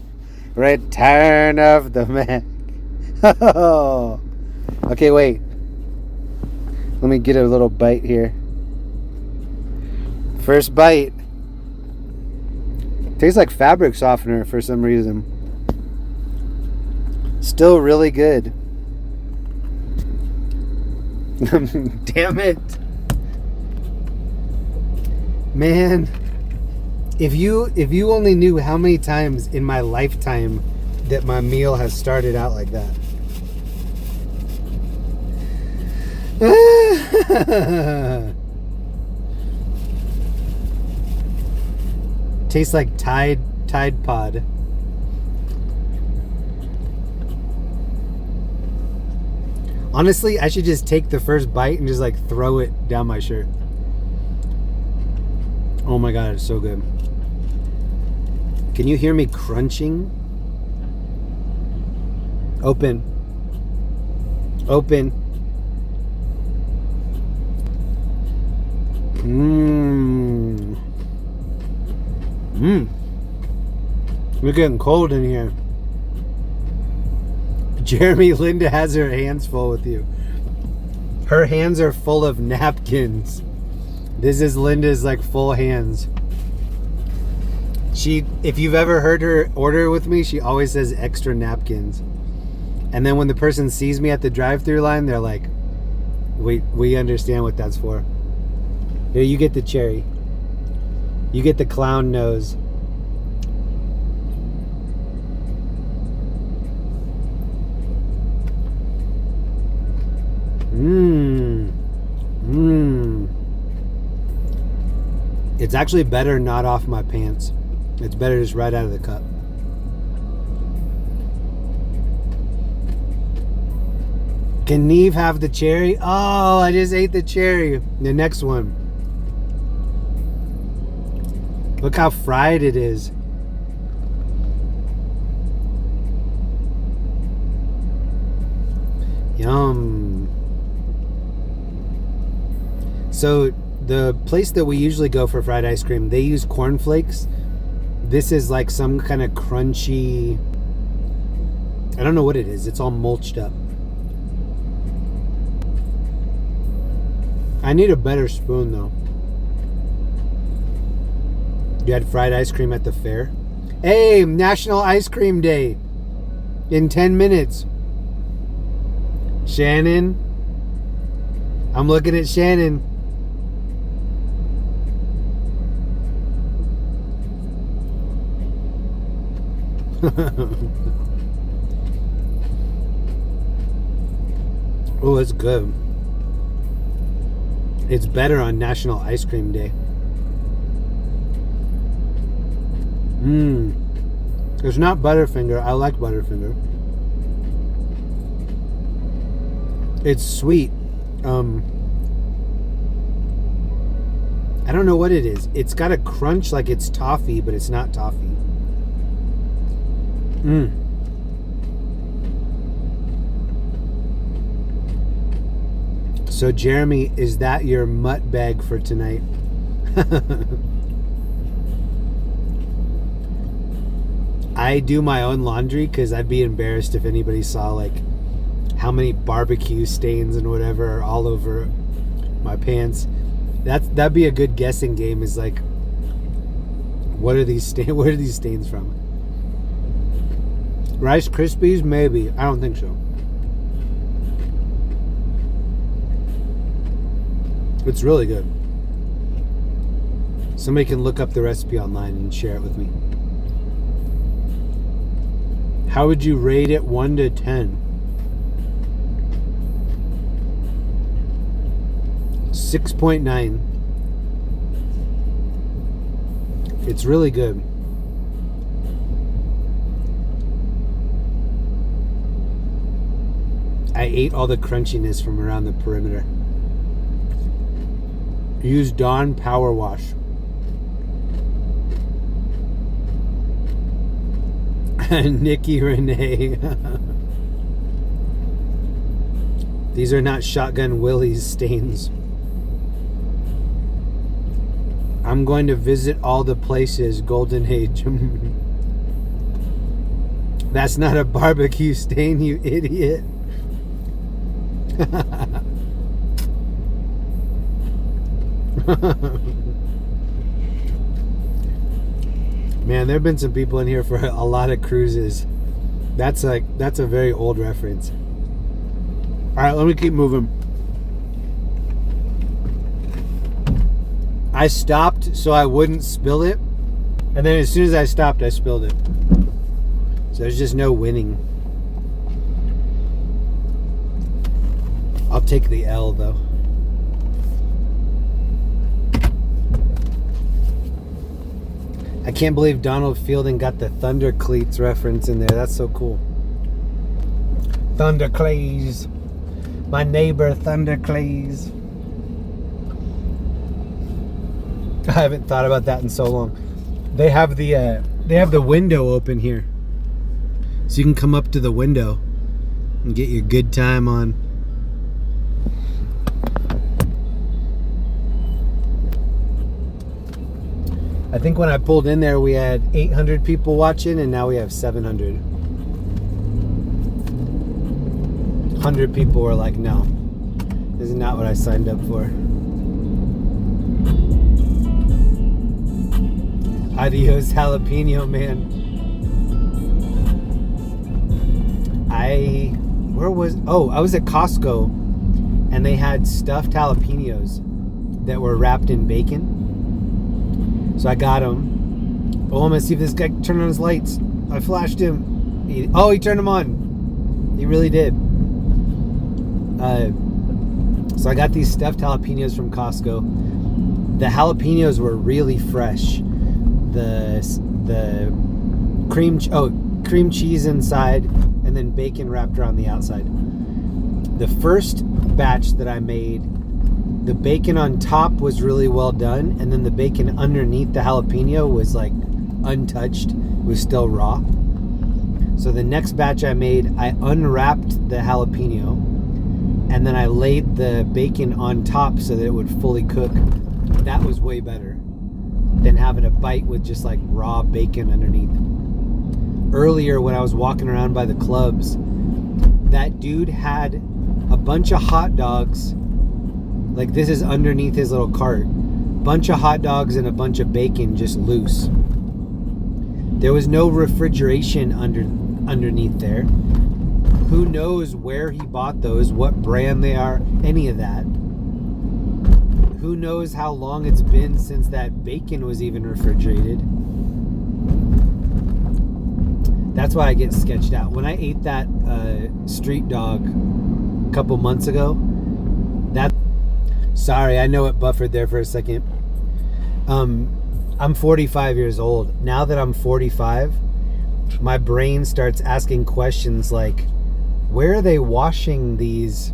Return of the Mac. Oh. Okay, wait. Let me get a little bite here. First bite. Tastes like fabric softener for some reason. Still really good. Damn it. Man, if you only knew how many times in my lifetime that my meal has started out like that. Tastes like Tide Pod. Honestly, I should just take the first bite and just like throw it down my shirt. Oh my God, it's so good. Can you hear me crunching? Open. Open. We're getting cold in here. Jeremy, Linda has her hands full with you. Her hands are full of napkins. This is Linda's like full hands. If you've ever heard her order with me, she always says extra napkins. And then when the person sees me at the drive-thru line, they're like, we understand what that's for. Here, you get the cherry. You get the clown nose. It's actually better not off my pants. It's better just right out of the cup. Can Neve have the cherry? Oh, I just ate the cherry. The next one. Look how fried it is. Yum. So the place that we usually go for fried ice cream, they use cornflakes. This is like some kind of crunchy, I don't know what it is. It's all mulched up. I need a better spoon though. You had fried ice cream at the fair? Hey, National Ice Cream Day in 10 minutes. Shannon. I'm looking at Shannon. Oh, it's good. It's better on National Ice Cream Day. It's not Butterfinger. I like Butterfinger. It's sweet. I don't know what it is. It's got a crunch like it's toffee, but it's not toffee. So Jeremy, is that your mutt bag for tonight? I do my own laundry because I'd be embarrassed if anybody saw like how many barbecue stains and whatever are all over my pants. That'd be a good guessing game, is like, where are these stains from? Rice Krispies? Maybe. I don't think so. It's really good. Somebody can look up the recipe online and share it with me. How would you rate it 1 to 10? 6.9. It's really good. I ate all the crunchiness from around the perimeter. Use Dawn Power Wash. Nikki Renee. These are not Shotgun Willie's stains. I'm going to visit all the places, Golden Age. That's not a barbecue stain, you idiot. Man, there have been some people in here for a lot of cruises. That's a very old reference. All right, let me keep moving. I stopped so I wouldn't spill it, and then as soon as I stopped, I spilled it. So there's just no winning. I'll take the L though. I can't believe Donald Fielding got the Thunder Cleats reference in there. That's so cool. Thunder Clays. My neighbor Thunder Clays. I haven't thought about that in so long. They have the window open here. So you can come up to the window and get your good time on. I think when I pulled in there, we had 800 people watching, and now we have 700. 100 people were like, no, this is not what I signed up for. Adios, jalapeno man. I was at Costco, and they had stuffed jalapenos that were wrapped in bacon. So I got him. Oh, I'm gonna see if this guy turned on his lights. I flashed him. He turned them on. He really did. So I got these stuffed jalapenos from Costco. The jalapenos were really fresh. The cream cheese inside, and then bacon wrapped around the outside. The first batch that I made, the bacon on top was really well done, and then the bacon underneath the jalapeno was like untouched. It was still raw. So the next batch I made, I unwrapped the jalapeno, and then I laid the bacon on top so that it would fully cook. That was way better than having a bite with just like raw bacon underneath. Earlier when I was walking around by the clubs, that dude had a bunch of hot dogs. Like, this is underneath his little cart. Bunch of hot dogs and a bunch of bacon just loose. There was no refrigeration underneath there. Who knows where he bought those, what brand they are, any of that. Who knows how long it's been since that bacon was even refrigerated. That's why I get sketched out. When I ate that street dog a couple months ago, sorry, I know it buffered there for a second. I'm 45 years old. Now that I'm 45, my brain starts asking questions like, where are they washing these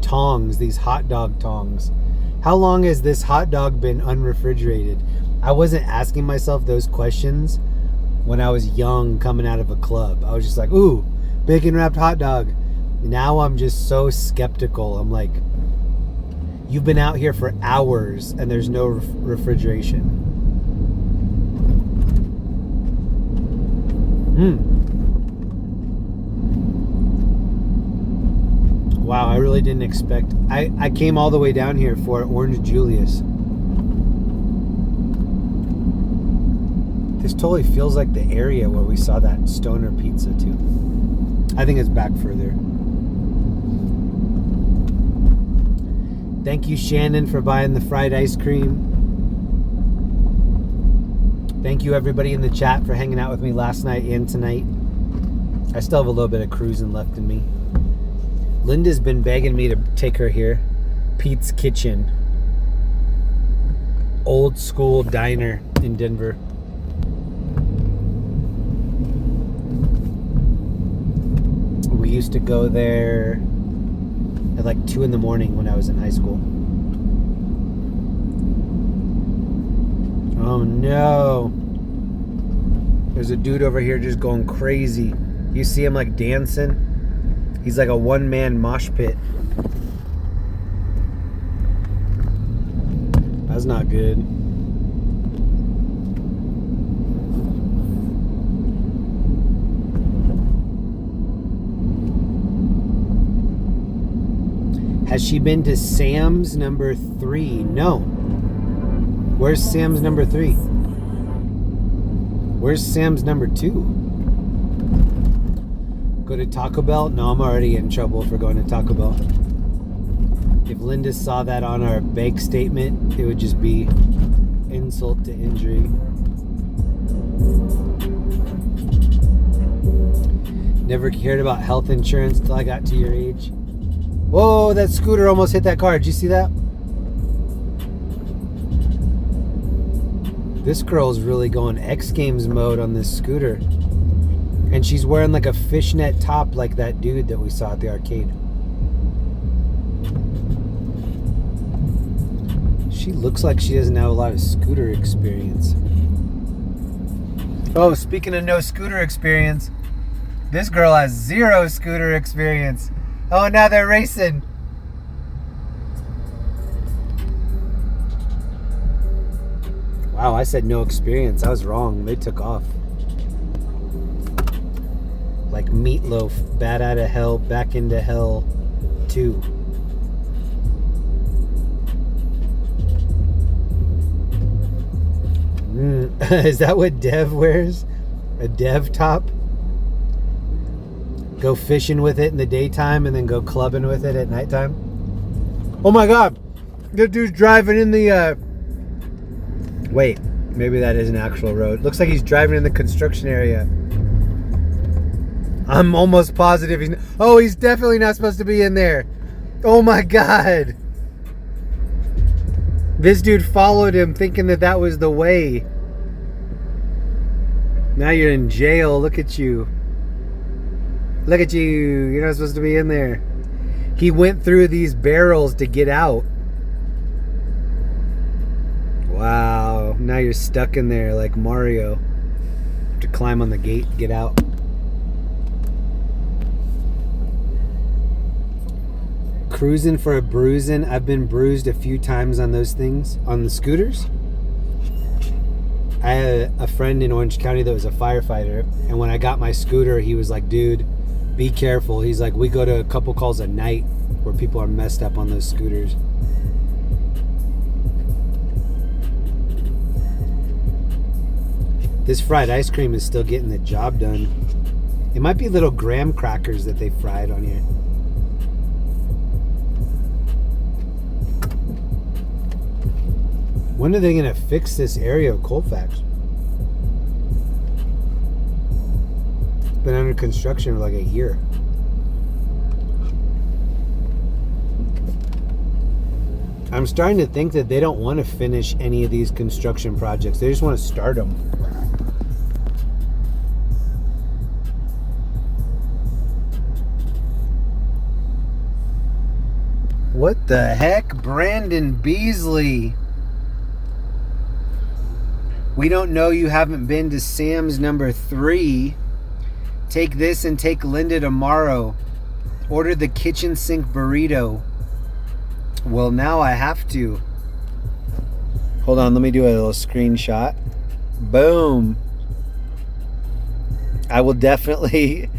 tongs, these hot dog tongs? How long has this hot dog been unrefrigerated? I wasn't asking myself those questions when I was young coming out of a club. I was just like, ooh, bacon wrapped hot dog. Now I'm just so skeptical. I'm like, you've been out here for hours and there's no refrigeration. Wow, I really didn't expect. I came all the way down here for Orange Julius. This totally feels like the area where we saw that stoner pizza too. I think it's back further. Thank you, Shannon, for buying the fried ice cream. Thank you, everybody in the chat, for hanging out with me last night and tonight. I still have a little bit of cruising left in me. Linda's been begging me to take her here, Pete's Kitchen. Old school diner in Denver. We used to go there at like 2 in the morning when I was in high school. Oh no. There's a dude over here just going crazy. You see him like dancing? He's like a one-man mosh pit. That's not good. Has she been to Sam's number 3? No. Where's Sam's number 3? Where's Sam's number 2? Go to Taco Bell? No, I'm already in trouble for going to Taco Bell. If Linda saw that on our bank statement, it would just be insult to injury. Never cared about health insurance till I got to your age. Whoa, that scooter almost hit that car. Did you see that? This girl's really going X Games mode on this scooter. And she's wearing like a fishnet top like that dude that we saw at the arcade. She looks like she doesn't have a lot of scooter experience. Oh, speaking of no scooter experience, this girl has 0 scooter experience. Oh, now they're racing. Wow, I said no experience. I was wrong. They took off. Like Meatloaf, Bat Out of Hell, Back into Hell 2. Is that what Dev wears? A Dev top? Go fishing with it in the daytime and then go clubbing with it at nighttime? Oh my god! This dude's driving in the wait, maybe that is an actual road. Looks like he's driving in the construction area. I'm almost positive he's... Oh, he's definitely not supposed to be in there. Oh my god. This dude followed him thinking that that was the way. Now you're in jail. Look at you. Look at you. You're not supposed to be in there. He went through these barrels to get out. Wow. Now you're stuck in there like Mario. You have to climb on the gate to get out. Cruising for a bruising. I've been bruised a few times on those things. On the scooters. I had a friend in Orange County that was a firefighter. And when I got my scooter, he was like, dude, be careful. He's like, we go to a couple calls a night where people are messed up on those scooters. This fried ice cream is still getting the job done. It might be little graham crackers that they fried on here. When are they going to fix this area of KFax? It's been under construction for like a year. I'm starting to think that they don't want to finish any of these construction projects. They just want to start them. What the heck? Brandon Beasley. We don't know you haven't been to Sam's number 3. Take this and take Linda tomorrow. Order the kitchen sink burrito. Well, now I have to. Hold on, let me do a little screenshot. Boom. I will definitely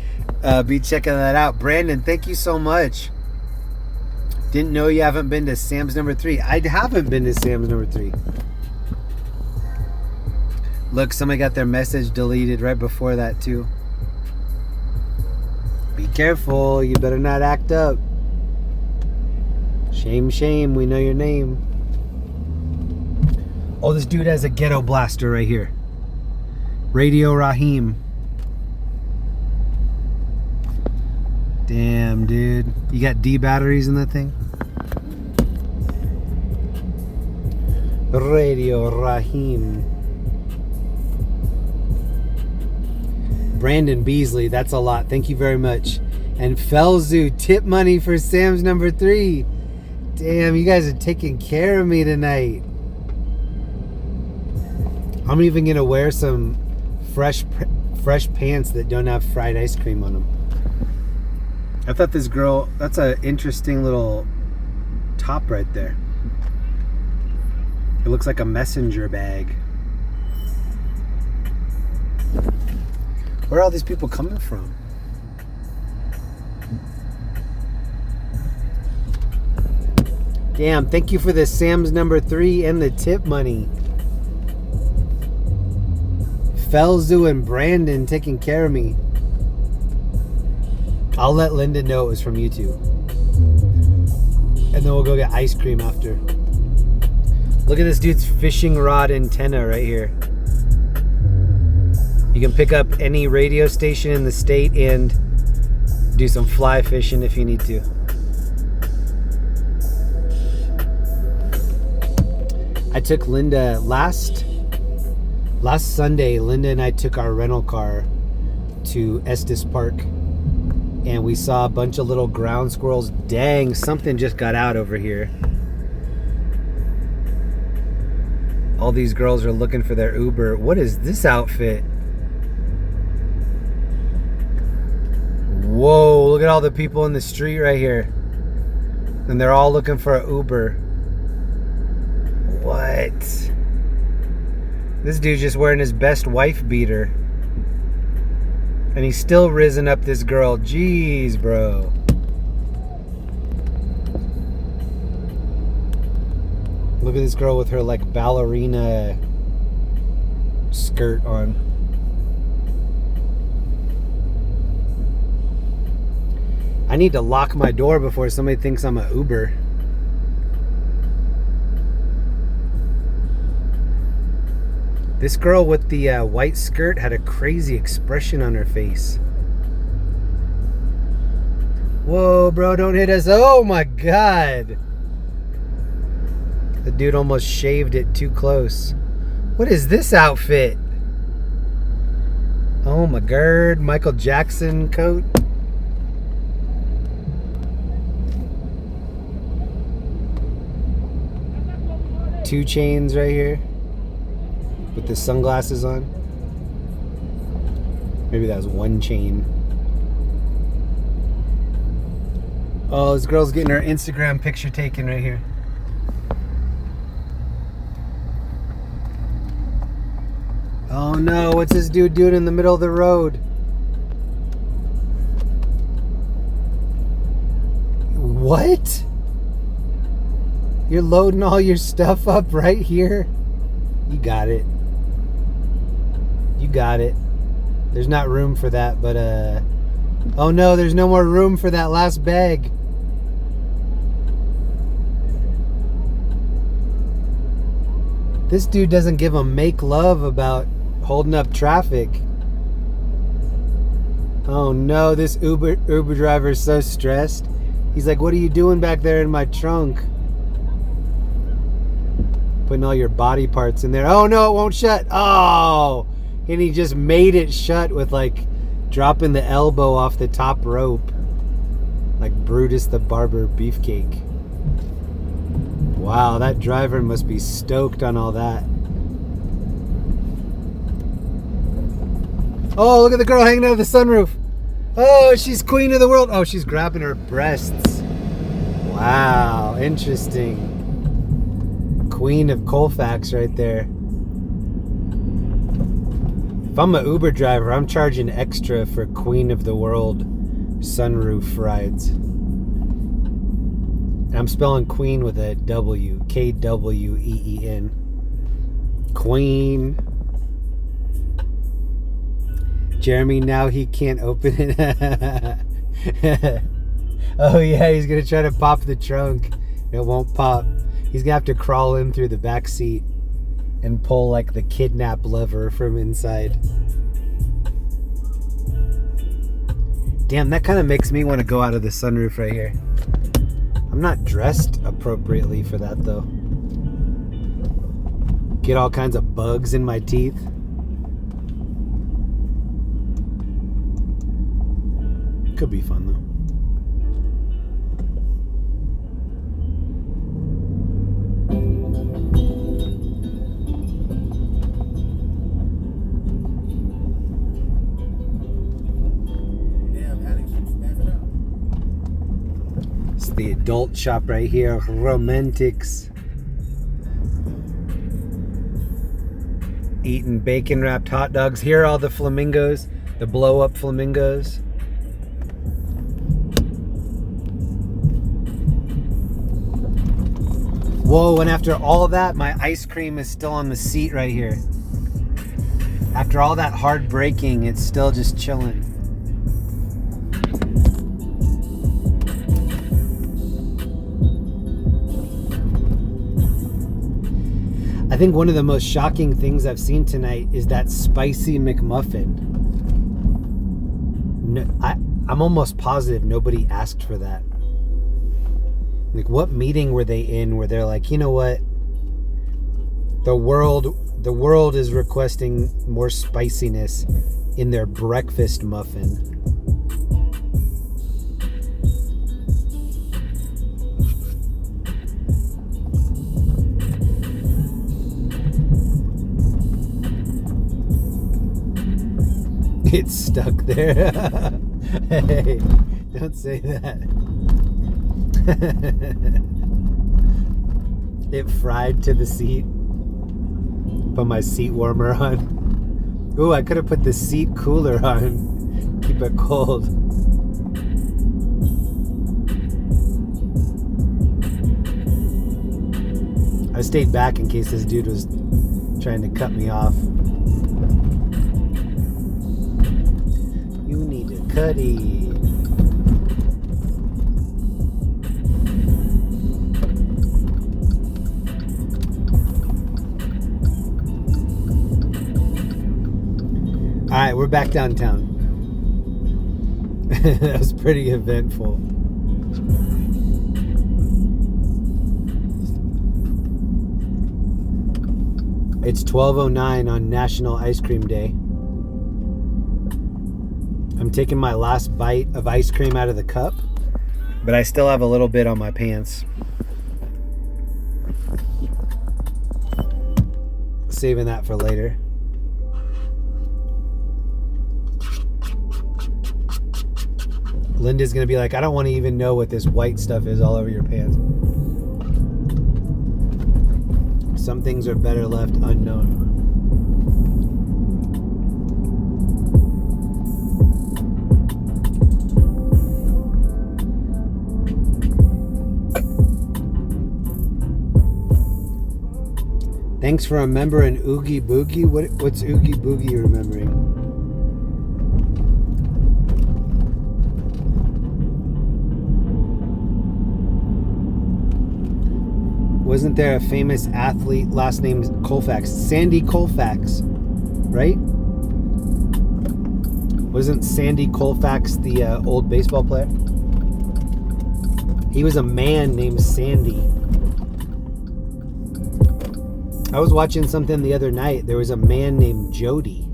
be checking that out. Brandon, thank you so much. Didn't know you haven't been to Sam's number 3. I haven't been to Sam's number 3. Look, somebody got their message deleted right before that too. Be careful, you better not act up. Shame, shame, we know your name. Oh, this dude has a ghetto blaster right here. Radio Raheem. Damn, dude. You got D batteries in that thing? Radio Rahim. Brandon Beasley, that's a lot. Thank you very much. And Felzu, tip money for Sam's number 3. Damn, you guys are taking care of me tonight. I'm even gonna wear some fresh pants that don't have fried ice cream on them. I thought this girl, that's an interesting little top right there. It looks like a messenger bag. Where are all these people coming from? Damn, thank you for the Sam's number 3 and the tip money. Felzu and Brandon taking care of me. I'll let Linda know it was from YouTube. And then we'll go get ice cream after. Look at this dude's fishing rod antenna right here. You can pick up any radio station in the state and do some fly fishing if you need to. I took Linda last Sunday. Linda and I took our rental car to Estes Park, and we saw a bunch of little ground squirrels. Dang, something just got out over here. All these girls are looking for their Uber. What is this outfit? Whoa, look at all the people in the street right here. And they're all looking for an Uber. What? This dude's just wearing his best wife beater. And he's still risen up this girl. Jeez, bro. Look at this girl with her like ballerina skirt on. I need to lock my door before somebody thinks I'm an Uber. This girl with the white skirt had a crazy expression on her face. Whoa, bro, don't hit us. Oh my God. The dude almost shaved it too close. What is this outfit? Oh my God, Michael Jackson coat. Two chains right here with the sunglasses on. Maybe that was one chain. Oh, this girl's getting her Instagram picture taken right here. Oh no, what's this dude doing in the middle of the road? What? You're loading all your stuff up right here? You got it. You got it. There's not room for that, but oh no, there's no more room for that last bag. This dude doesn't give a make love about holding up traffic. Oh no, this Uber driver is so stressed. He's like, what are you doing back there in my trunk? Putting all your body parts in there. Oh no, it won't shut. Oh, and he just made it shut with like dropping the elbow off the top rope, like Brutus the Barber Beefcake. Wow, that driver must be stoked on all that. Oh, look at the girl hanging out of the sunroof. Oh, she's queen of the world. Oh, she's grabbing her breasts. Wow, interesting. Queen of KFax right there. If I'm an Uber driver, I'm charging extra for queen of the world sunroof rides. And I'm spelling queen with a W. Kween. Queen. Jeremy, now he can't open it. Oh yeah, he's gonna try to pop the trunk. It won't pop. He's gonna have to crawl in through the back seat and pull like the kidnap lever from inside. Damn, that kind of makes me want to go out of the sunroof right here. I'm not dressed appropriately for that though. Get all kinds of bugs in my teeth. Could be fun though. It's the adult shop right here, Romantics. Eating bacon wrapped hot dogs. Here are all the flamingos, the blow up flamingos. Whoa, and after all that, my ice cream is still on the seat right here. After all that hard braking, it's still just chilling. I think one of the most shocking things I've seen tonight is that spicy McMuffin. No, I'm almost positive nobody asked for that. Like, what meeting were they in where they're like, you know what? The world is requesting more spiciness in their breakfast muffin. It's stuck there. Hey, don't say that. It fried to the seat. Put my seat warmer on. Ooh, I could have put the seat cooler on. Keep it cold. I stayed back in case this dude was trying to cut me off. You need a cutty. All right, we're back downtown. That was pretty eventful. It's 12:09 on National Ice Cream Day. I'm taking my last bite of ice cream out of the cup, but I still have a little bit on my pants. Saving that for later. Linda's gonna be like, I don't want to even know what this white stuff is all over your pants. Some things are better left unknown. Thanks for remembering Oogie Boogie. What's Oogie Boogie remembering? Wasn't there a famous athlete, last name KFax? Sandy KFax, right? Wasn't Sandy KFax the old baseball player? He was a man named Sandy. I was watching something the other night. There was a man named Jody.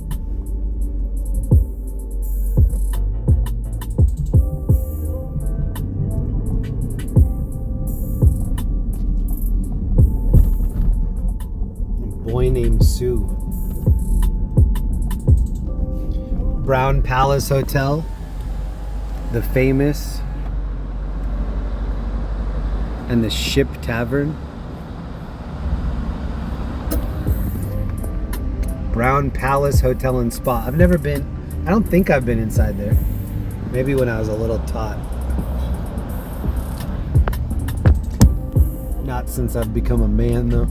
Boy named Sue. Brown Palace Hotel, the famous, and the Ship Tavern. Brown Palace Hotel and Spa. I've never been. I don't think I've been inside there. Maybe when I was a little tot. Not since I've become a man though.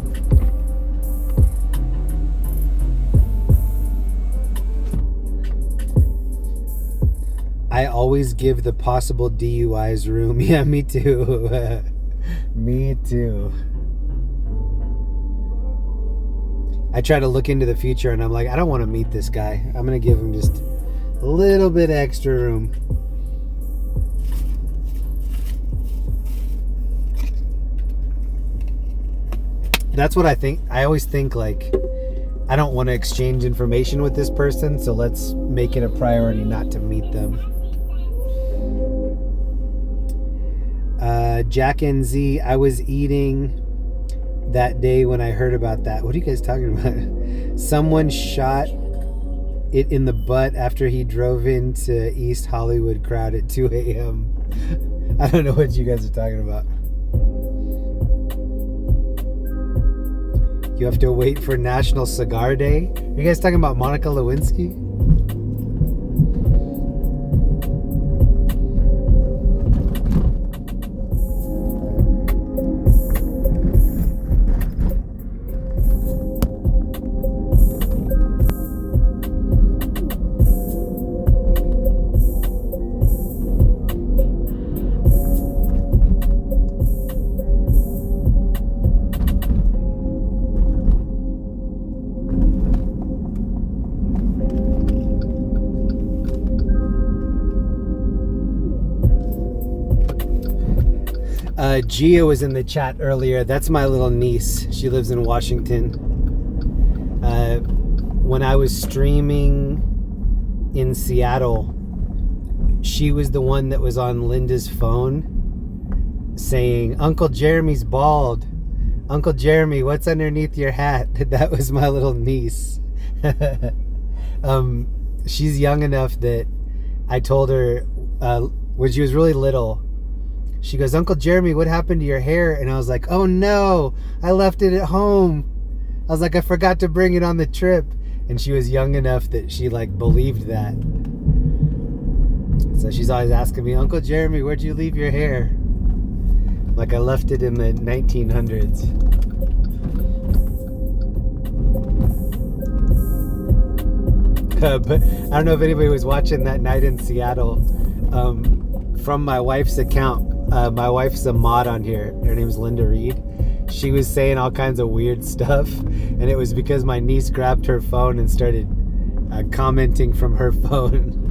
I always give the possible DUIs room. Yeah, me too. Me too. I try to look into the future and I'm like, I don't want to meet this guy. I'm going to give him just a little bit extra room. That's what I think. I always think like, I don't want to exchange information with this person, so let's make it a priority not to meet them. Jack and Z, I was eating that day when I heard about that. What are you guys talking about? Someone shot it in the butt after he drove into East Hollywood crowd at 2 a.m. I don't know what you guys are talking about. You have to wait for National Cigar Day? Are you guys talking about Monica Lewinsky? Gia was in the chat earlier. That's my little niece. She lives in Washington. When I was streaming in Seattle, she was the one that was on Linda's phone saying, Uncle Jeremy's bald. Uncle Jeremy, what's underneath your hat? That was my little niece. She's young enough that I told her when she was really little, she goes, Uncle Jeremy, what happened to your hair? And I was like, oh no, I left it at home. I was like, I forgot to bring it on the trip. And she was young enough that she like believed that. So she's always asking me, Uncle Jeremy, where'd you leave your hair? Like I left it in the 1900s. But I don't know if anybody was watching that night in Seattle. From my wife's account, my wife's a mod on here. Her name's Linda Reed. She was saying all kinds of weird stuff, and it was because my niece grabbed her phone and started commenting from her phone.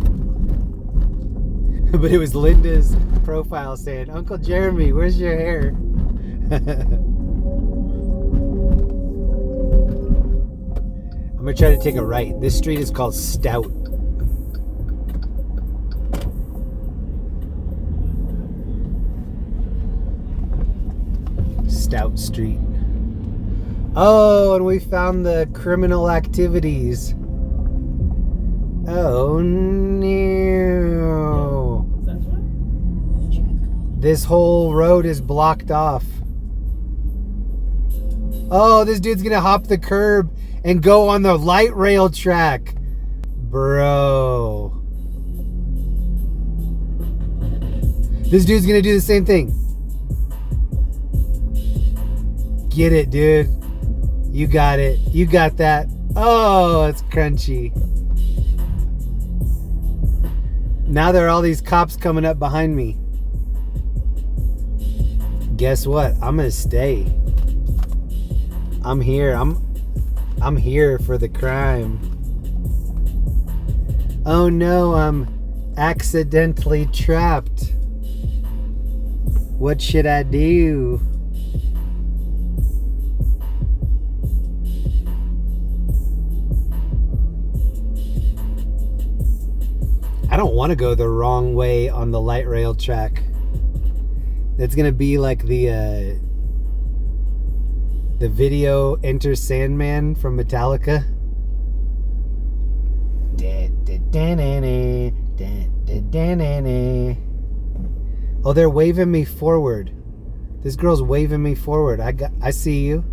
But it was Linda's profile saying, Uncle Jeremy, where's your hair? I'm gonna try to take a right. This street is called Stout. Stout Street. Oh, and we found the criminal activities. Oh no. This whole road is blocked off. Oh, this dude's gonna hop the curb and go on the light rail track. Bro. This dude's gonna do the same thing. Get it, dude. You got it. You got that. Oh, it's crunchy. Now there are all these cops coming up behind me. Guess what? I'm gonna stay. I'm here. I'm here for the crime. Oh no, I'm accidentally trapped. What should I do? I don't want to go the wrong way on the light rail track. That's gonna be like the video Enter Sandman from Metallica. Oh, they're waving me forward. This girl's waving me forward. I see you.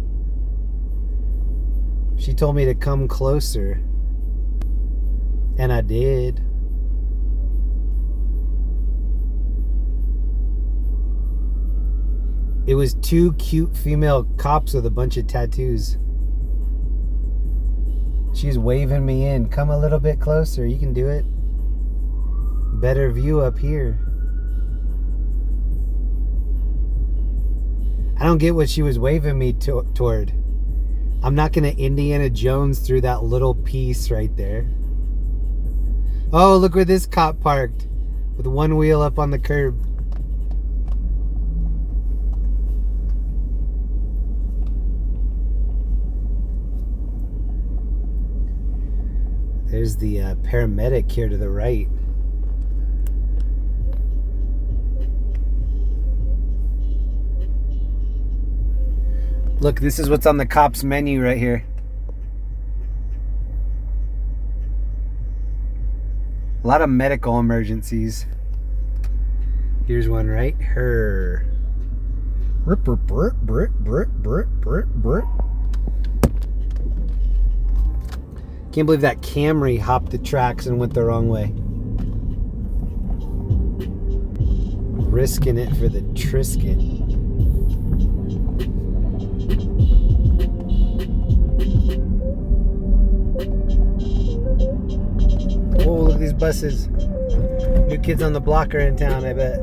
She told me to come closer. And I did. It was two cute female cops with a bunch of tattoos. She's waving me in. Come a little bit closer. You can do it. Better view up here. I don't get what she was waving me toward. I'm not going to Indiana Jones through that little piece right there. Oh, look where this cop parked. With one wheel up on the curb. There's the paramedic here to the right. Look, this is what's on the cops' menu right here. A lot of medical emergencies. Here's one right here. Can't believe that Camry hopped the tracks and went the wrong way. Risking it for the Trisket. Oh, look at these buses. New kids on the block are in town, I bet.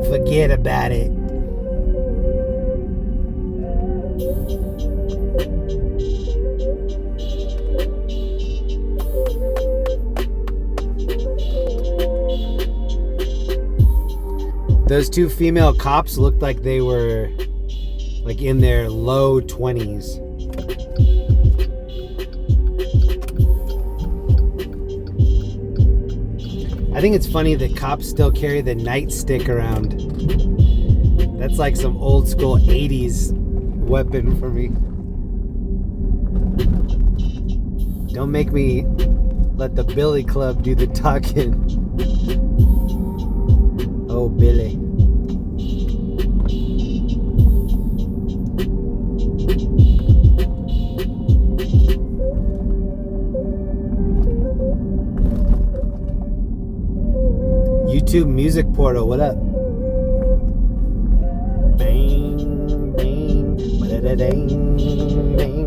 Forget about it. Those two female cops looked like they were like in their low 20s. I think it's funny that cops still carry the nightstick around. That's like some old school 80s weapon for me. Don't make me let the Billy Club do the talking. Oh, Billy. YouTube Music Portal, what up? Bang, bang, ba-da-da-dang, bang.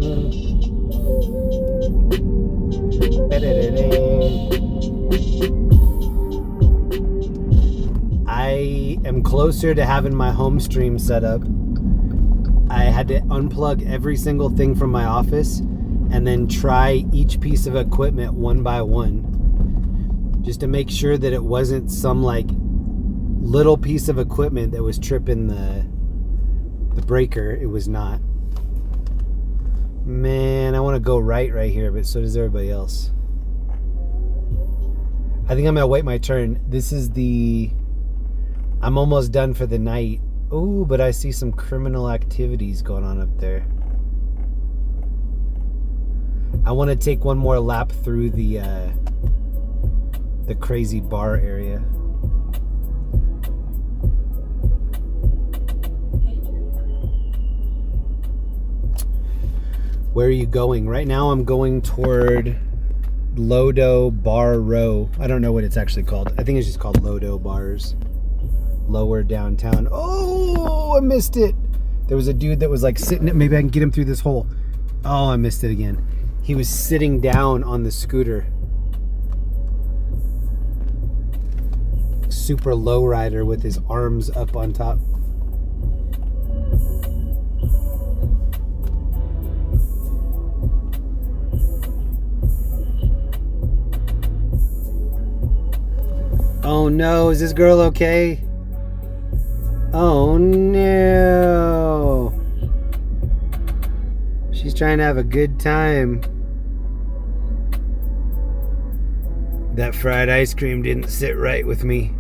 Ba-da-da-dang. I am closer to having my home stream set up. I had to unplug every single thing from my office and then try each piece of equipment one by one, just to make sure that it wasn't some like little piece of equipment that was tripping the breaker. It was not. Man, I want to go right here, but so does everybody else. I think I'm gonna wait my turn. This is I'm almost done for the night. Oh, but I see some criminal activities going on up there. I want to take one more lap through the crazy bar area. Where are you going? Right now I'm going toward Lodo Bar Row. I don't know what it's actually called. I think it's just called Lodo Bars. Lower downtown. Oh, I missed it. There was a dude that was like sitting, maybe I can get him through this hole. Oh, I missed it again. He was sitting down on the scooter. Super low rider with his arms up on top. Oh no, is this girl okay? Oh no. She's trying to have a good time. That fried ice cream didn't sit right with me.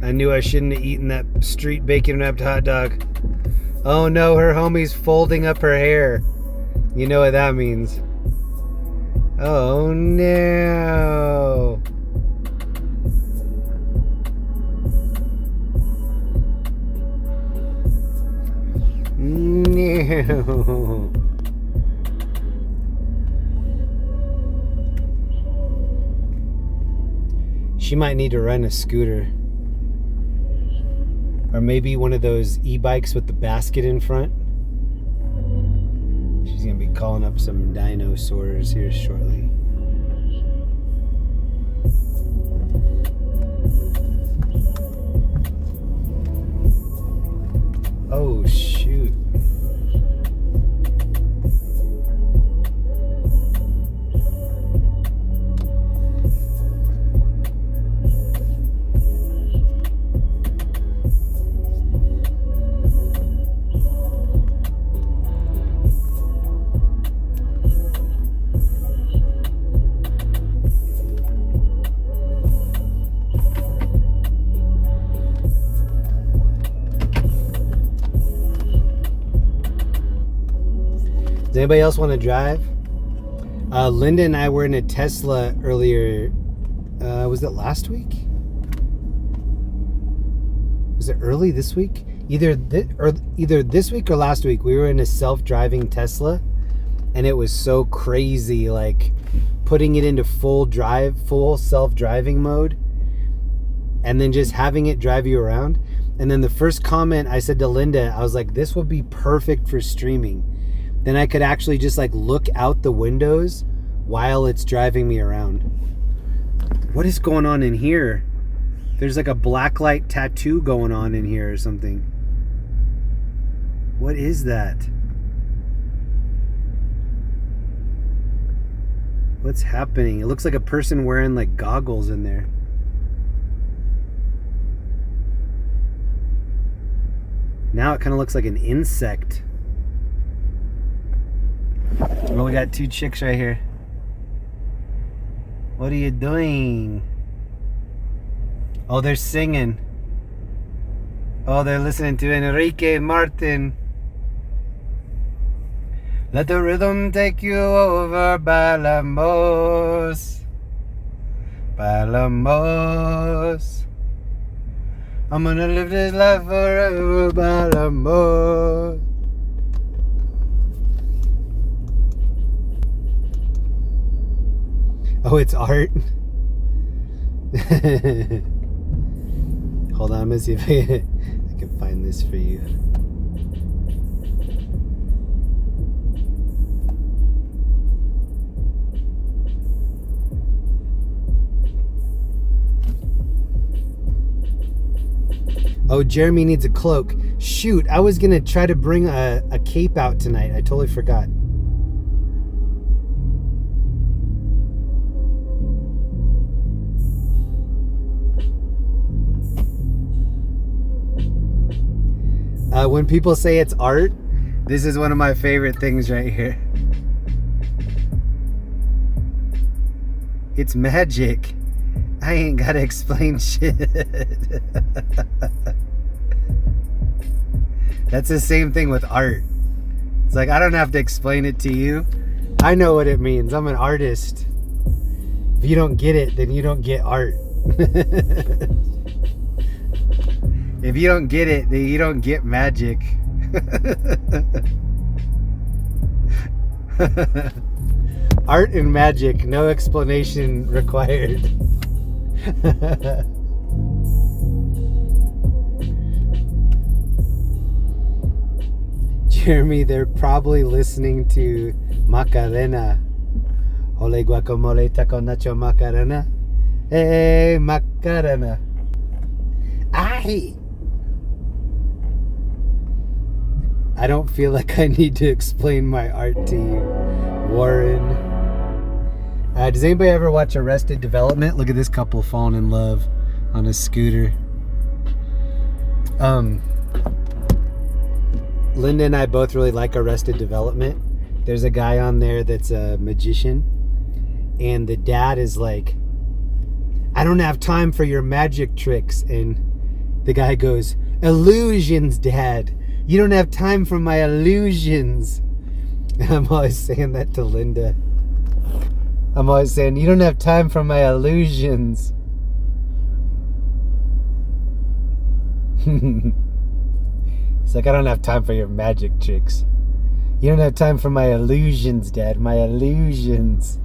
I knew I shouldn't have eaten that street bacon wrapped hot dog. Oh no, her homie's folding up her hair. You know what that means. Oh no. No. She might need to rent a scooter. Or maybe one of those e-bikes with the basket in front. She's gonna be calling up some dinosaurs here shortly. anybody else want to drive? Linda and I were in a Tesla earlier. Was it last week? Was it early this week? Either this week or last week. We were in a self-driving Tesla, and it was so crazy. Like putting it into full self-driving mode, and then just having it drive you around. And then the first comment I said to Linda, I was like, "This would be perfect for streaming." Then I could actually just like look out the windows while it's driving me around. What is going on in here? There's like a blacklight tattoo going on in here or something. What is that? What's happening? It looks like a person wearing like goggles in there. Now it kind of looks like an insect. Well, we got two chicks right here. What are you doing? Oh, they're singing. Oh, they're listening to Enrique Martin. Let the rhythm take you over, bailamos. Bailamos. I'm gonna live this life forever, bailamos. Oh, it's art. Hold on, I'm gonna see if I can find this for you. Oh, Jeremy needs a cloak. Shoot, I was gonna try to bring a cape out tonight. I totally forgot. When people say it's art, this is one of my favorite things right here. It's magic. I ain't gotta explain shit. That's the same thing with art. It's like, I don't have to explain it to you. I know what it means. I'm an artist. If you don't get it, then you don't get art. If you don't get it, then you don't get magic. Art and magic, no explanation required. Jeremy, they're probably listening to Macarena. Ole guacamole taco nacho Macarena. Hey, Macarena. I don't feel like I need to explain my art to you, Warren. Does anybody ever watch Arrested Development? Look at this couple falling in love on a scooter. Linda and I both really like Arrested Development. There's a guy on there that's a magician, and the dad is like, "I don't have time for your magic tricks," and the guy goes, "Illusions, Dad. You don't have time for my illusions." And I'm always saying that to Linda. I'm always saying, "You don't have time for my illusions." It's like, "I don't have time for your magic tricks. You don't have time for my illusions, Dad. My illusions."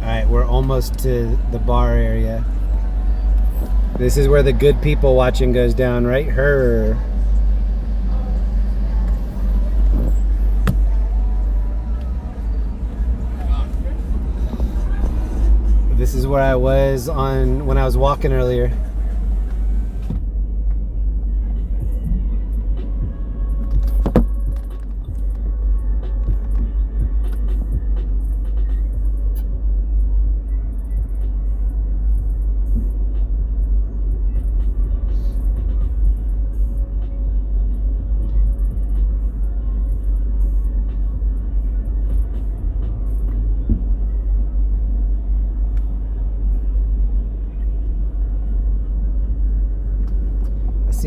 Alright, we're almost to the bar area. This is where the good people watching goes down, right? Her. This is where I was when I was walking earlier.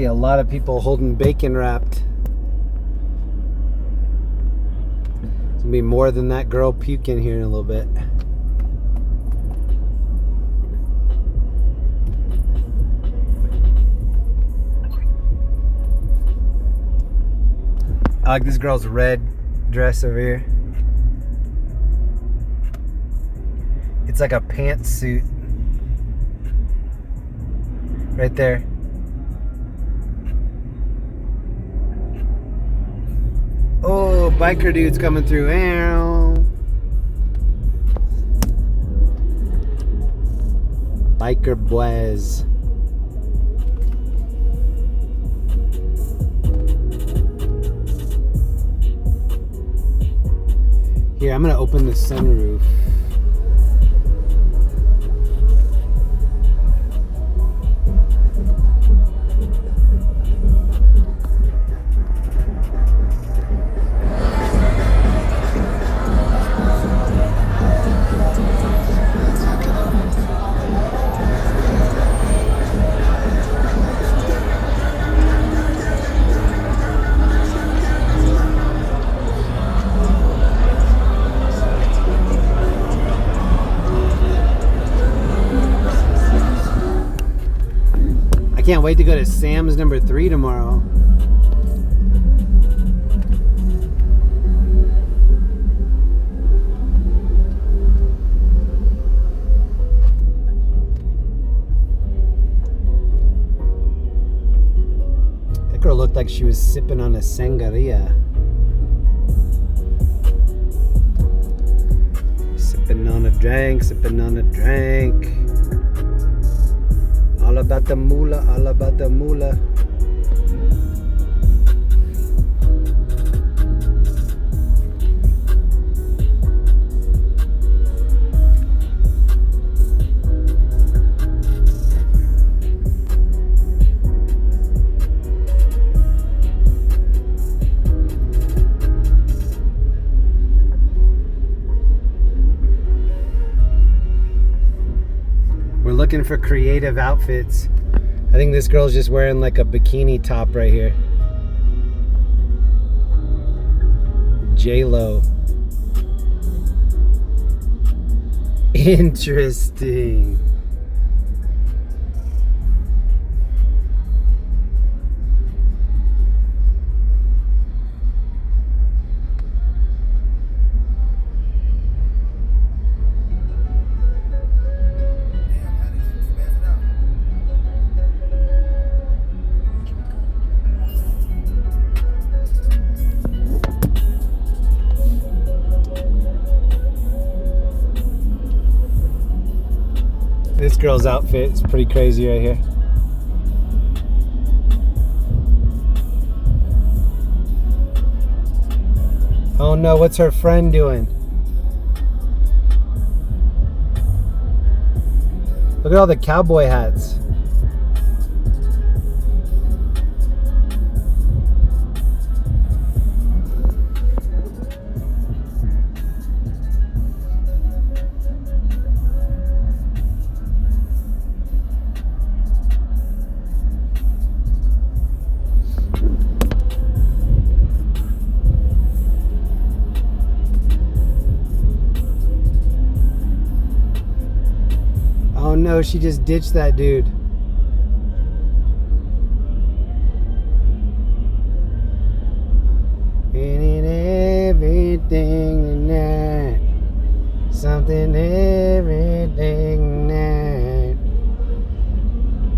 See a lot of people holding bacon wrapped. It's gonna be more than that girl puking here in a little bit. I like this girl's red dress over here. It's like a pantsuit. Right there. Oh, biker dude's coming through. Ow. Biker boys. Here, I'm gonna open the sunroof. Can't wait to go to Sam's number 3 tomorrow. That girl looked like she was sipping on a sangria. Sipping on a drink, sipping on a drink. All about the moolah, all about the moolah. We're looking for creative outfits. I think this girl's just wearing like a bikini top right here. J-Lo. Interesting. This girl's outfit is pretty crazy right here. Oh no, what's her friend doing? Look at all the cowboy hats. Oh no, she just ditched that dude. Ain't everything tonight. Something everything tonight.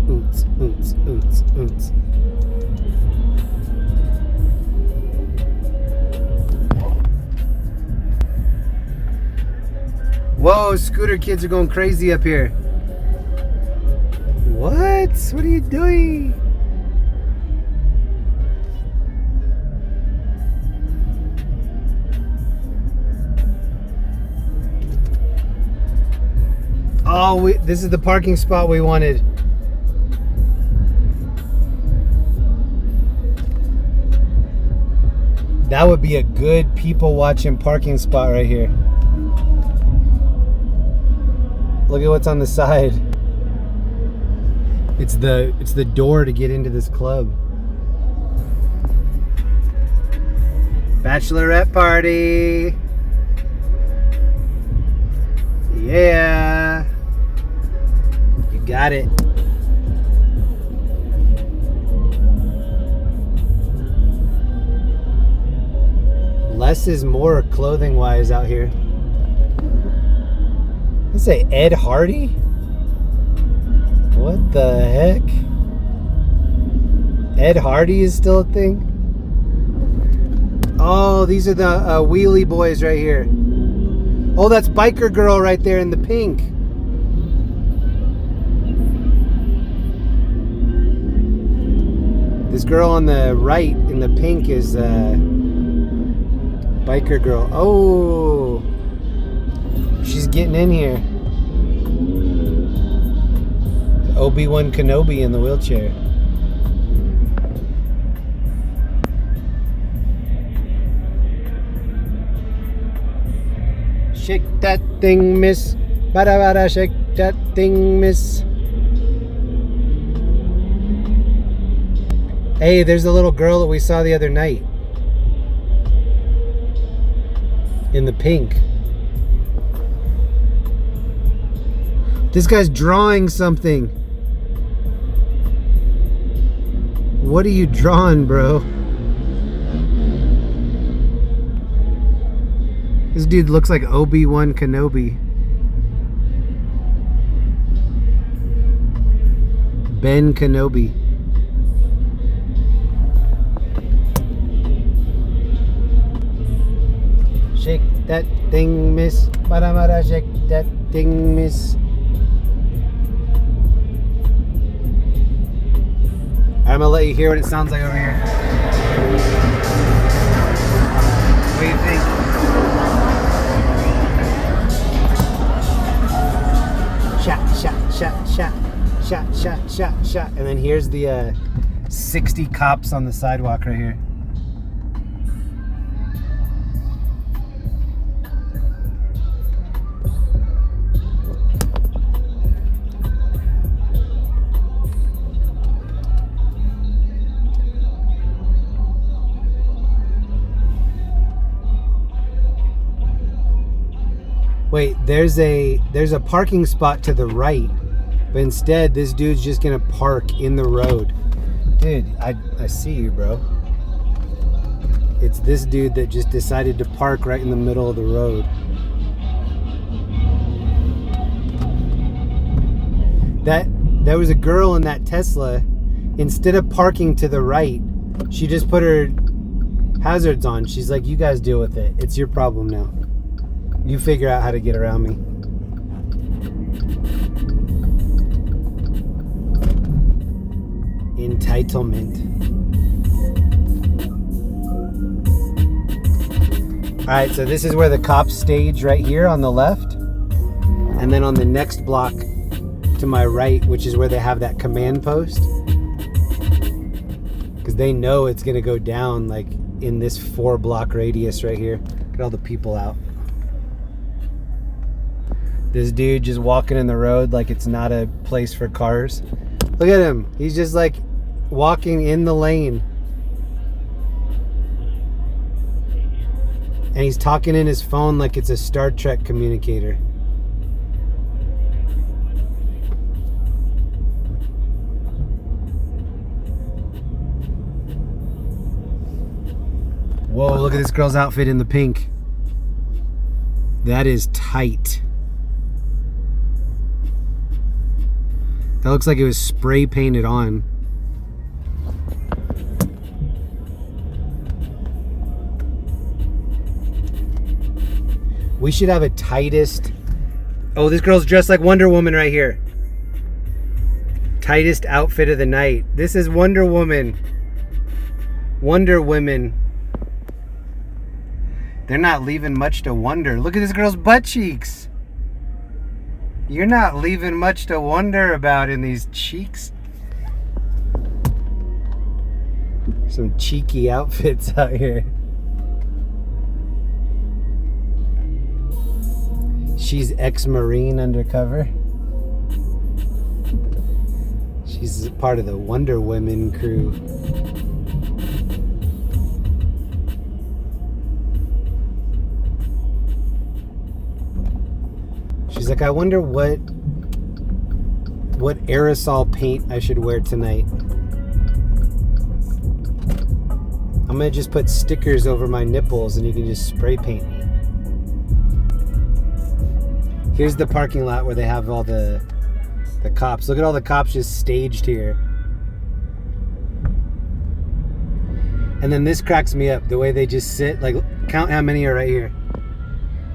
Oots, oots, oots, oots. Whoa, scooter kids are going crazy up here. What? What are you doing? Oh, this is the parking spot we wanted. That would be a good people watching parking spot right here. Look at what's on the side. It's the door to get into this club. Bachelorette party. Yeah. You got it. Less is more clothing wise out here. Let's say Ed Hardy? What the heck? Ed Hardy is still a thing? Oh, these are the wheelie boys right here. Oh, that's biker girl right there in the pink. This girl on the right in the pink is biker girl. Oh, she's getting in here. Obi-Wan Kenobi in the wheelchair. Shake that thing, miss. Bada bada, shake that thing, miss. Hey, there's the little girl that we saw the other night. In the pink. This guy's drawing something. What are you drawing, bro? This dude looks like Obi-Wan Kenobi. Ben Kenobi. Shake that thing, miss. Bada bada, shake that thing, miss. I'm gonna let you hear what it sounds like over here. What do you think? Shot, shot, shot, shot, shot, shot, shot, shot. And then here's the 60 cops on the sidewalk right here. Wait, there's a parking spot to the right, but instead this dude's just gonna park in the road. Dude, I see you, bro. It's this dude that just decided to park right in the middle of the road. There was a girl in that Tesla. Instead of parking to the right, she just put her hazards on. She's like, you guys deal with it. It's your problem now. You figure out how to get around me. Entitlement. Alright, so this is where the cops stage right here on the left. And then on the next block to my right, which is where they have that command post. Because they know it's going to go down like in this 4-block radius right here. Look at all the people out. This dude just walking in the road like it's not a place for cars. Look at him. He's just like walking in the lane. And he's talking in his phone like it's a Star Trek communicator. Whoa, look at this girl's outfit in the pink. That is tight. That looks like it was spray painted on. We should have a tightest... Oh, this girl's dressed like Wonder Woman right here. Tightest outfit of the night. This is Wonder Woman. Wonder Women. They're not leaving much to wonder. Look at this girl's butt cheeks. You're not leaving much to wonder about in these cheeks. Some cheeky outfits out here. She's ex-Marine undercover. She's She's part of the Wonder Women crew. She's like, I wonder what aerosol paint I should wear tonight. I'm gonna just put stickers over my nipples and you can just spray paint me. Here's the parking lot where they have all the cops. Look at all the cops just staged here. And then this cracks me up, the way they just sit, like, count how many are right here.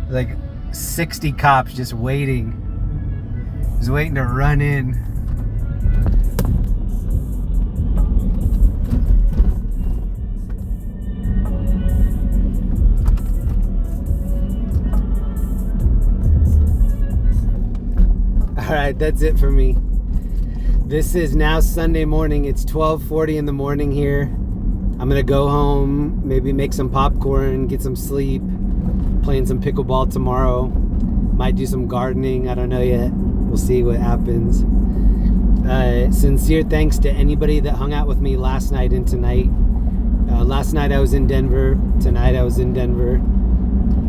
Like 60 cops just waiting. Just waiting to run in. All right, that's it for me. This is now Sunday morning. It's 12:40 in the morning here. I'm gonna go home, maybe make some popcorn, get some sleep, playing some pickleball tomorrow. Might do some gardening, I don't know yet. We'll see what happens. Sincere thanks to anybody that hung out with me last night and tonight. Last night I was in Denver, tonight I was in Denver.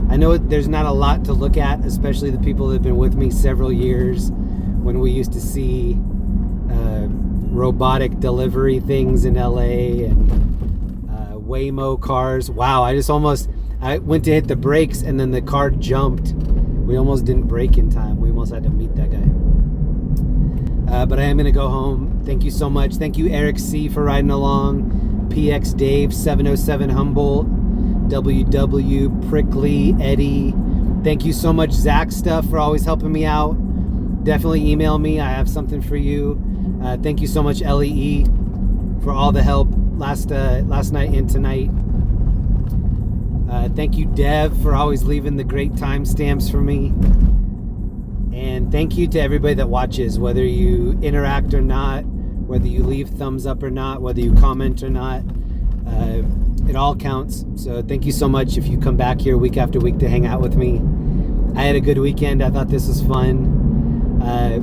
I know there's not a lot to look at, especially the people that have been with me several years when we used to see robotic delivery things in LA and Waymo cars. Wow, I went to hit the brakes and then the car jumped. We almost didn't brake in time. We almost had to meet that guy. But I am gonna go home. Thank you so much. Thank you, Eric C, for riding along. PX Dave, 707 Humboldt. WW, Prickly, Eddie. Thank you so much, Zach Stuff, for always helping me out. Definitely email me. I have something for you. Thank you so much, LEE, for all the help last night and tonight. Thank you, Dev, for always leaving the great timestamps for me. And thank you to everybody that watches, whether you interact or not, whether you leave thumbs up or not, whether you comment or not. It all counts. So thank you so much if you come back here week after week to hang out with me. I had a good weekend. I thought this was fun.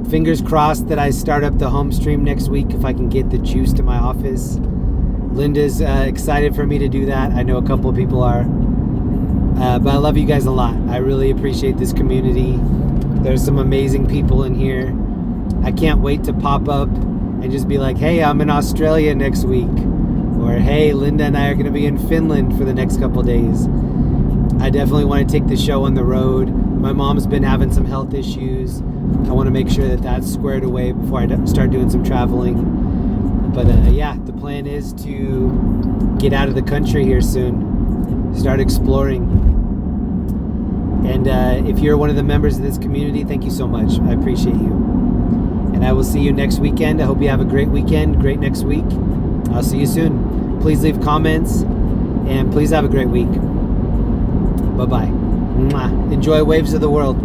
Fingers crossed that I start up the home stream next week if I can get the juice to my office. Linda's excited for me to do that. I know a couple of people are. But I love you guys a lot. I really appreciate this community. There's some amazing people in here. I can't wait to pop up and just be like, hey, I'm in Australia next week. Or, hey, Linda and I are going to be in Finland for the next couple days. I definitely want to take the show on the road. My mom's been having some health issues. I want to make sure that that's squared away before I start doing some traveling. But yeah, the plan is to get out of the country here soon. Start exploring. And if you're one of the members of this community, thank you so much. I appreciate you. And I will see you next weekend. I hope you have a great weekend, great next week. I'll see you soon. Please leave comments and please have a great week. Bye-bye. Mwah. Enjoy Waves of the World.